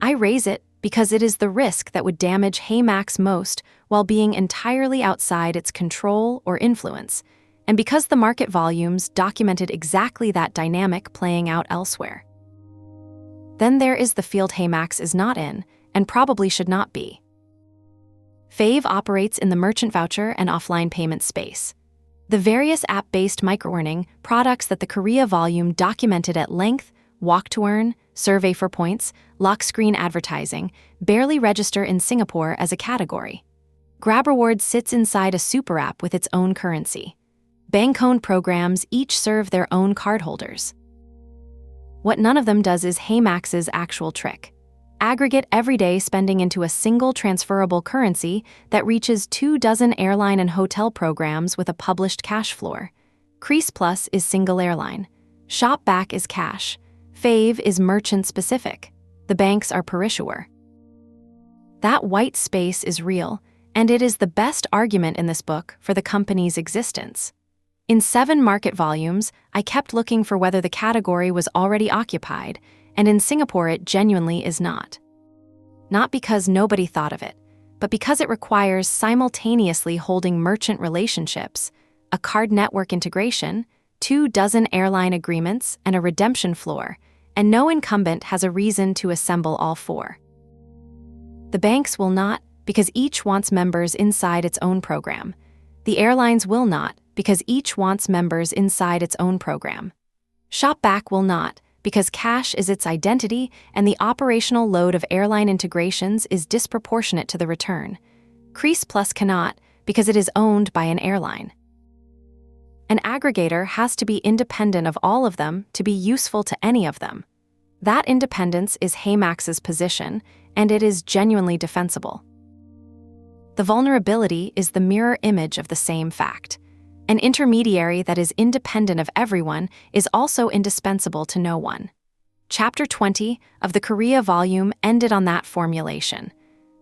I raise it because it is the risk that would damage HeyMax most while being entirely outside its control or influence, and because the market volumes documented exactly that dynamic playing out elsewhere. Then there is the field HeyMax is not in, and probably should not be. Fave operates in the merchant voucher and offline payment space. The various app-based microearning products that the Korea volume documented at length, Walk to Earn, Survey for Points, lock screen advertising, barely register in Singapore as a category. Grab Rewards sits inside a super app with its own currency. Bank-owned programs each serve their own cardholders. What none of them does is HeyMax's actual trick. Aggregate everyday spending into a single transferable currency that reaches 24 airline and hotel programs with a published cash floor. Kris Plus is single airline. ShopBack is cash. Fave is merchant-specific. The banks are per issuer. That white space is real, and it is the best argument in this book for the company's existence. In 7 market volumes, I kept looking for whether the category was already occupied, and in Singapore it genuinely is not. Not because nobody thought of it, but because it requires simultaneously holding merchant relationships, a card network integration, 24 airline agreements, and a redemption floor, and no incumbent has a reason to assemble all 4. The banks will not, because each wants members inside its own program. The airlines will not, because each wants members inside its own program. ShopBack will not, because cash is its identity and the operational load of airline integrations is disproportionate to the return. Kris Plus cannot, because it is owned by an airline. An aggregator has to be independent of all of them to be useful to any of them. That independence is HeyMax's position, and it is genuinely defensible. The vulnerability is the mirror image of the same fact. An intermediary that is independent of everyone is also indispensable to no one. Chapter 20 of the Korea volume ended on that formulation,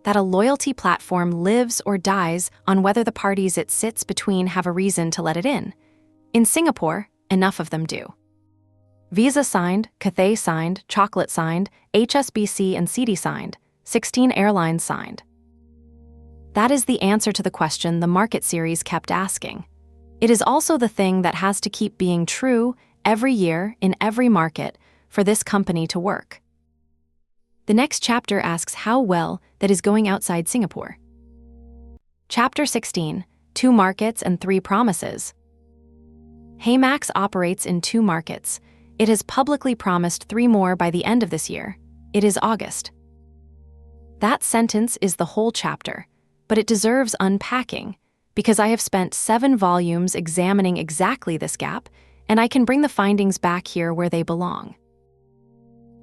that a loyalty platform lives or dies on whether the parties it sits between have a reason to let it in. In Singapore, enough of them do. Visa signed, Cathay signed, Chocolate signed, HSBC and CD signed, 16 airlines signed. That is the answer to the question the market series kept asking. It is also the thing that has to keep being true every year in every market for this company to work. The next chapter asks how well that is going outside Singapore. Chapter 16, 2 markets and 3 promises. HeyMax operates in 2 markets. It has publicly promised 3 more by the end of this year. It is August. That sentence is the whole chapter, but it deserves unpacking because I have spent 7 volumes examining exactly this gap, and I can bring the findings back here where they belong.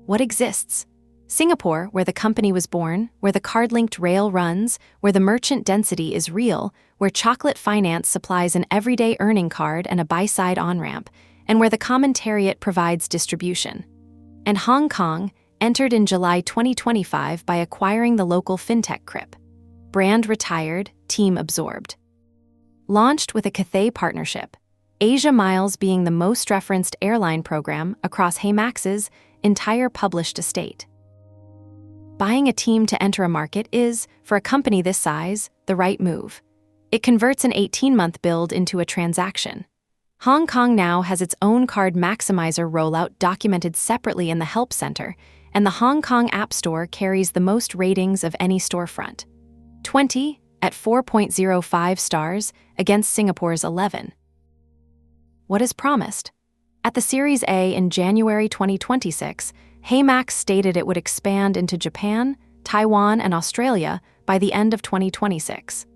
What exists? Singapore, where the company was born, where the card-linked rail runs, where the merchant density is real, where chocolate finance supplies an everyday earning card and a buy-side on-ramp, and where the Commentariat provides distribution. And Hong Kong, entered in July 2025 by acquiring the local fintech Kris. Brand retired, team absorbed. Launched with a Cathay partnership, Asia Miles being the most referenced airline program across HeyMax's entire published estate. Buying a team to enter a market is, for a company this size, the right move. It converts an 18-month build into a transaction. Hong Kong now has its own card maximizer rollout documented separately in the Help Center, and the Hong Kong App Store carries the most ratings of any storefront. 20, at 4.05 stars, against Singapore's 11. What is promised? At the Series A in January 2026, HeyMax stated it would expand into Japan, Taiwan, and Australia by the end of 2026.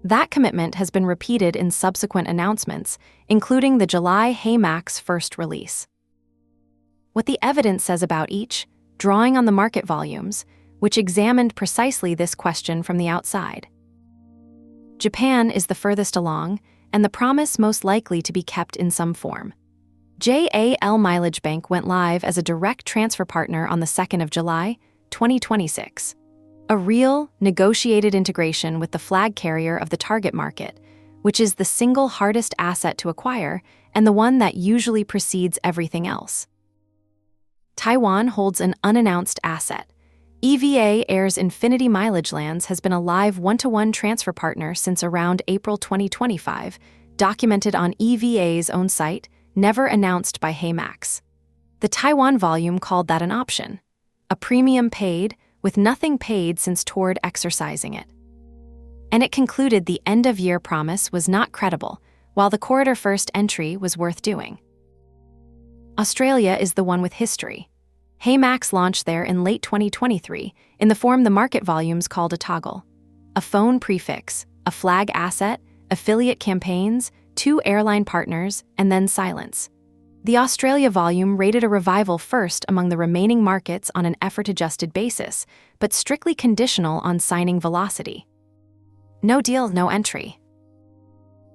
That commitment has been repeated in subsequent announcements, including the July HeyMax First release. What the evidence says about each, drawing on the market volumes, which examined precisely this question from the outside. Japan is the furthest along, and the promise most likely to be kept in some form. JAL Mileage Bank went live as a direct transfer partner on the 2nd of July, 2026. A real, negotiated integration with the flag carrier of the target market, which is the single hardest asset to acquire and the one that usually precedes everything else. Taiwan holds an unannounced asset. EVA Air's Infinity Mileage Lands has been a live one-to-one transfer partner since around April 2025, documented on EVA's own site, never announced by HeyMax. The Taiwan volume called that an option, a premium paid, with nothing paid since toward exercising it. And it concluded the end-of-year promise was not credible, while the Corridor First entry was worth doing. Australia is the one with history. HeyMax launched there in late 2023 in the form the market volumes called a toggle. A phone prefix, a flag asset, affiliate campaigns, 2 airline partners, and then silence. The Australia volume rated a revival first among the remaining markets on an effort-adjusted basis, but strictly conditional on signing velocity. No deal, no entry.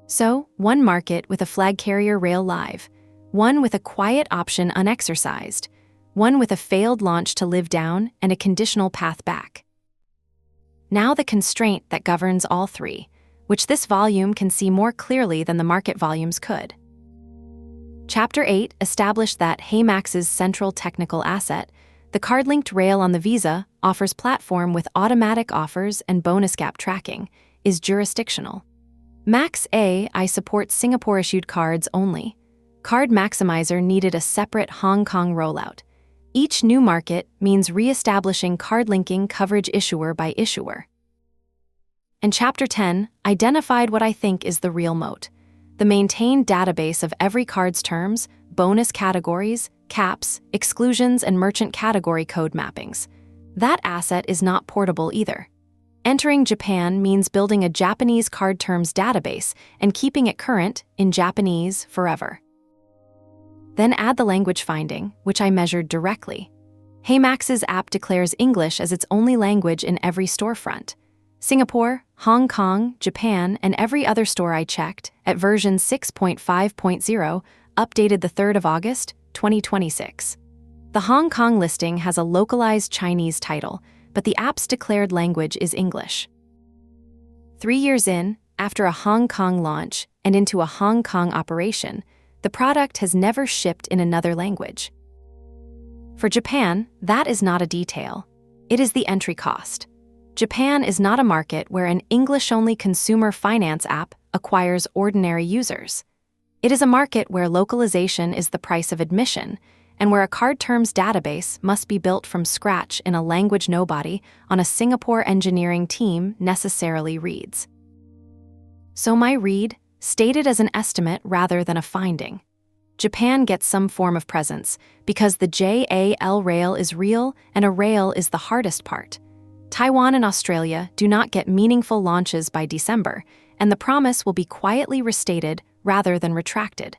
So, 1 market with a flag carrier rail live, 1 with a quiet option unexercised, 1 with a failed launch to live down and a conditional path back. Now the constraint that governs all 3, which this volume can see more clearly than the market volumes could. Chapter 8 established that HeyMax's central technical asset, the card-linked rail on the Visa, offers platform with automatic offers and bonus gap tracking, is jurisdictional. Max AI supports Singapore-issued cards only. Card Maximizer needed a separate Hong Kong rollout. Each new market means re-establishing card-linking coverage issuer by issuer. And Chapter 10 identified what I think is the real moat: the maintained database of every card's terms, bonus categories, caps, exclusions, and merchant category code mappings. That asset is not portable either. Entering Japan means building a Japanese card terms database and keeping it current in Japanese forever. Then add the language finding, which I measured directly. HeyMax's app declares English as its only language in every storefront. Singapore, Hong Kong, Japan, and every other store I checked, at version 6.5.0, updated the 3rd of August, 2026. The Hong Kong listing has a localized Chinese title, but the app's declared language is English. 3 years in, after a Hong Kong launch and into a Hong Kong operation, the product has never shipped in another language. For Japan, that is not a detail. It is the entry cost. Japan is not a market where an English-only consumer finance app acquires ordinary users. It is a market where localization is the price of admission, and where a card terms database must be built from scratch in a language nobody on a Singapore engineering team necessarily reads. So my read, stated as an estimate rather than a finding. Japan gets some form of presence because the JAL rail is real and a rail is the hardest part. Taiwan and Australia do not get meaningful launches by December, and the promise will be quietly restated rather than retracted,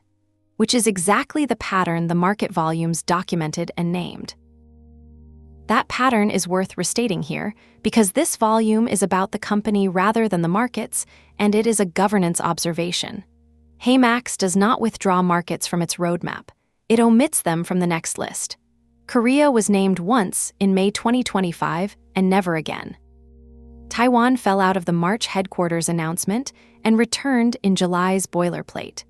which is exactly the pattern the market volumes documented and named. That pattern is worth restating here because this volume is about the company rather than the markets, and it is a governance observation. HeyMax does not withdraw markets from its roadmap. It omits them from the next list. Korea was named once in May 2025 and never again. Taiwan fell out of the March headquarters announcement and returned in July's boilerplate.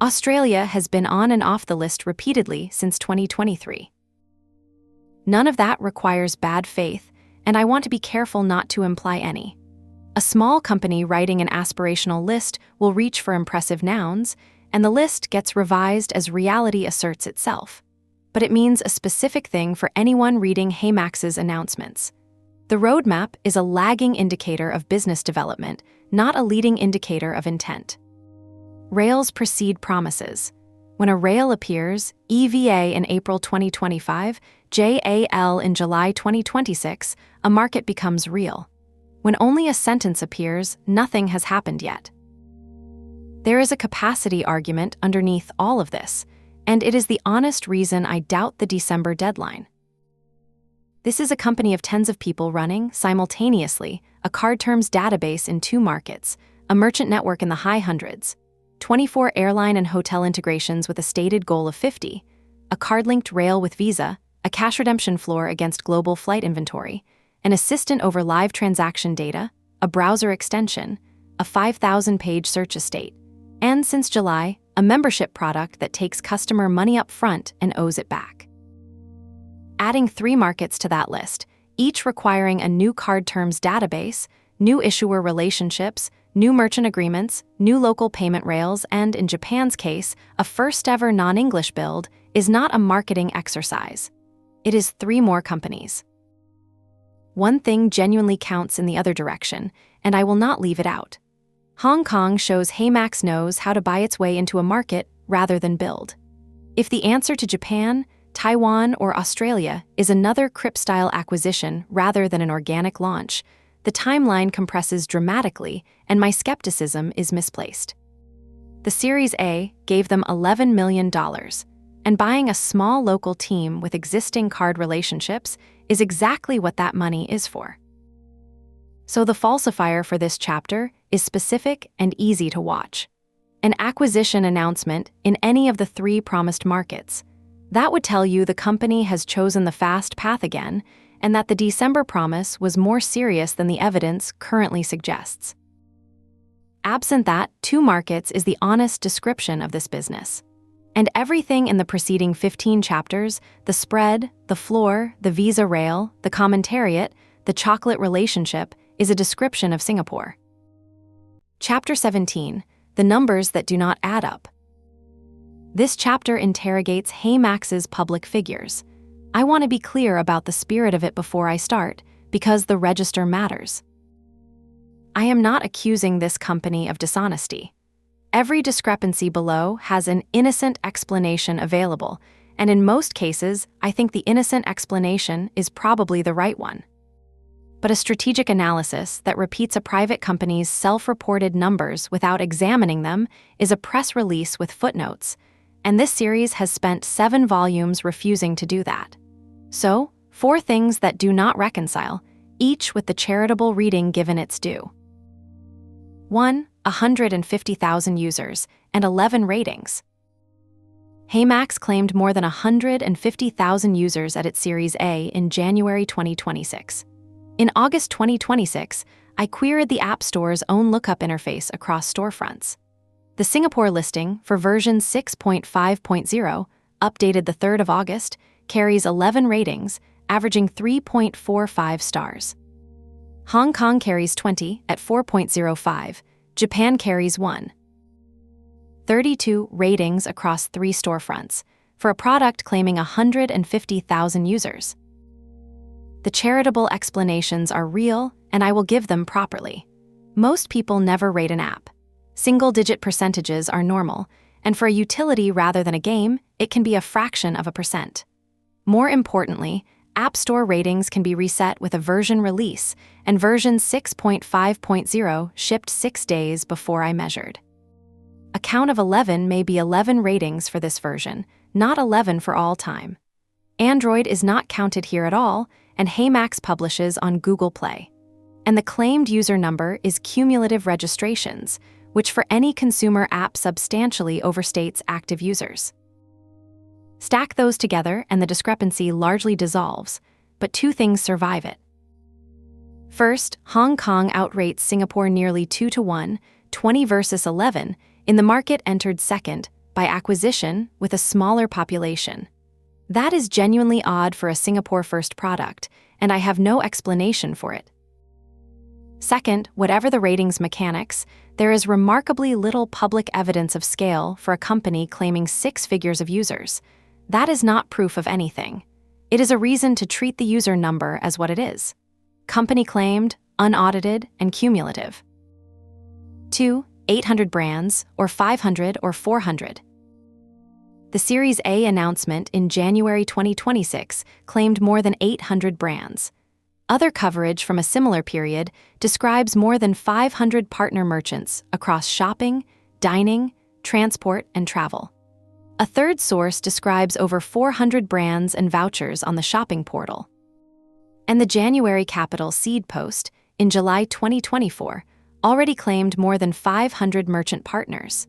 Australia has been on and off the list repeatedly since 2023. None of that requires bad faith, and I want to be careful not to imply any. A small company writing an aspirational list will reach for impressive nouns, and the list gets revised as reality asserts itself. But it means a specific thing for anyone reading HeyMax's announcements. The roadmap is a lagging indicator of business development, not a leading indicator of intent. Rails precede promises. When a rail appears, EVA in April 2025, JAL in July 2026, a market becomes real. When only a sentence appears, nothing has happened yet. There is a capacity argument underneath all of this, and it is the honest reason I doubt the December deadline. This is a company of tens of people running, simultaneously, a card terms database in 2 markets, a merchant network in the high hundreds, 24 airline and hotel integrations with a stated goal of 50, a card-linked rail with Visa, a cash redemption floor against global flight inventory, an assistant over live transaction data, a browser extension, a 5,000-page search estate, and since July, a membership product that takes customer money up front and owes it back. Adding 3 markets to that list, each requiring a new card terms database, new issuer relationships, new merchant agreements, new local payment rails, and, in Japan's case, a first-ever non-English build, is not a marketing exercise. It is 3 more companies. One thing genuinely counts in the other direction, and I will not leave it out. Hong Kong shows HeyMax knows how to buy its way into a market rather than build. If the answer to Japan, Taiwan, or Australia is another Crip-style acquisition rather than an organic launch, the timeline compresses dramatically, and my skepticism is misplaced. The Series A gave them $11 million, and buying a small local team with existing card relationships is exactly what that money is for. So the falsifier for this chapter is specific and easy to watch. An acquisition announcement in any of the 3 promised markets. That would tell you the company has chosen the fast path again, and that the December promise was more serious than the evidence currently suggests. Absent that, 2 markets is the honest description of this business. And everything in the preceding 15 chapters, the spread, the floor, the Visa rail, the Commentariat, the chocolate relationship, is a description of Singapore. Chapter 17, The Numbers That Do Not Add Up. This chapter interrogates HeyMax's public figures. I want to be clear about the spirit of it before I start, because the register matters. I am not accusing this company of dishonesty. Every discrepancy below has an innocent explanation available, and in most cases, I think the innocent explanation is probably the right one. But a strategic analysis that repeats a private company's self-reported numbers without examining them is a press release with footnotes, and this series has spent 7 volumes refusing to do that. So, 4 things that do not reconcile, each with the charitable reading given its due. 1. 150,000 users and 11 ratings. HeyMax claimed more than 150,000 users at its Series A in January 2026. In August 2026, I queried the App Store's own lookup interface across storefronts. The Singapore listing for version 6.5.0, updated the 3rd of August, carries 11 ratings, averaging 3.45 stars. Hong Kong carries 20 at 4.05, Japan carries 1. 32 ratings across 3 storefronts, for a product claiming 150,000 users. The charitable explanations are real, and I will give them properly. Most people never rate an app. Single-digit percentages are normal, and for a utility rather than a game, it can be a fraction of a percent. More importantly, App Store ratings can be reset with a version release, and version 6.5.0 shipped 6 days before I measured. A count of 11 may be 11 ratings for this version, not 11 for all time. Android is not counted here at all, and HeyMax publishes on Google Play. And the claimed user number is cumulative registrations, which for any consumer app substantially overstates active users. Stack those together and the discrepancy largely dissolves, but two things survive it. First, Hong Kong outrates Singapore nearly 2-1, 20 versus 11, in the market entered second, by acquisition, with a smaller population. That is genuinely odd for a Singapore First product, and I have no explanation for it. Second, whatever the ratings mechanics, there is remarkably little public evidence of scale for a company claiming 6 figures of users. That is not proof of anything. It is a reason to treat the user number as what it is: company claimed, unaudited, and cumulative. 2. 800 brands, or 500 or 400. The Series A announcement in January 2026 claimed more than 800 brands. Other coverage from a similar period describes more than 500 partner merchants across shopping, dining, transport, and travel. A third source describes over 400 brands and vouchers on the shopping portal. And the January Capital Seed post, in July 2024, already claimed more than 500 merchant partners.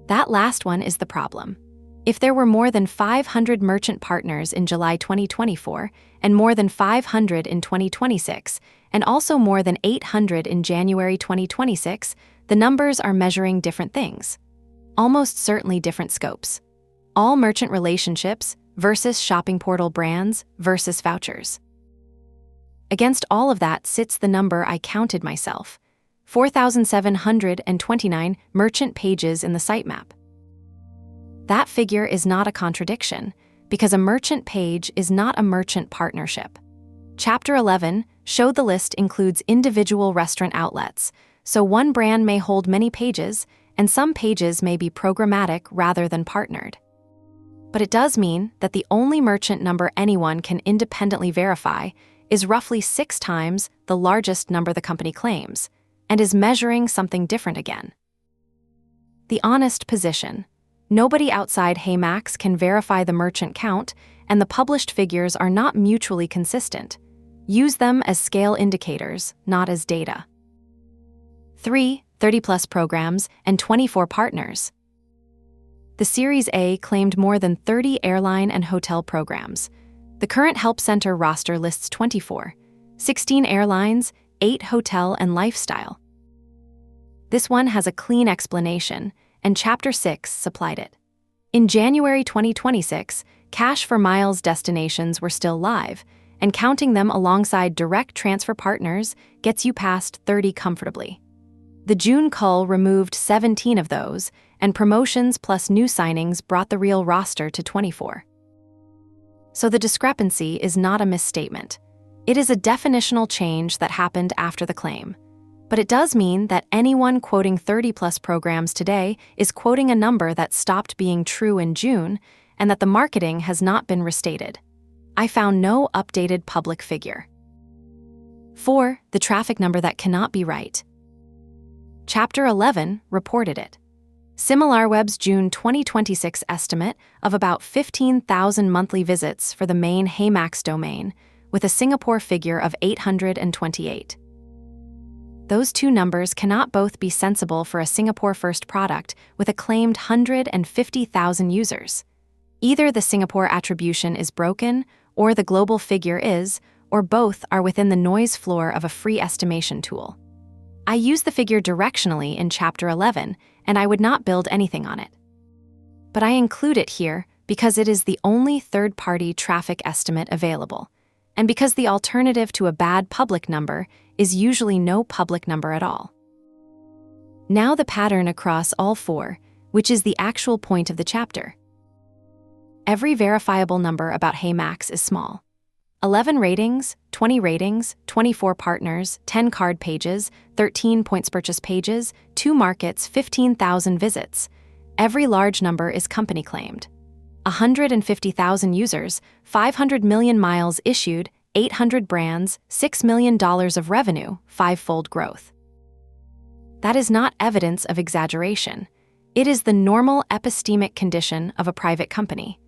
That last one is the problem. If there were more than 500 merchant partners in July 2024, and more than 500 in 2026, and also more than 800 in January 2026, the numbers are measuring different things. Almost certainly different scopes. All merchant relationships versus shopping portal brands versus vouchers. Against all of that sits the number I counted myself: 4,729 merchant pages in the sitemap. That figure is not a contradiction, because a merchant page is not a merchant partnership. Chapter 11 showed the list includes individual restaurant outlets, so one brand may hold many pages, and some pages may be programmatic rather than partnered. But it does mean that the only merchant number anyone can independently verify is roughly 6 times the largest number the company claims, and is measuring something different again. The honest position: nobody outside HeyMax can verify the merchant count, and the published figures are not mutually consistent. Use them as scale indicators, not as data. 3. 30-plus programs and 24 partners. The Series A claimed more than 30 airline and hotel programs. The current Help Center roster lists 24, 16 airlines, 8 hotel and lifestyle. This one has a clean explanation, and Chapter 6 supplied it. In January 2026, cash for miles destinations were still live, and counting them alongside direct transfer partners gets you past 30 comfortably. The June cull removed 17 of those, and promotions plus new signings brought the real roster to 24. So the discrepancy is not a misstatement. It is a definitional change that happened after the claim. But it does mean that anyone quoting 30-plus programs today is quoting a number that stopped being true in June, and that the marketing has not been restated. I found no updated public figure. 4. The traffic number that cannot be right. Chapter 11 reported it. SimilarWeb's June 2026 estimate of about 15,000 monthly visits for the main HeyMax domain, with a Singapore figure of 828. Those two numbers cannot both be sensible for a Singapore First product with a claimed 150,000 users. Either the Singapore attribution is broken, or the global figure is, or both are within the noise floor of a free estimation tool. I use the figure directionally in Chapter 11, and I would not build anything on it. But I include it here because it is the only third-party traffic estimate available, and because the alternative to a bad public number is usually no public number at all. Now the pattern across all 4, which is the actual point of the chapter. Every verifiable number about HeyMax is small. 11 ratings, 20 ratings, 24 partners, 10 card pages, 13 points purchase pages, 2 markets, 15,000 visits. Every large number is company claimed. 150,000 users, 500 million miles issued, 800 brands, $6 million of revenue, 5-fold growth. That is not evidence of exaggeration. It is the normal epistemic condition of a private company.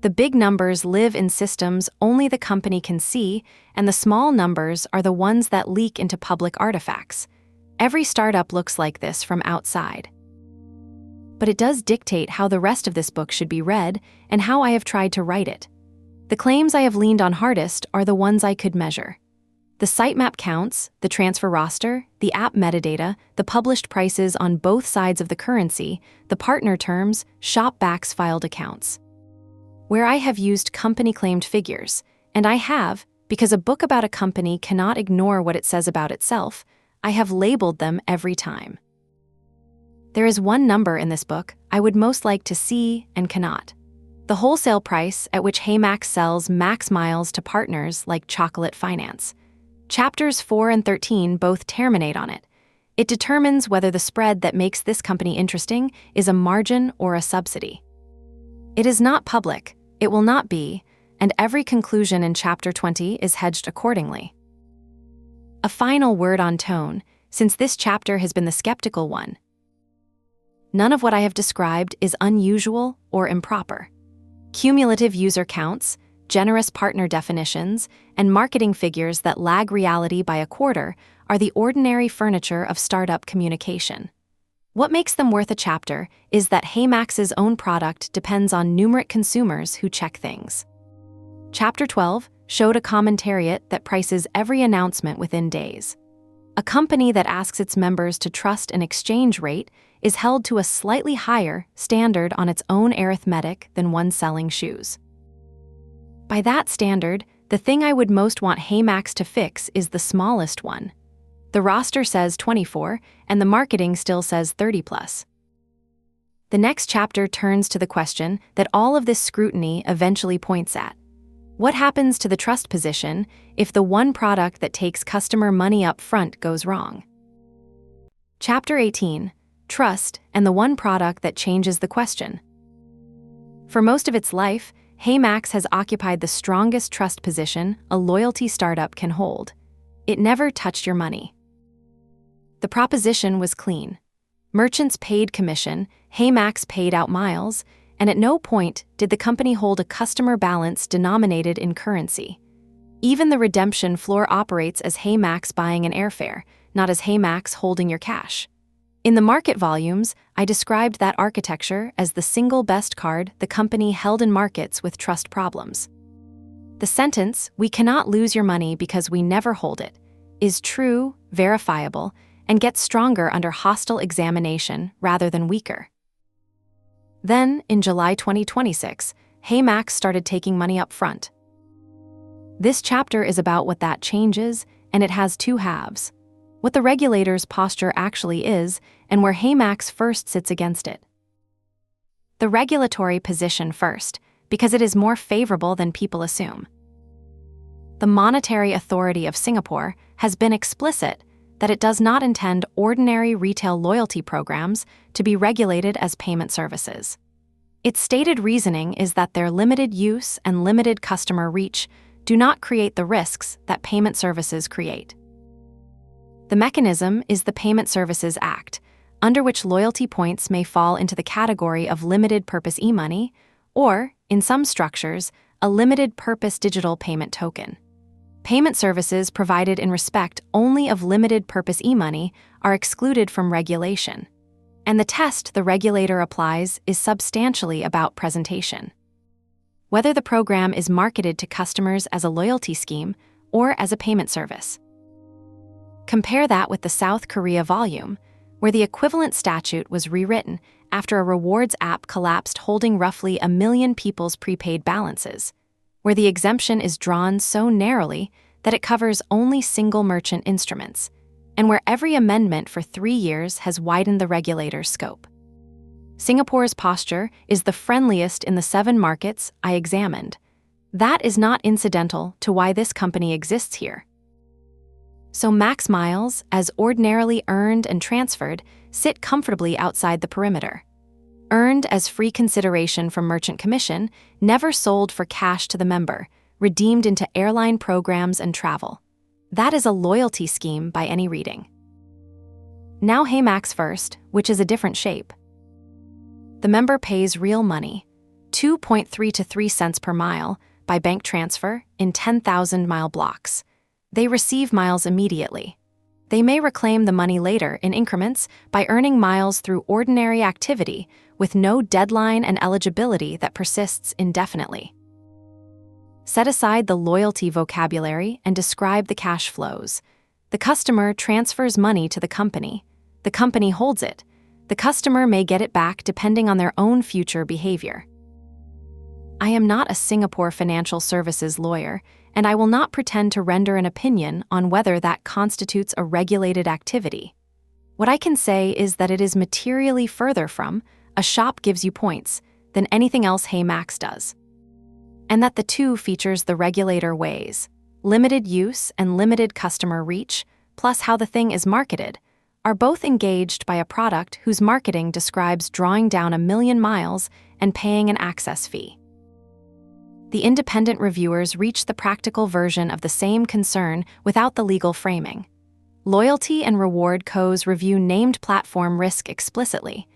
The big numbers live in systems only the company can see, and the small numbers are the ones that leak into public artifacts. Every startup looks like this from outside. But it does dictate how the rest of this book should be read and how I have tried to write it. The claims I have leaned on hardest are the ones I could measure. The sitemap counts, the transfer roster, the app metadata, the published prices on both sides of the currency, the partner terms, ShopBack's filed accounts. Where I have used company-claimed figures, and I have, because a book about a company cannot ignore what it says about itself, I have labeled them every time. There is one number in this book I would most like to see and cannot. The wholesale price at which HeyMax sells max miles to partners like Chocolate Finance. Chapters 4 and 13 both terminate on it. It determines whether the spread that makes this company interesting is a margin or a subsidy. It is not public, it will not be, and every conclusion in Chapter 20 is hedged accordingly. A final word on tone, since this chapter has been the skeptical one. None of what I have described is unusual or improper. Cumulative user counts, generous partner definitions, and marketing figures that lag reality by a quarter are the ordinary furniture of startup communication. What makes them worth a chapter is that HeyMax's own product depends on numerate consumers who check things. Chapter 12 showed a commentariat that prices every announcement within days. A company that asks its members to trust an exchange rate is held to a slightly higher standard on its own arithmetic than one selling shoes. By that standard, the thing I would most want HeyMax to fix is the smallest one. The roster says 24, and the marketing still says 30+. The next chapter turns to the question that all of this scrutiny eventually points at. What happens to the trust position if the one product that takes customer money up front goes wrong? Chapter 18, Trust and the one product that changes the question. For most of its life, HeyMax has occupied the strongest trust position a loyalty startup can hold. It never touched your money. The proposition was clean. Merchants paid commission, HeyMax paid out miles, and at no point did the company hold a customer balance denominated in currency. Even the redemption floor operates as HeyMax buying an airfare, not as HeyMax holding your cash. In the market volumes, I described that architecture as the single best card the company held in markets with trust problems. The sentence, "We cannot lose your money because we never hold it," is true, verifiable, and gets stronger under hostile examination rather than weaker. Then, in July 2026, HeyMax started taking money up front. This chapter is about what that changes, and it has two halves. What the regulator's posture actually is, and where HeyMax First sits against it. The regulatory position first, because it is more favorable than people assume. The Monetary Authority of Singapore has been explicit that it does not intend ordinary retail loyalty programs to be regulated as payment services. Its stated reasoning is that their limited use and limited customer reach do not create the risks that payment services create. The mechanism is the Payment Services Act, under which loyalty points may fall into the category of limited-purpose e-money, or, in some structures, a limited-purpose digital payment token. Payment services provided in respect only of limited-purpose e-money are excluded from regulation, and the test the regulator applies is substantially about presentation. Whether the program is marketed to customers as a loyalty scheme or as a payment service. Compare that with the South Korea volume, where the equivalent statute was rewritten after a rewards app collapsed holding roughly 1 million people's prepaid balances, where the exemption is drawn so narrowly that it covers only single merchant instruments, and where every amendment for 3 years has widened the regulator's scope. Singapore's posture is the friendliest in the 7 markets I examined. That is not incidental to why this company exists here. So max miles, as ordinarily earned and transferred, sit comfortably outside the perimeter. Earned as free consideration from merchant commission, never sold for cash to the member, redeemed into airline programs and travel. That is a loyalty scheme by any reading. Now HeyMax First, which is a different shape. The member pays real money, 2.3 to 3 cents per mile, by bank transfer in 10,000-mile blocks. They receive miles immediately. They may reclaim the money later in increments by earning miles through ordinary activity with no deadline and eligibility that persists indefinitely. Set aside the loyalty vocabulary and describe the cash flows. The customer transfers money to the company. The company holds it. The customer may get it back depending on their own future behavior. I am not a Singapore financial services lawyer, and I will not pretend to render an opinion on whether that constitutes a regulated activity. What I can say is that it is materially further from a shop gives you points than anything else HeyMax does, and that the two features the regulator weighs, limited use and limited customer reach, plus how the thing is marketed, are both engaged by a product whose marketing describes drawing down 1 million miles and paying an access fee. The independent reviewers reach the practical version of the same concern without the legal framing. Loyalty and Reward Co's review named platform risk explicitly.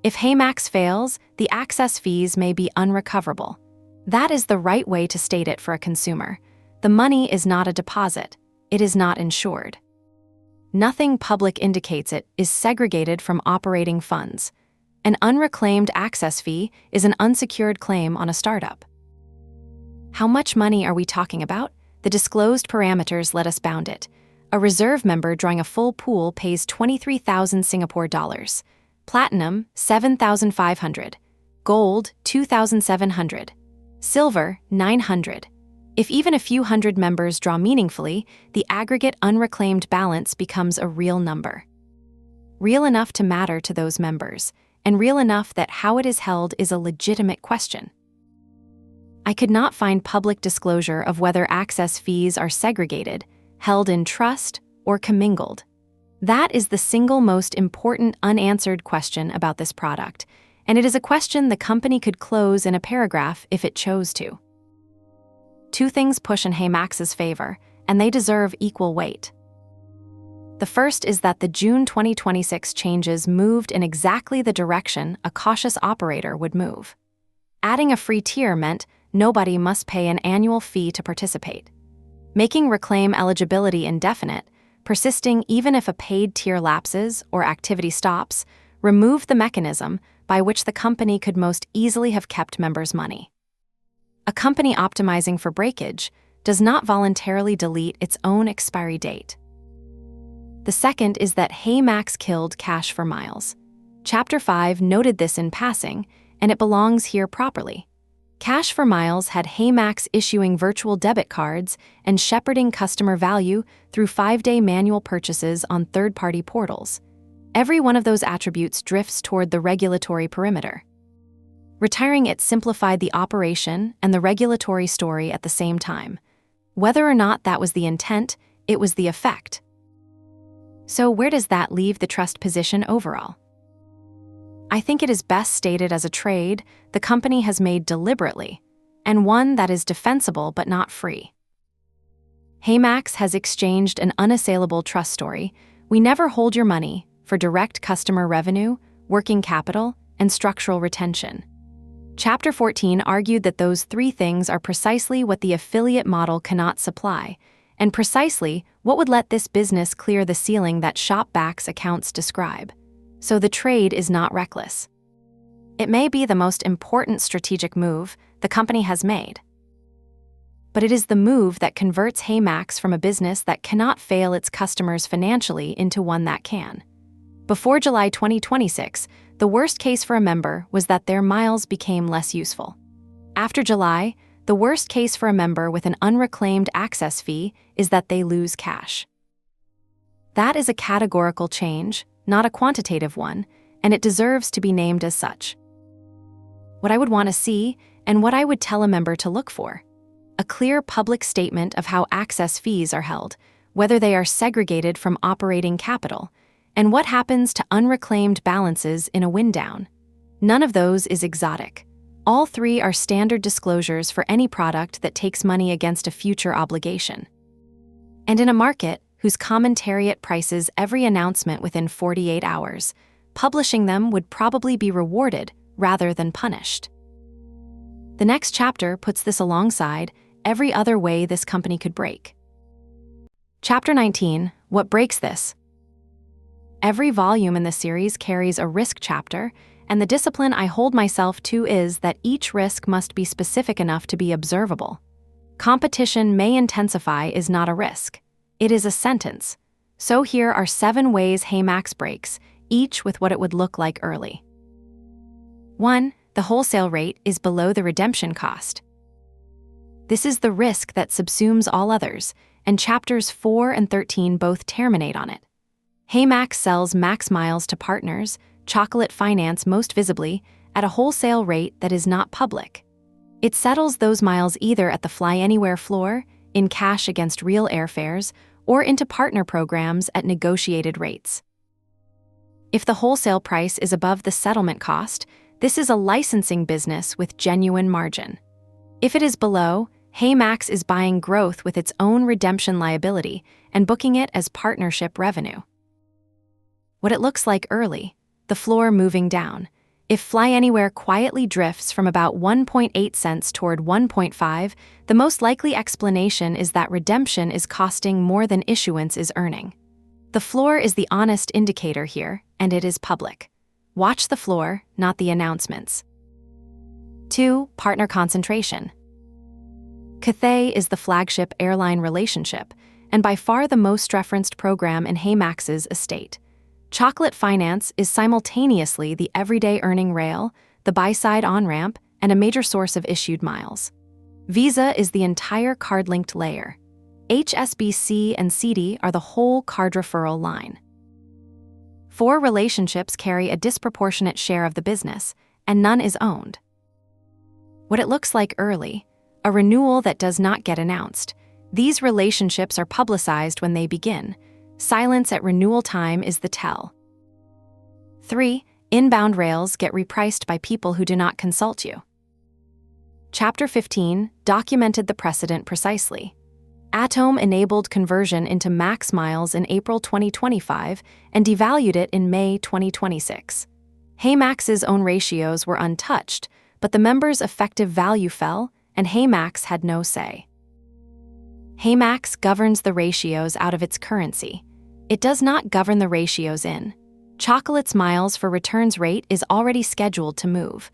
If HeyMax fails, the access fees may be unrecoverable. That is the right way to state it for a consumer. The money is not a deposit. It is not insured. Nothing public indicates it is segregated from operating funds. An unreclaimed access fee is an unsecured claim on a startup. How much money are we talking about? The disclosed parameters let us bound it. A reserve member drawing a full pool pays 23,000 Singapore dollars. Platinum, 7,500. Gold, 2,700. Silver, 900. If even a few hundred members draw meaningfully, the aggregate unreclaimed balance becomes a real number. Real enough to matter to those members, and real enough that how it is held is a legitimate question. I could not find public disclosure of whether access fees are segregated, held in trust, or commingled. That is the single most important unanswered question about this product, and it is a question the company could close in a paragraph if it chose to. Two things push in HeyMax's favor, and they deserve equal weight. The first is that the June 2026 changes moved in exactly the direction a cautious operator would move. Adding a free tier meant nobody must pay an annual fee to participate. Making reclaim eligibility indefinite, persisting even if a paid tier lapses or activity stops, removed the mechanism by which the company could most easily have kept members' money. A company optimizing for breakage does not voluntarily delete its own expiry date. The second is that HeyMax killed cash for miles. Chapter 5 noted this in passing, and it belongs here properly. Cash for Miles had HeyMax issuing virtual debit cards and shepherding customer value through 5-day manual purchases on third-party portals. Every one of those attributes drifts toward the regulatory perimeter. Retiring it simplified the operation and the regulatory story at the same time. Whether or not that was the intent, it was the effect. So where does that leave the trust position overall? I think it is best stated as a trade the company has made deliberately, and one that is defensible but not free. HeyMax has exchanged an unassailable trust story, "We never hold your money," for direct customer revenue, working capital, and structural retention. Chapter 14 argued that those three things are precisely what the affiliate model cannot supply, and precisely what would let this business clear the ceiling that ShopBack's accounts describe. So the trade is not reckless. It may be the most important strategic move the company has made. But it is the move that converts HeyMax from a business that cannot fail its customers financially into one that can. Before July 2026, the worst case for a member was that their miles became less useful. After July, the worst case for a member with an unreclaimed access fee is that they lose cash. That is a categorical change, not a quantitative one, and it deserves to be named as such. What I would want to see, and what I would tell a member to look for. a clear public statement of how access fees are held, whether they are segregated from operating capital, and what happens to unreclaimed balances in a wind-down. None of those is exotic. All three are standard disclosures for any product that takes money against a future obligation. And in a market whose commentariat prices every announcement within 48 hours, publishing them would probably be rewarded rather than punished. The next chapter puts this alongside every other way this company could break. Chapter 19, What Breaks This? Every volume in the series carries a risk chapter, and the discipline I hold myself to is that each risk must be specific enough to be observable. Competition may intensify is not a risk. It is a sentence. So here are 7 ways HeyMax breaks, each with what it would look like early. 1. The wholesale rate is below the redemption cost. This is the risk that subsumes all others, and chapters 4 and 13 both terminate on it. HeyMax sells max miles to partners, Chocolate Finance most visibly, at a wholesale rate that is not public. It settles those miles either at the FlyAnywhere floor, in cash against real airfares, or into partner programs at negotiated rates. If the wholesale price is above the settlement cost, this is a licensing business with genuine margin. If it is below, HeyMax is buying growth with its own redemption liability and booking it as partnership revenue. What it looks like early, the floor moving down. If FlyAnywhere quietly drifts from about 1.8 cents toward 1.5, the most likely explanation is that redemption is costing more than issuance is earning. The floor is the honest indicator here, and it is public. Watch the floor, not the announcements. 2. Partner concentration. Cathay is the flagship airline relationship, and by far the most referenced program in HeyMax's estate. Chocolate Finance is simultaneously the everyday earning rail, the buy-side on-ramp, and a major source of issued miles. Visa is the entire card-linked layer. HSBC and Citi are the whole card referral line. 4 relationships carry a disproportionate share of the business, and none is owned. What it looks like early, a renewal that does not get announced. These relationships are publicized when they begin. Silence at renewal time is the tell. 3. Inbound rails get repriced by people who do not consult you. Chapter 15 documented the precedent precisely. Atome enabled conversion into max miles in April 2025 and devalued it in May 2026. HeyMax's own ratios were untouched, but the members' effective value fell, and HeyMax had no say. HeyMax governs the ratios out of its currency. It does not govern the ratios in. Chocolate's miles for returns rate is already scheduled to move.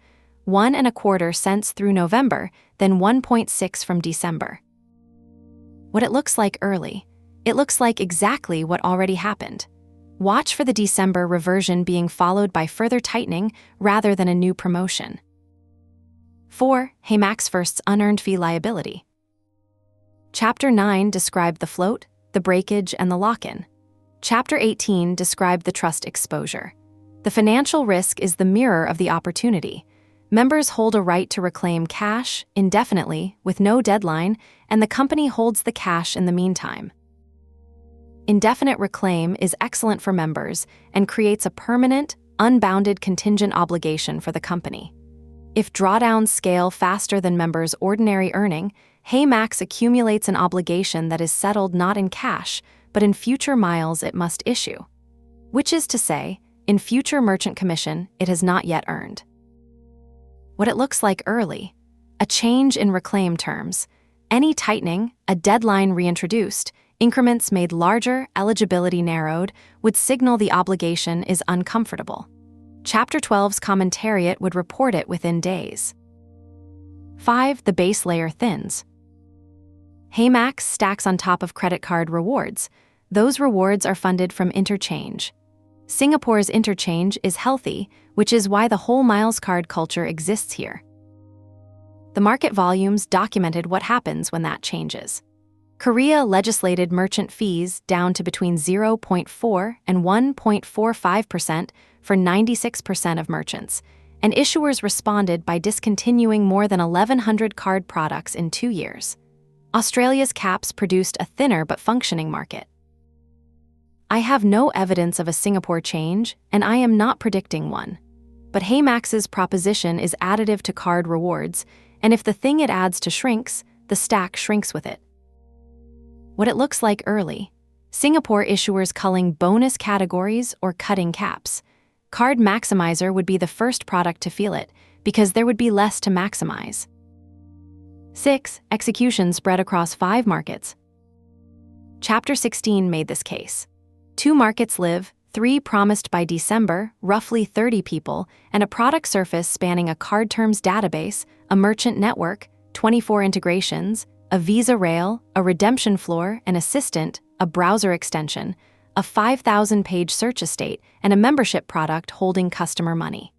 1.25 cents through November, then 1.6 from December. What it looks like early. It looks like exactly what already happened. Watch for the December reversion being followed by further tightening rather than a new promotion. 4. HeyMax First's unearned fee liability. Chapter 9 described the float, the breakage, and the lock-in. Chapter 18 described the trust exposure. The financial risk is the mirror of the opportunity. Members hold a right to reclaim cash indefinitely with no deadline, and the company holds the cash in the meantime. Indefinite reclaim is excellent for members and creates a permanent, unbounded contingent obligation for the company. If drawdowns scale faster than members' ordinary earning, HeyMax accumulates an obligation that is settled not in cash, but in future miles it must issue. Which is to say, in future merchant commission it has not yet earned. What it looks like early, a change in reclaim terms. Any tightening, a deadline reintroduced, increments made larger, eligibility narrowed, would signal the obligation is uncomfortable. Chapter 12's Commentariat would report it within days. 5. The base layer thins. HeyMax stacks on top of credit card rewards. Those rewards are funded from interchange. Singapore's interchange is healthy, which is why the whole miles card culture exists here. The market volumes documented what happens when that changes. Korea legislated merchant fees down to between 0.4 and 1.45% for 96% of merchants, and issuers responded by discontinuing more than 1,100 card products in 2 years. Australia's caps produced a thinner but functioning market. I have no evidence of a Singapore change, and I am not predicting one. But HeyMax's proposition is additive to card rewards, and if the thing it adds to shrinks, the stack shrinks with it. What it looks like early. Singapore issuers culling bonus categories or cutting caps. Card Maximizer would be the first product to feel it, because there would be less to maximize. 6. Execution spread across 5 markets. Chapter 16 made this case. 2 markets live, 3 promised by December, roughly 30 people, and a product surface spanning a card terms database, a merchant network, 24 integrations, a Visa rail, a redemption floor, an assistant, a browser extension, a 5,000-page search estate, and a membership product holding customer money.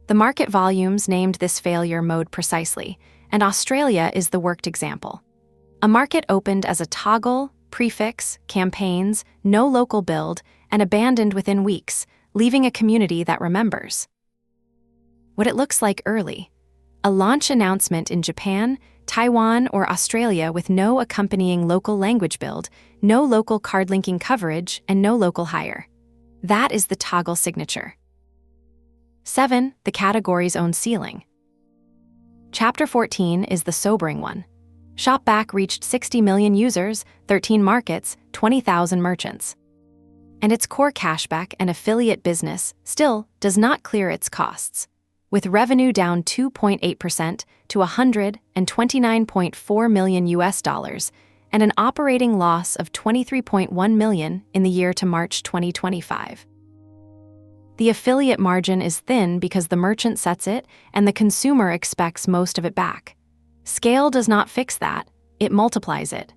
The market volumes named this failure mode precisely, and Australia is the worked example. A market opened as a toggle, prefix, campaigns, no local build, and abandoned within weeks, leaving a community that remembers. What it looks like early. A launch announcement in Japan, Taiwan, or Australia with no accompanying local language build, no local card linking coverage, and no local hire. That is the toggle signature. 7. The category's own ceiling. Chapter 14 is the sobering one. ShopBack reached 60 million users, 13 markets, 20,000 merchants. And its core cashback and affiliate business still does not clear its costs, with revenue down 2.8% to $129.4 million and an operating loss of $23.1 million in the year to March 2025. The affiliate margin is thin because the merchant sets it and the consumer expects most of it back. Scale does not fix that, it multiplies it.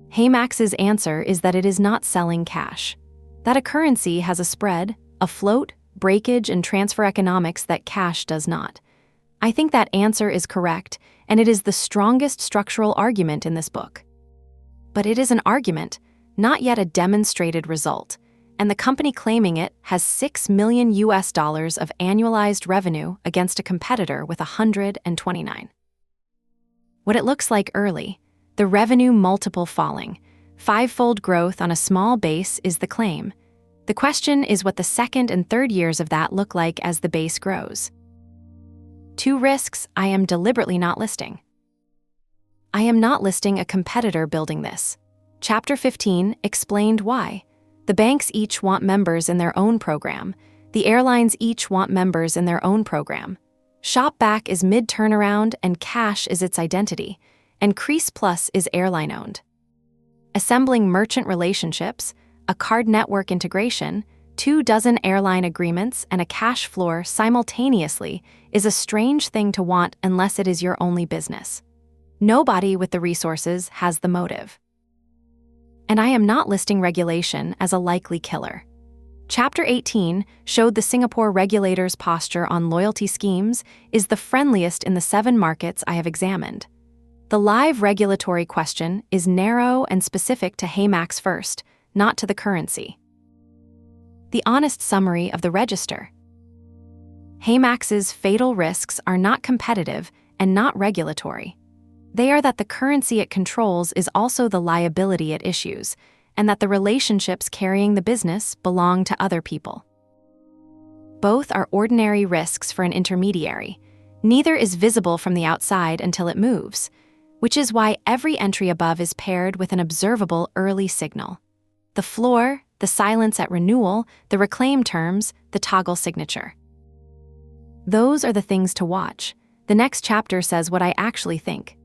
HeyMax's answer is that it is not selling cash. That a currency has a spread, a float, breakage, and transfer economics that cash does not. I think that answer is correct, and it is the strongest structural argument in this book. But it is an argument, not yet a demonstrated result, and the company claiming it has $6 million of annualized revenue against a competitor with 129. What it looks like early. The revenue multiple falling. 5-fold growth on a small base is the claim. The question is what the second and third years of that look like as the base grows. 2 risks I am deliberately not listing. I am not listing a competitor building this. Chapter 15 explained why. The banks each want members in their own program. The airlines each want members in their own program. ShopBack is mid-turnaround and cash is its identity, and Kris Plus is airline-owned. Assembling merchant relationships, a card network integration, 24 airline agreements, and a cash floor simultaneously is a strange thing to want unless it is your only business. Nobody with the resources has the motive. And I am not listing regulation as a likely killer. Chapter 18 showed the Singapore regulator's posture on loyalty schemes is the friendliest in the 7 markets I have examined. The live regulatory question is narrow and specific to HeyMax First, not to the currency. The honest summary of the register. HeyMax's fatal risks are not competitive and not regulatory. They are that the currency it controls is also the liability it issues, and that the relationships carrying the business belong to other people. Both are ordinary risks for an intermediary. Neither is visible from the outside until it moves, which is why every entry above is paired with an observable early signal. The floor, the silence at renewal, the reclaim terms, the toggle signature. Those are the things to watch. The next chapter says what I actually think.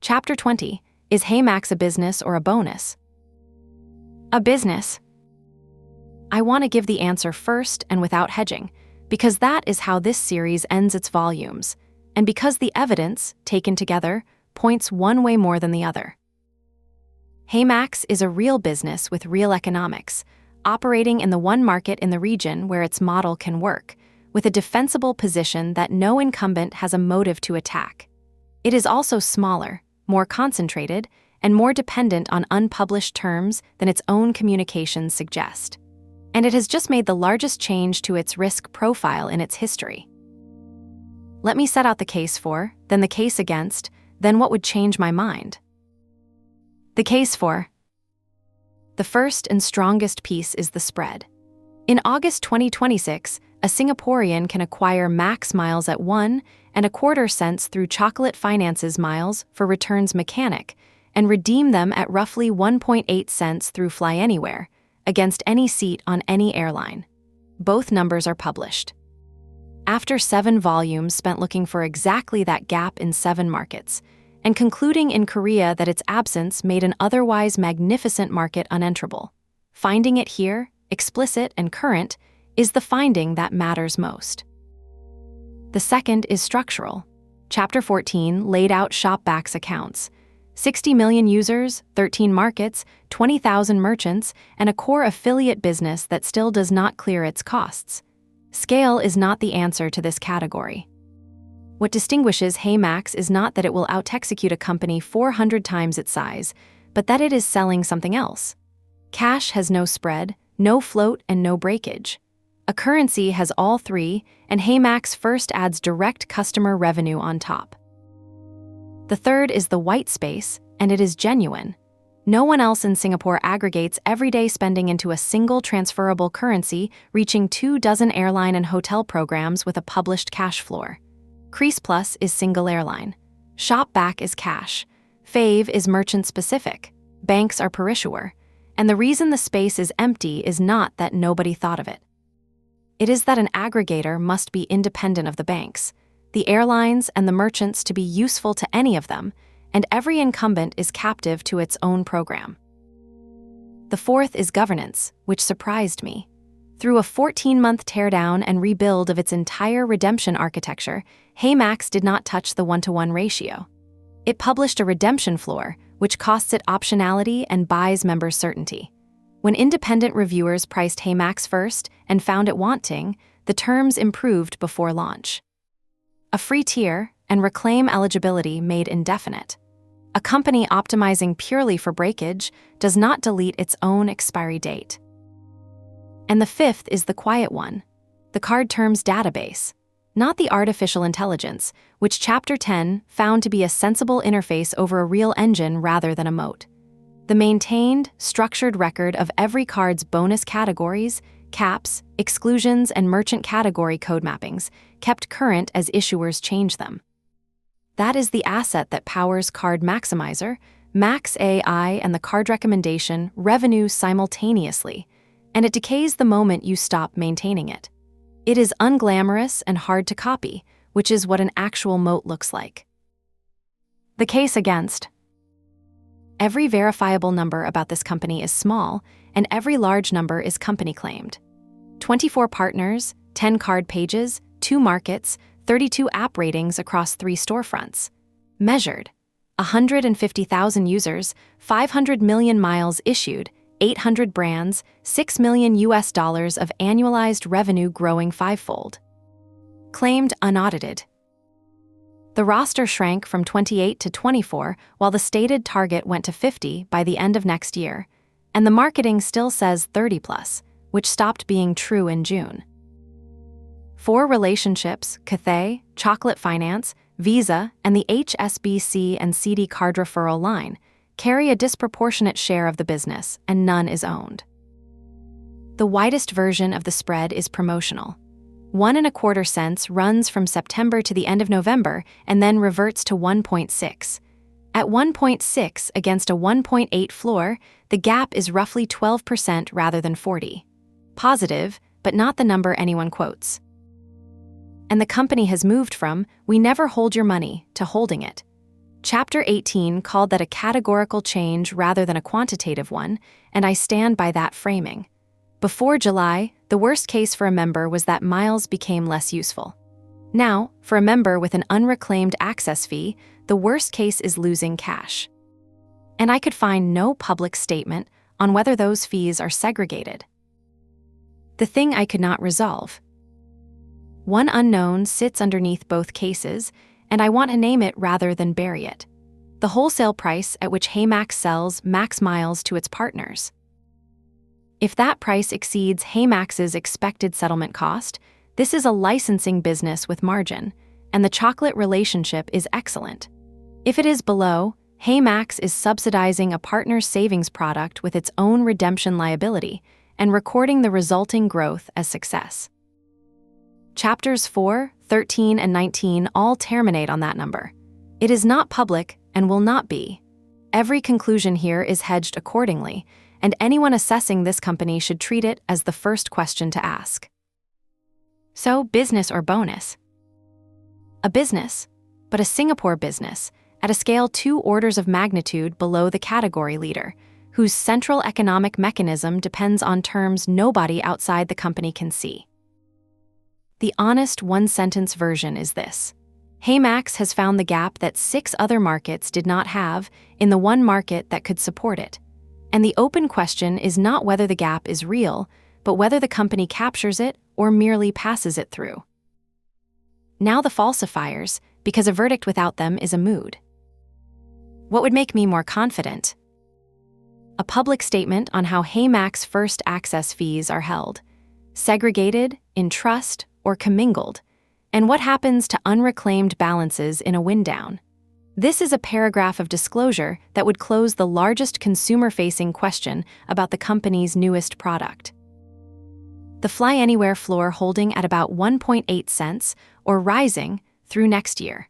Chapter 20, is HeyMax a business or a bonus? A business. I want to give the answer first and without hedging, because that is how this series ends its volumes, and because the evidence, taken together, points one way more than the other. HeyMax is a real business with real economics, operating in the one market in the region where its model can work, with a defensible position that no incumbent has a motive to attack. It is also smaller, more concentrated, and more dependent on unpublished terms than its own communications suggest. And it has just made the largest change to its risk profile in its history. Let me set out the case for, then the case against, then what would change my mind? The case for the first and strongest piece is the spread. In August 2026, a Singaporean can acquire Max Miles at 1.25 cents through Chocolate Finance's Miles for Returns Mechanic and redeem them at roughly 1.8 cents through FlyAnywhere against any seat on any airline. Both numbers are published. After 7 volumes spent looking for exactly that gap in 7 markets, and concluding in Korea that its absence made an otherwise magnificent market unenterable. Finding it here, explicit and current, is the finding that matters most. The second is structural. Chapter 14 laid out ShopBack's accounts. 60 million users, 13 markets, 20,000 merchants, and a core affiliate business that still does not clear its costs. Scale is not the answer to this category. What distinguishes HeyMax is not that it will out-execute a company 400 times its size, but that it is selling something else. Cash has no spread, no float, and no breakage. A currency has all three, and HeyMax First adds direct customer revenue on top. The third is the white space, and it is genuine. No one else in Singapore aggregates everyday spending into a single transferable currency, reaching 24 airline and hotel programs with a published cash floor. Kris Plus is single airline. ShopBack is cash. Fave is merchant-specific. Banks are per issuer. And the reason the space is empty is not that nobody thought of it. It is that an aggregator must be independent of the banks, the airlines, and the merchants to be useful to any of them, and every incumbent is captive to its own program. The fourth is governance, which surprised me. Through a 14-month teardown and rebuild of its entire redemption architecture, HeyMax did not touch the 1-to-1 ratio. It published a redemption floor, which costs it optionality and buys members certainty. When independent reviewers priced HeyMax First and found it wanting, the terms improved before launch. A free tier and reclaim eligibility made indefinite. A company optimizing purely for breakage does not delete its own expiry date. And the fifth is the quiet one, the card terms database, not the artificial intelligence, which Chapter 10 found to be a sensible interface over a real engine rather than a moat. The maintained, structured record of every card's bonus categories, caps, exclusions, and merchant category code mappings, kept current as issuers change them. That is the asset that powers Card Maximizer, Max AI, and the card recommendation revenue simultaneously, and it decays the moment you stop maintaining it. It is unglamorous and hard to copy, which is what an actual moat looks like. The case against. Every verifiable number about this company is small, and every large number is company claimed. 24 partners, 10 card pages, 2 markets, 32 app ratings across 3 storefronts. Measured: 150,000 users, 500 million miles issued, 800 brands, $6 million of annualized revenue growing 5-fold. Claimed unaudited. The roster shrank from 28 to 24, while the stated target went to 50 by the end of next year, and the marketing still says 30+, which stopped being true in June. 4 relationships, Cathay, Chocolate Finance, Visa, and the HSBC and CD card referral line, carry a disproportionate share of the business, and none is owned. The widest version of the spread is promotional. 1.25 cents runs from September to the end of November and then reverts to 1.6. At 1.6 against a 1.8 floor, the gap is roughly 12% rather than 40. Positive, but not the number anyone quotes. And the company has moved from "we never hold your money" to holding it. Chapter 18 called that a categorical change rather than a quantitative one, and I stand by that framing. Before July, the worst case for a member was that miles became less useful. Now, for a member with an unreclaimed access fee, the worst case is losing cash. And I could find no public statement on whether those fees are segregated. The thing I could not resolve. One unknown sits underneath both cases, and I want to name it rather than bury it. The wholesale price at which HeyMax sells Max Miles to its partners. If that price exceeds HeyMax's expected settlement cost, this is a licensing business with margin, and the chocolate relationship is excellent. If it is below, HeyMax is subsidizing a partner's savings product with its own redemption liability and recording the resulting growth as success. Chapters 4, 13, and 19 all terminate on that number. It is not public and will not be. Every conclusion here is hedged accordingly, and anyone assessing this company should treat it as the first question to ask. So, business or bonus? A business, but a Singapore business, at a scale 2 orders of magnitude below the category leader, whose central economic mechanism depends on terms nobody outside the company can see. The honest one-sentence version is this. HeyMax has found the gap that 6 other markets did not have in the one market that could support it. And the open question is not whether the gap is real, but whether the company captures it or merely passes it through. Now the falsifiers, because a verdict without them is a mood. What would make me more confident? A public statement on how HeyMax First access fees are held, segregated, in trust, or commingled, and what happens to unreclaimed balances in a wind-down. This is a paragraph of disclosure that would close the largest consumer-facing question about the company's newest product. The FlyAnywhere floor holding at about 1.8 cents, or rising, through next year.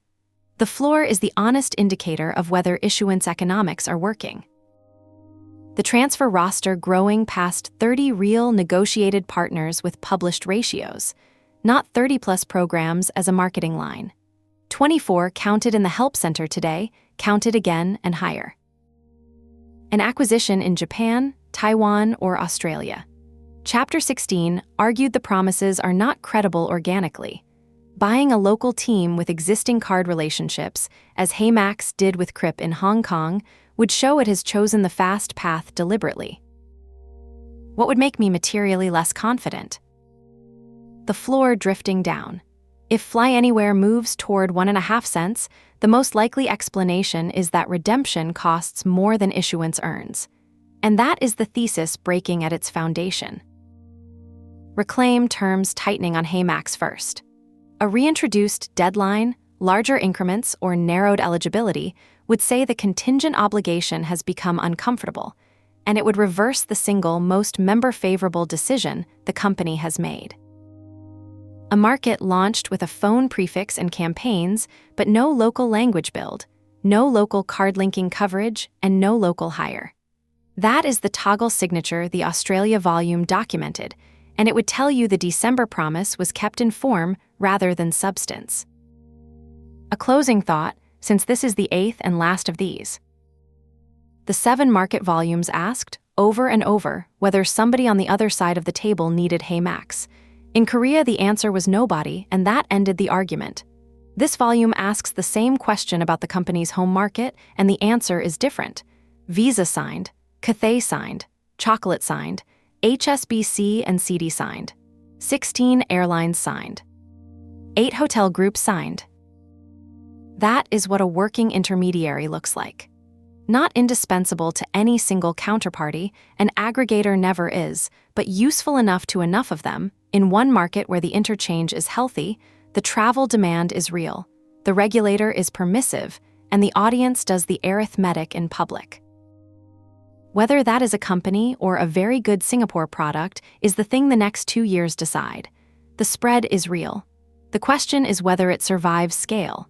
The floor is the honest indicator of whether issuance economics are working. The transfer roster growing past 30 real negotiated partners with published ratios, not 30-plus programs as a marketing line. 24 counted in the help center today, counted again and higher. An acquisition in Japan, Taiwan, or Australia. Chapter 16 argued the promises are not credible organically. Buying a local team with existing card relationships, as HeyMax did with Kris in Hong Kong, would show it has chosen the fast path deliberately. What would make me materially less confident? The floor drifting down. If FlyAnywhere moves toward 1.5 cents, the most likely explanation is that redemption costs more than issuance earns. And that is the thesis breaking at its foundation. Reclaim terms tightening on HeyMax First. A reintroduced deadline, larger increments, or narrowed eligibility would say the contingent obligation has become uncomfortable, and it would reverse the single most member-favorable decision the company has made. A market launched with a phone prefix and campaigns, but no local language build, no local card linking coverage, and no local hire. That is the toggle signature the Australia volume documented, and it would tell you the December promise was kept in form rather than substance. A closing thought, since this is the 8th and last of these. The 7 market volumes asked, over and over, whether somebody on the other side of the table needed HeyMax. In Korea, the answer was nobody, and that ended the argument. This volume asks the same question about the company's home market, and the answer is different. Visa signed, Cathay signed, Chocolate signed, HSBC and CD signed. 16 airlines signed. 8 hotel groups signed. That is what a working intermediary looks like. Not indispensable to any single counterparty, an aggregator never is, but useful enough to enough of them. In one market where the interchange is healthy, the travel demand is real, the regulator is permissive, and the audience does the arithmetic in public. Whether that is a company or a very good Singapore product is the thing the next 2 years decide. The spread is real. The question is whether it survives scale.